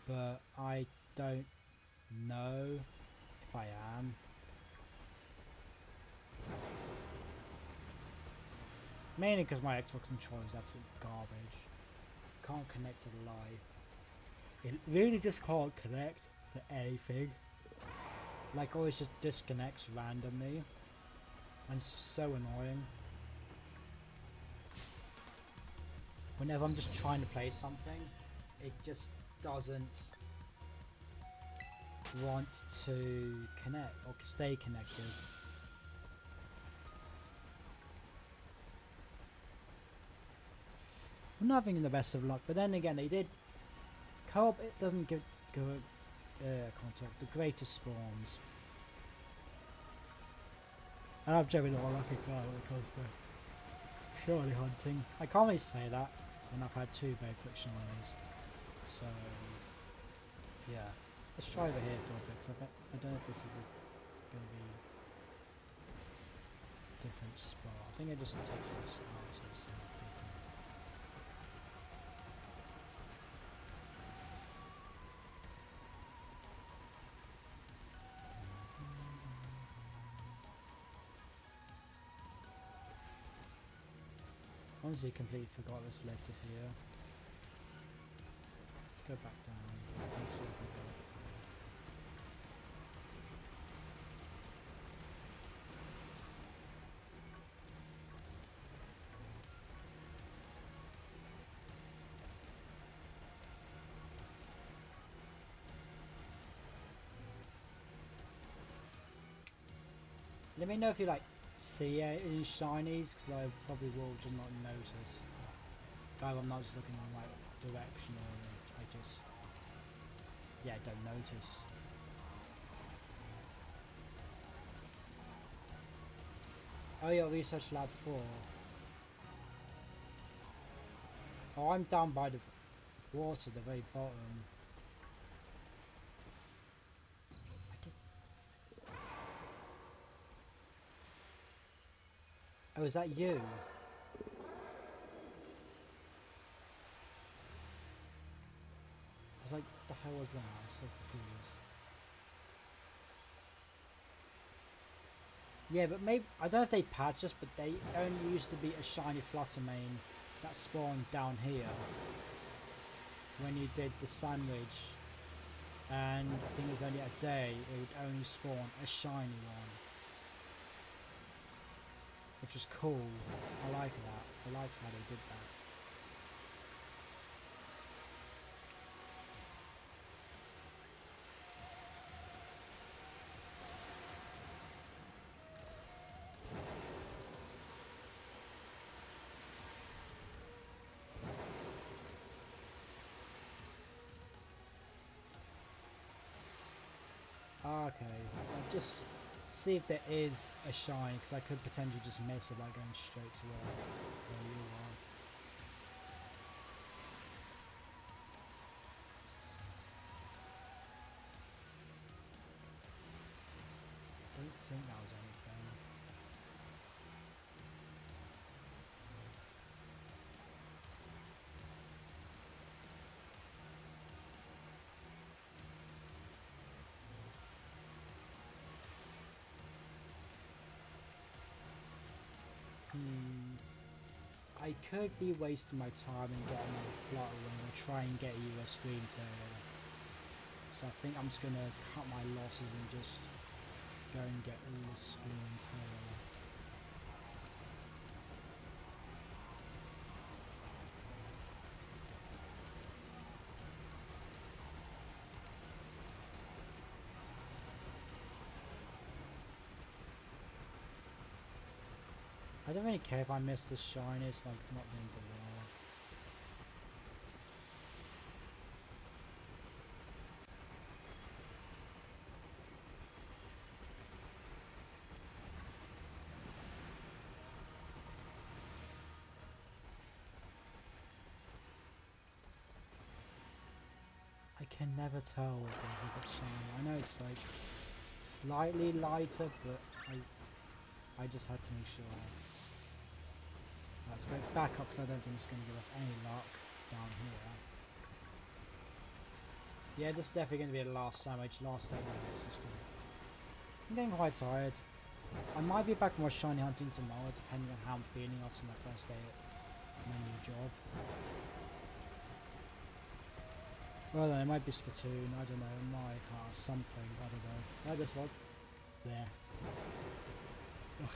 But I don't know if I am. Mainly because my Xbox controller is absolute garbage. Can't connect to the live. It really just can't connect to anything. Like always just disconnects randomly. And it's so annoying. Whenever I'm just trying to play something, it just doesn't want to connect or stay connected. I'm not having the best of luck, but then again they did co-op. It doesn't give can't talk, the greatest spawns. And I'm generally not a lucky guy when it comes to shiny hunting. I can't really say that when I've had two very quick shinies. So yeah, let's try over here for a bit, because I don't know if this is going to be a different spot. I think it just takes us out to something different. Honestly, completely forgot this led to here. Let's go back down. Let's look at that. Let me know if you like see any shinies, because I probably will just not notice. Either I'm not just looking in the right direction, or I just don't notice. Oh yeah, research lab 4. Oh, I'm down by the water, the very bottom. Oh, is that you? I was like, what the hell was that? I'm so confused. Yeah, but maybe, I don't know if they patched this, but they only used to be a shiny Fluttermane that spawned down here when you did the sandwich, and I think it was only a day it would only spawn a shiny one, which was cool. I like that. I liked how they did that. Okay, I'll just see if there is a shine, because I could potentially just miss it by going straight to where you are. I don't think that was anything. I could be wasting my time and getting another flutter when I try and get you a screen tearer. So I think I'm just gonna cut my losses and just go and get the screen tearer. I don't really care if I miss the shine, it's like it's not the end of the world. I can never tell what it is if it's shiny. I know it's like slightly lighter, but I just had to make sure. Let's go back up because I don't think it's going to give us any luck down here. Yeah, this is definitely going to be the last sandwich, last 8 minutes, just because I'm getting quite tired. I might be back more shiny hunting tomorrow, depending on how I'm feeling after my first day at my new job. Well, then, it might be Splatoon, I don't know, it might something, I don't know. Like this one. There. Ugh.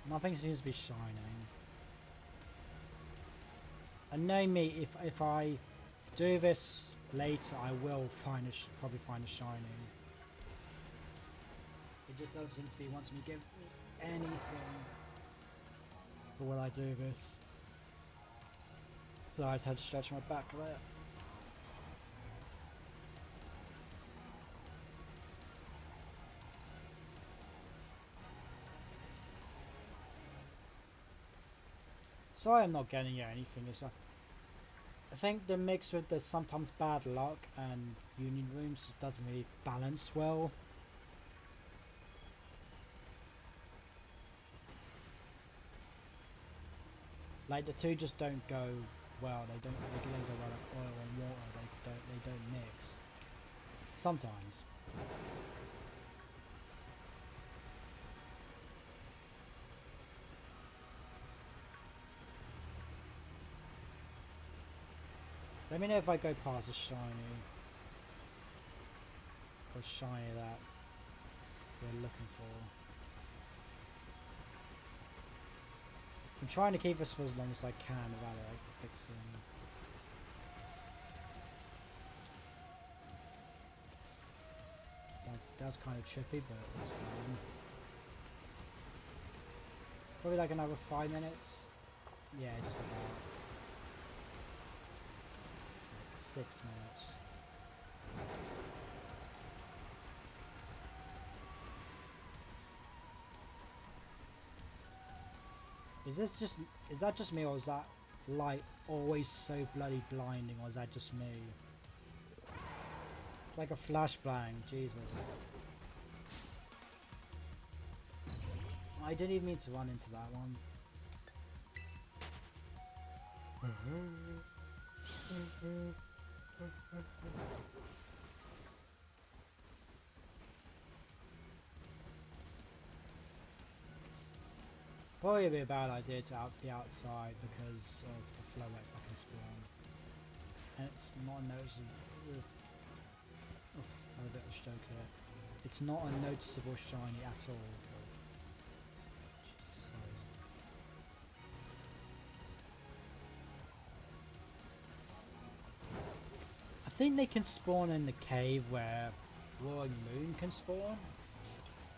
Nothing seems to be shining. And knowing me, if I do this later, I will probably find a shining. It just doesn't seem to be wanting me to give me anything. But will I do this? So I just had to stretch my back for that. Sorry I'm not getting you anything. It's like, I think the mix with the sometimes bad luck and union rooms just doesn't really balance well. Like the two just don't go well. They don't go well like oil and water. They don't mix. Sometimes. Let me know if I go past a shiny. Or shiny that we're looking for. I'm trying to keep this for as long as I can without it like fixing. That's kind of trippy, but it's fine. Probably like another 5 minutes. Yeah, just about. 6 minutes. Is that just me, or is that light always so bloody blinding, or is that just me? It's like a flashbang, Jesus. I didn't even need to run into that one. Probably be a bad idea to be outside because of the flowets that can spawn. And it's not noticeable. Oh, another bit of a stroke here. It's not a noticeable shiny at all. Jesus Christ. I think they can spawn in the cave where Roaring Moon can spawn.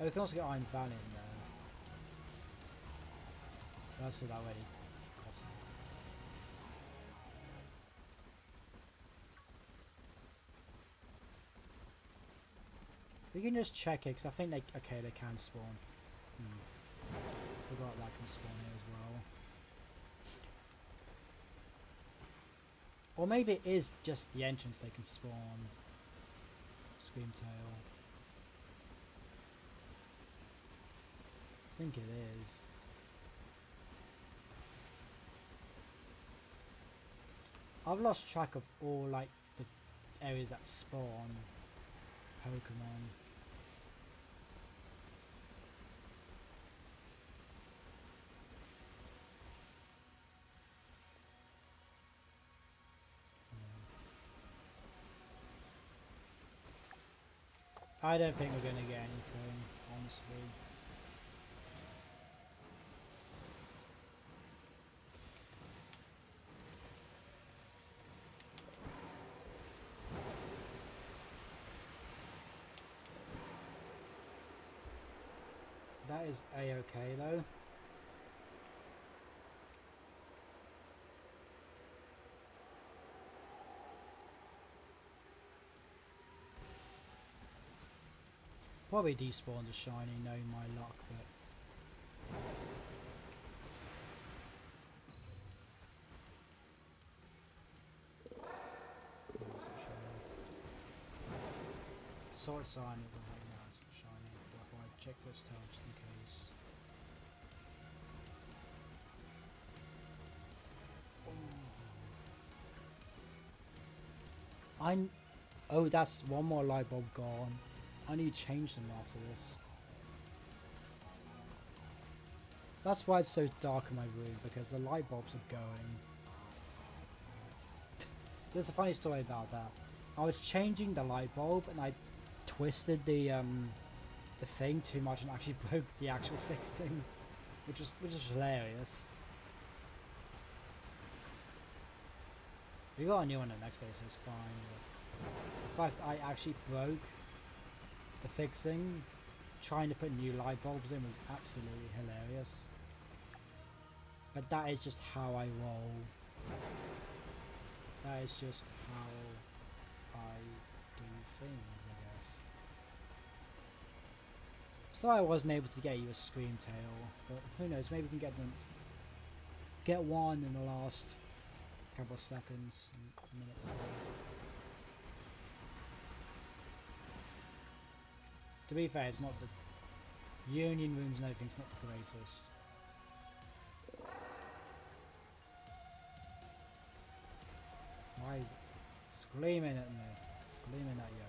Oh, we can also get Iron Valley in there. I said that already. We can just check it because I think they can spawn. Forgot that can spawn here as well. Or maybe it is just the entrance they can spawn. Screamtail. I think it is. I've lost track of all like the areas that spawn Pokemon. I don't think we're gonna get anything, honestly. That is a-okay though. Probably despawned a shiny, knowing my luck, but no, it's not shiny. Sort sign it, but no, it's not shiny. Therefore, I check for its tail just in case. Oh, that's one more light bulb gone. I need to change them after this. That's why it's so dark in my room, because the light bulbs are going. There's a funny story about that. I was changing the light bulb and I twisted the thing too much and actually broke the actual fixing, which is hilarious. We got a new one the next day, so it's fine. But the fact I actually broke the fixing trying to put new light bulbs in was absolutely hilarious. But that is just how I roll. That is just how I do things, I guess. Sorry I wasn't able to get you a Scream Tail, but who knows, maybe we can get one in the last couple of seconds, minutes. To be fair, it's not the Union rooms and everything's not the greatest. Why is it screaming at me? Screaming at you.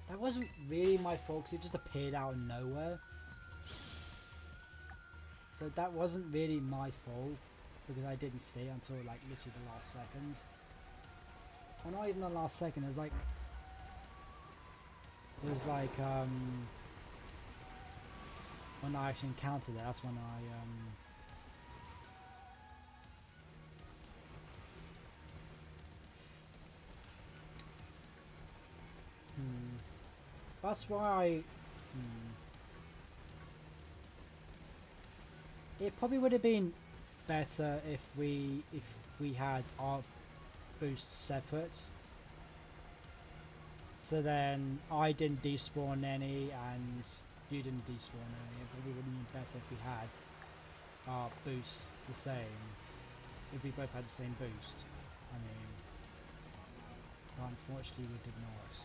That wasn't really my fault, 'cause it just appeared out of nowhere. So that wasn't really my fault, because I didn't see it until like literally the last seconds. Well, not even the last second, it was like when I actually encountered it, that's when that's why it probably would have been better if we had our boosts separate. So then I didn't despawn any and you didn't despawn any. It probably would have been better if we had our boosts the same. If we both had the same boost. I mean, but unfortunately we did not.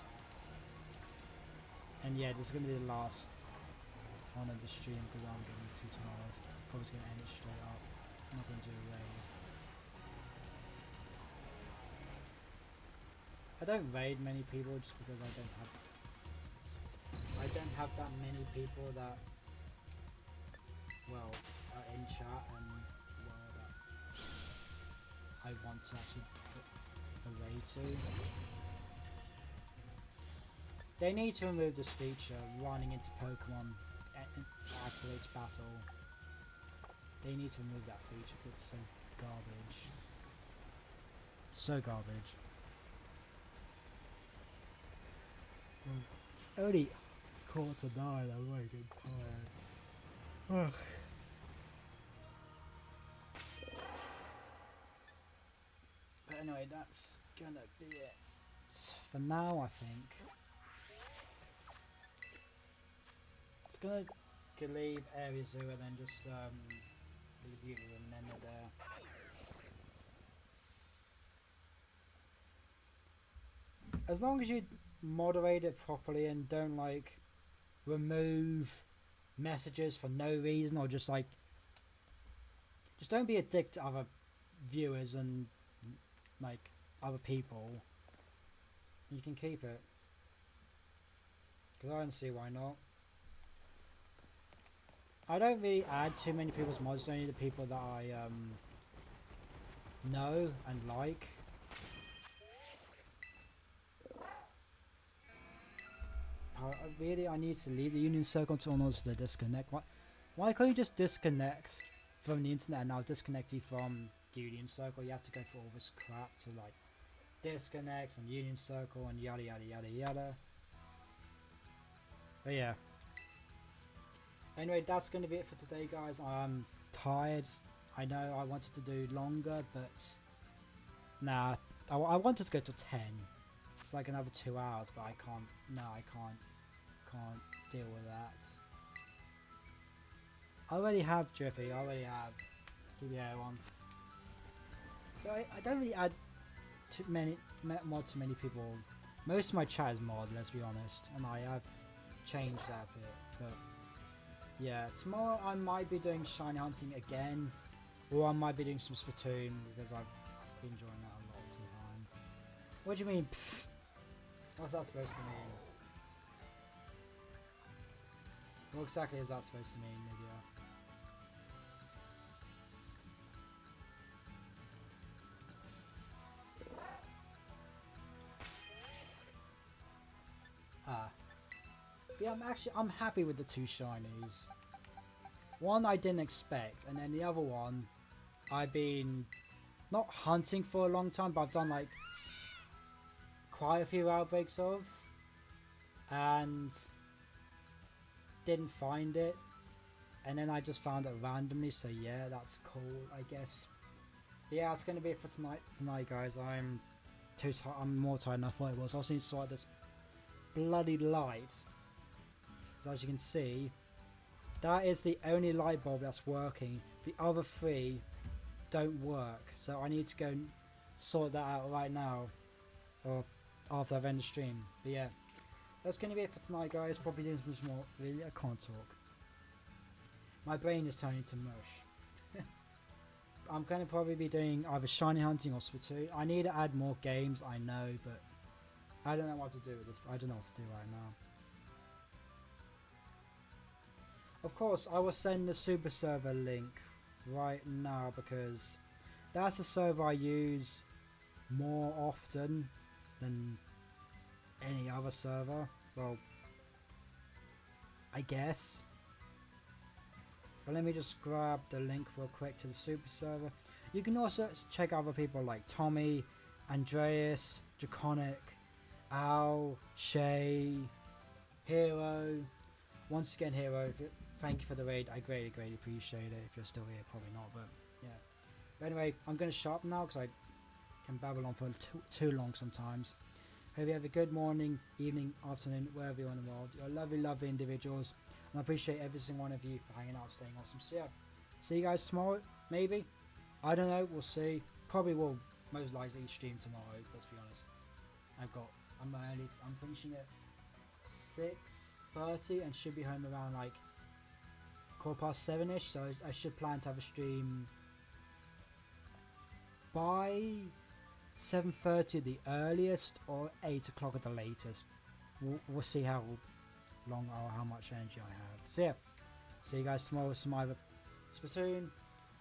And yeah, this is going to be the last one of the stream because I'm getting too tired. Probably going to end it straight up. I'm not going to do a raid. I don't raid many people just because I don't have that many people that, well, are in chat and, well, that I want to actually put a raid to. They need to remove this feature, running into Pokemon activates battle. They need to remove that feature because it's so garbage. So garbage. It's only 8:45, I'm really getting tired. Ugh. But anyway, that's gonna be it for now, I think. It's gonna leave Area Zoo and then just leave the other room and end it there. As long as you moderate it properly and don't like remove messages for no reason, or just don't be a dick to other viewers and like other people, you can keep it, because I don't see why not. I don't really add too many people's mods, only the people that I know and like. I need to leave the Union Circle to almost the disconnect. Why can't you just disconnect from the internet and now disconnect you from Union Circle. You have to go through all this crap to like disconnect from Union Circle and yada yada yada yada. But yeah. Anyway, that's going to be it for today, guys. I'm tired. I know I wanted to do longer, but nah. I wanted to go to 10. It's like another 2 hours, but I can't. No, I can't deal with that. I already have Drippy. I already have. Keep your hair on. So I don't really add too many mod to many people. Most of my chat is mod, let's be honest, and I have changed that a bit. But yeah, tomorrow I might be doing Shiny Hunting again, or I might be doing some Splatoon because I've been enjoying that a lot of the time. What do you mean? Pfft? What's that supposed to mean? What exactly is that supposed to mean, Lydia? Yeah, I'm happy with the 2 shinies. One I didn't expect, and then the other one I've been not hunting for a long time, but I've done like quite a few outbreaks of, and didn't find it, and then I just found it randomly. So yeah, that's cool, I guess. But yeah, that's gonna be it for tonight, guys. I'm more tired than I thought I was. I also need to sort this bloody light. So as you can see, that is the only light bulb that's working. The other 3 don't work. So I need to go and sort that out right now, or after I've ended the stream. But yeah, that's going to be it for tonight, guys. Probably doing some more. Really, I can't talk. My brain is turning to mush. I'm going to probably be doing either Shiny Hunting or Splatoon. I need to add more games, I know, but I don't know what to do with this. I don't know what to do right now. Of course, I will send the super server link right now because that's a server I use more often than any other server. Well, I guess. But let me just grab the link real quick to the super server. You can also check other people like Tommy, Andreas, Draconic, Al, Shay, Hero. Once again, Hero, thank you for the raid. I greatly appreciate it. If you're still here, probably not, but yeah. But anyway, I'm going to shut up now because I can babble on for too long sometimes. Hope you have a good morning, evening, afternoon, wherever you're in the world. You're lovely individuals, and I appreciate every single one of you for hanging out, staying awesome. So yeah, see you guys tomorrow, maybe. I don't know. We'll see. Probably will most likely stream tomorrow. Let's be honest. I'm finishing at 6:30 and should be home around like 7:15ish, so I should plan to have a stream by 7:30 the earliest or 8 o'clock at the latest. We'll see how long or how much energy I have. So yeah, see you guys tomorrow with some either Splatoon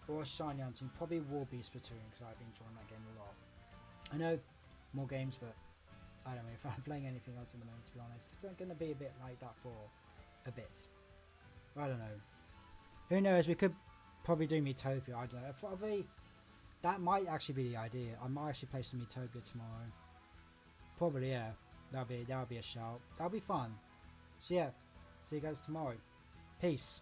or Shiny Hunting. Probably will be Splatoon because I've been enjoying that game a lot. I know more games, but I don't know if I'm playing anything else at the moment, to be honest. It's going to be a bit like that for a bit. I don't know. Who knows? We could probably do Metopia. I don't know. Probably that might actually be the idea. I might actually play some Metopia tomorrow. Probably, yeah. That'll be a shout. That'll be fun. So yeah, see you guys tomorrow. Peace.